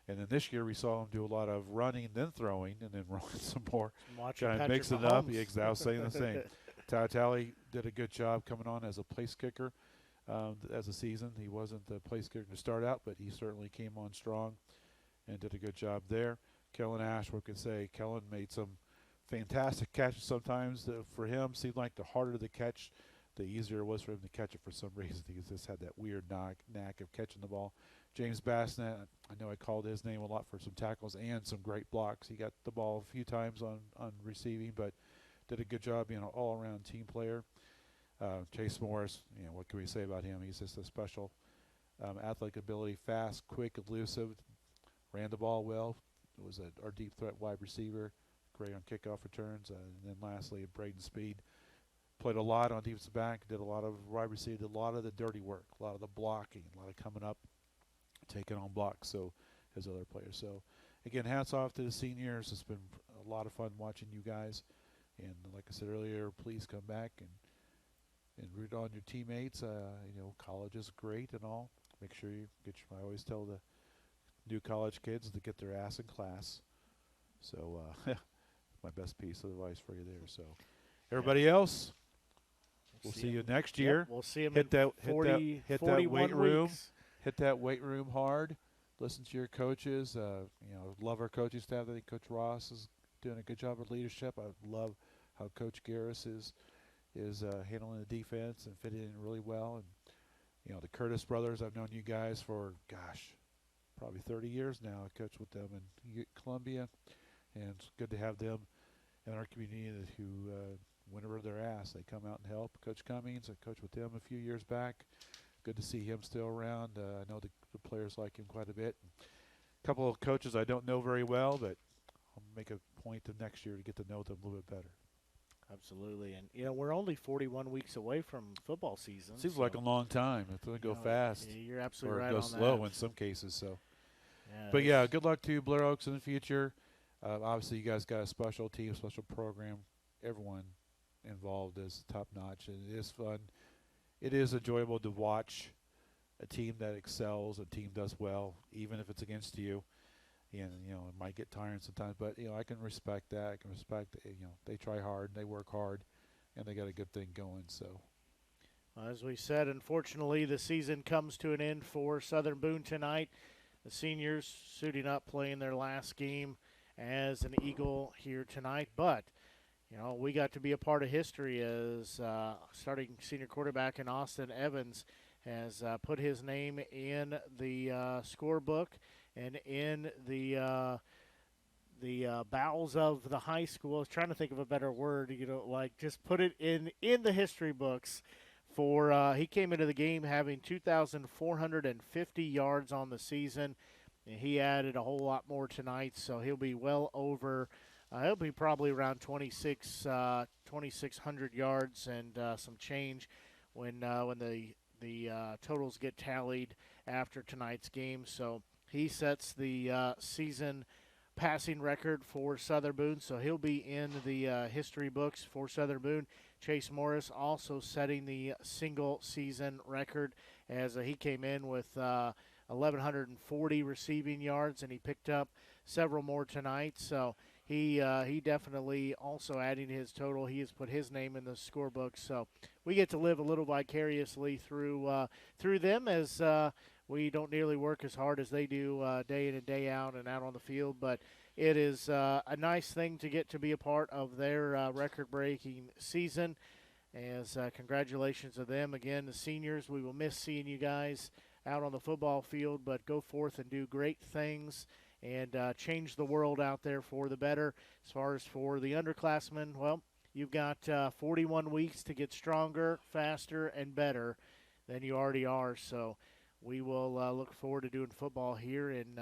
And then this year we saw him do a lot of running, then throwing, and then running some more. Kind of mix it up. I was saying the same. Ty Talley did a good job coming on as a place kicker as a season. He wasn't the place kicker to start out, but he certainly came on strong and did a good job there. Kellen Ash, we could say, Kellen made some fantastic catches sometimes. For him, seemed like the harder the catch, the easier it was for him to catch it for some reason. He just had that weird knack of catching the ball. James Bassnett, I know I called his name a lot for some tackles and some great blocks. He got the ball a few times on receiving, but did a good job being an all-around team player. Chase Morris, what can we say about him? He's just a special athletic ability, fast, quick, elusive, ran the ball well. It was our deep threat wide receiver, great on kickoff returns. And then lastly, Braden Speed. Played a lot on defensive back, did a lot of wide receiver, did a lot of the dirty work, a lot of the blocking, a lot of coming up, taking on blocks, so his other players. So, again, hats off to the seniors. It's been a lot of fun watching you guys. And like I said earlier, please come back and root on your teammates. College is great and all. Make sure you I always tell the new college kids to get their ass in class. So, my best piece of advice for you there. So, everybody else, we'll see you next year. Yep, we'll see them hit in that 41 weight room. weeks. Hit that weight room hard. Listen to your coaches. Love our coaching staff. I think Coach Ross is doing a good job of leadership. I love how Coach Garris is handling the defense and fitting in really well. And the Curtis brothers, I've known you guys for probably 30 years now. I coached with them in Columbia, and it's good to have them in our community who, whenever they're asked, they come out and help. Coach Cummings, I coached with him a few years back. Good to see him still around. I know the players like him quite a bit. A couple of coaches I don't know very well, but I'll make a point of next year to get to know them a little bit better. Absolutely. And, we're only 41 weeks away from football season. Seems like a long time. It's going to go fast. You're absolutely right on that. Or go slow in some cases. So. But, good luck to Blair Oaks in the future. Obviously, you guys got a special team, special program. Everyone involved is top-notch, and it is fun. It is enjoyable to watch a team that excels, a team does well, even if it's against you. And, it might get tiring sometimes, but, I can respect that. I can respect, they try hard, and they work hard, and they got a good thing going. So, as we said, unfortunately, the season comes to an end for Southern Boone tonight. The seniors suiting up, playing their last game as an Eagle here tonight. But, we got to be a part of history as starting senior quarterback in Austin Evans has put his name in the scorebook and in the the bowels of the high school. I was trying to think of a better word, like just put it in the history books. For he came into the game having 2,450 yards on the season. And he added a whole lot more tonight, so he'll be well over. He'll be probably around 2,600 yards and some change when the totals get tallied after tonight's game. So he sets the season passing record for Southern Boone, so he'll be in the history books for Southern Boone. Chase Morris also setting the single season record as he came in with 1,140 receiving yards, and he picked up several more tonight. So he definitely also adding his total. He has put his name in the scorebook. So we get to live a little vicariously through them as we don't nearly work as hard as they do day in and day out and out on the field. But it is a nice thing to get to be a part of their record-breaking season. As congratulations to them. Again, the seniors, we will miss seeing you guys out on the football field, but go forth and do great things and change the world out there for the better. As far as for the underclassmen, well, you've got 41 weeks to get stronger, faster, and better than you already are. So we will look forward to doing football here in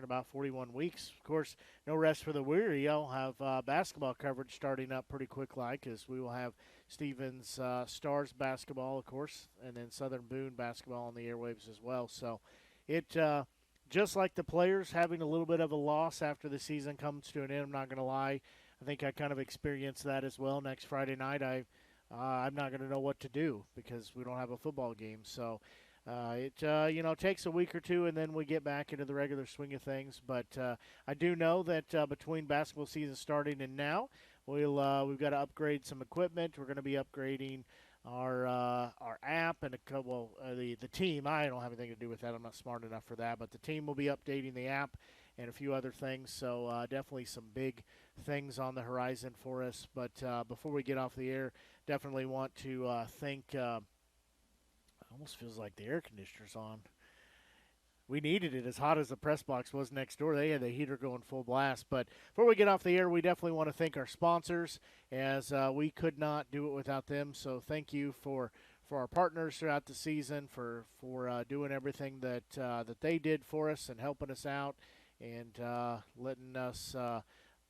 about 41 weeks. Of course, no rest for the weary. I'll have basketball coverage starting up pretty quick as we will have Stevens Stars basketball, of course, and then Southern Boone basketball on the airwaves as well. So it just like the players having a little bit of a loss after the season comes to an end, I'm not going to lie. I think I kind of experienced that as well. Next Friday night, I'm not going to know what to do because we don't have a football game. So it takes a week or two, and then we get back into the regular swing of things. But I do know that between basketball season starting and now, we've got to upgrade some equipment. We're going to be upgrading our app and the team. I don't have anything to do with that. I'm not smart enough for that. But the team will be updating the app and a few other things. So definitely some big things on the horizon for us. But before we get off the air, definitely want to thank. Almost feels like the air conditioner's on. We needed it as hot as the press box was next door. They had the heater going full blast. But before we get off the air, we definitely want to thank our sponsors, as we could not do it without them. So thank you for our partners throughout the season, for doing everything that they did for us and helping us out and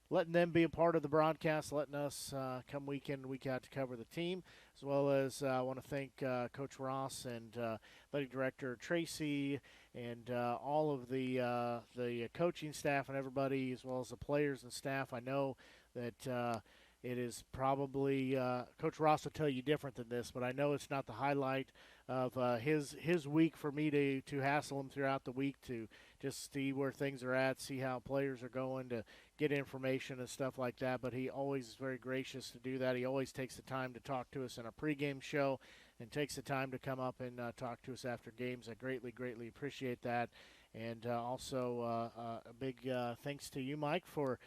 letting them be a part of the broadcast, letting us come week in, week out to cover the team, as well as I want to thank Coach Ross and athletic director Tracy and all of the coaching staff and everybody, as well as the players and staff. I know that it is probably Coach Ross will tell you different than this, but I know it's not the highlight of his week for me to hassle him throughout the week to just see where things are at, see how players are going, to get information and stuff like that. But he always is very gracious to do that. He always takes the time to talk to us in our pregame show and takes the time to come up and talk to us after games. I greatly, greatly appreciate that. And also a big thanks to you, Mike, for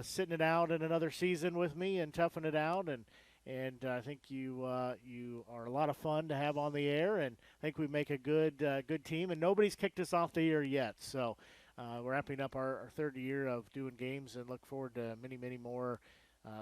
sitting it out in another season with me and toughing it out. And I think you are a lot of fun to have on the air, and I think we make a good team. And nobody's kicked us off the air yet, so we're wrapping up our third year of doing games, and look forward to many, many more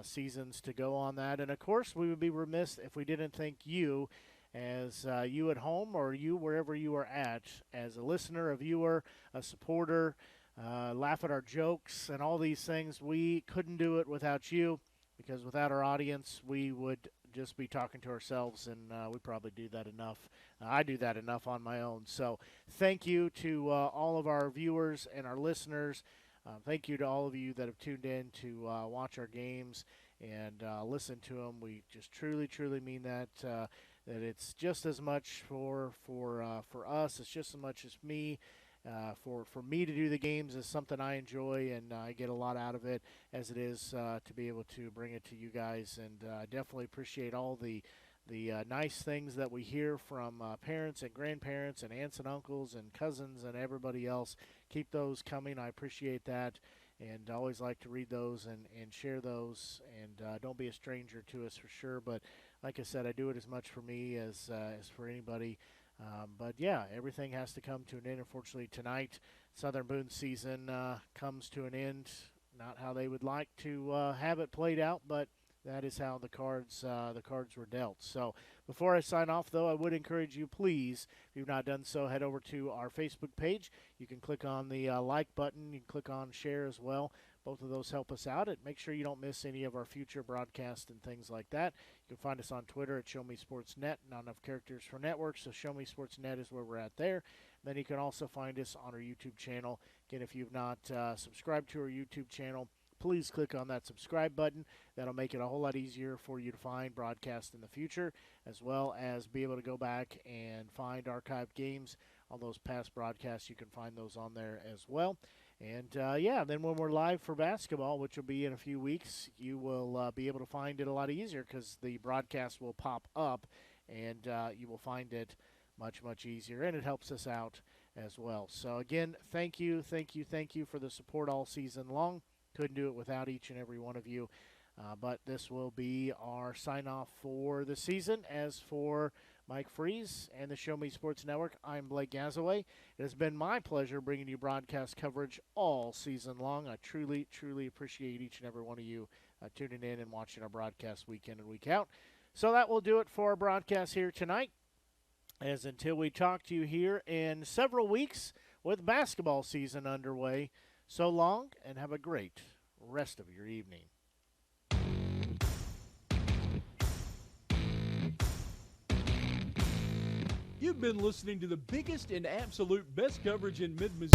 seasons to go on that. And of course, we would be remiss if we didn't thank you, as you at home or you wherever you are at, as a listener, a viewer, a supporter. Laugh at our jokes and all these things. We couldn't do it without you, because without our audience, we would just be talking to ourselves, and we probably do that enough. I do that enough on my own. So thank you to all of our viewers and our listeners. Thank you to all of you that have tuned in to watch our games and listen to them. We just truly, truly mean that. That it's just as much for us. It's just as much as me. For me to do the games is something I enjoy, and I get a lot out of it, as it is to be able to bring it to you guys. And I definitely appreciate all the nice things that we hear from parents and grandparents and aunts and uncles and cousins and everybody else. Keep those coming. I appreciate that, and I always like to read those and share those. And don't be a stranger to us for sure. But like I said, I do it as much for me as for anybody. But, yeah, everything has to come to an end. Unfortunately, tonight, Southern Boone's season comes to an end. Not how they would like to have it played out, but that is how the cards were dealt. So before I sign off, though, I would encourage you, please, if you've not done so, head over to our Facebook page. You can click on the like button. You can click on share as well. Both of those help us out. And make sure you don't miss any of our future broadcasts and things like that. You can find us on Twitter at Show Me Sports Net. Not enough characters for networks, so Show Me Sports Net is where we're at there. Then you can also find us on our YouTube channel. Again, if you've not subscribed to our YouTube channel, please click on that subscribe button. That'll make it a whole lot easier for you to find broadcasts in the future, as well as be able to go back and find archived games. All those past broadcasts, you can find those on there as well. And, then when we're live for basketball, which will be in a few weeks, you will be able to find it a lot easier because the broadcast will pop up, and you will find it much, much easier, and it helps us out as well. So, again, thank you for the support all season long. Couldn't do it without each and every one of you. But this will be our sign-off for the season. As for Mike Freeze and the Show Me Sports Network, I'm Blake Gazaway. It has been my pleasure bringing you broadcast coverage all season long. I truly, truly appreciate each and every one of you tuning in and watching our broadcast week in and week out. So that will do it for our broadcast here tonight. As until we talk to you here in several weeks with basketball season underway. So long, and have a great rest of your evening. You've been listening to the biggest and absolute best coverage in Mid-Missouri.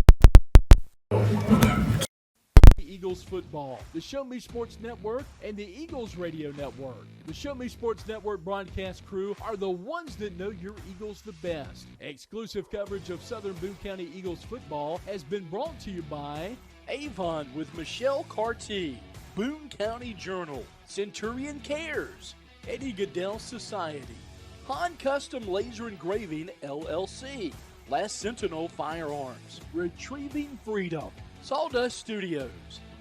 Eagles football, the Show Me Sports Network, and the Eagles Radio Network. The Show Me Sports Network broadcast crew are the ones that know your Eagles the best. Exclusive coverage of Southern Boone County Eagles football has been brought to you by Avon with Michelle Carty, Boone County Journal, Centurion Cares, Eddie Goodell Society, Han Custom Laser Engraving LLC, Last Sentinel Firearms, Retrieving Freedom, Sawdust Studios,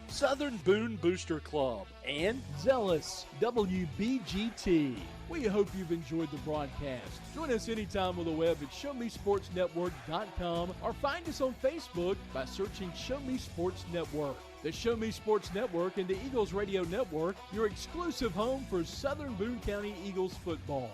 Southern Boone Booster Club, and Zealous WBGT. We hope you've enjoyed the broadcast. Join us anytime on the web at ShowMeSportsNetwork.com or find us on Facebook by searching Show Me Sports Network. The Show Me Sports Network and the Eagles Radio Network, your exclusive home for Southern Boone County Eagles football.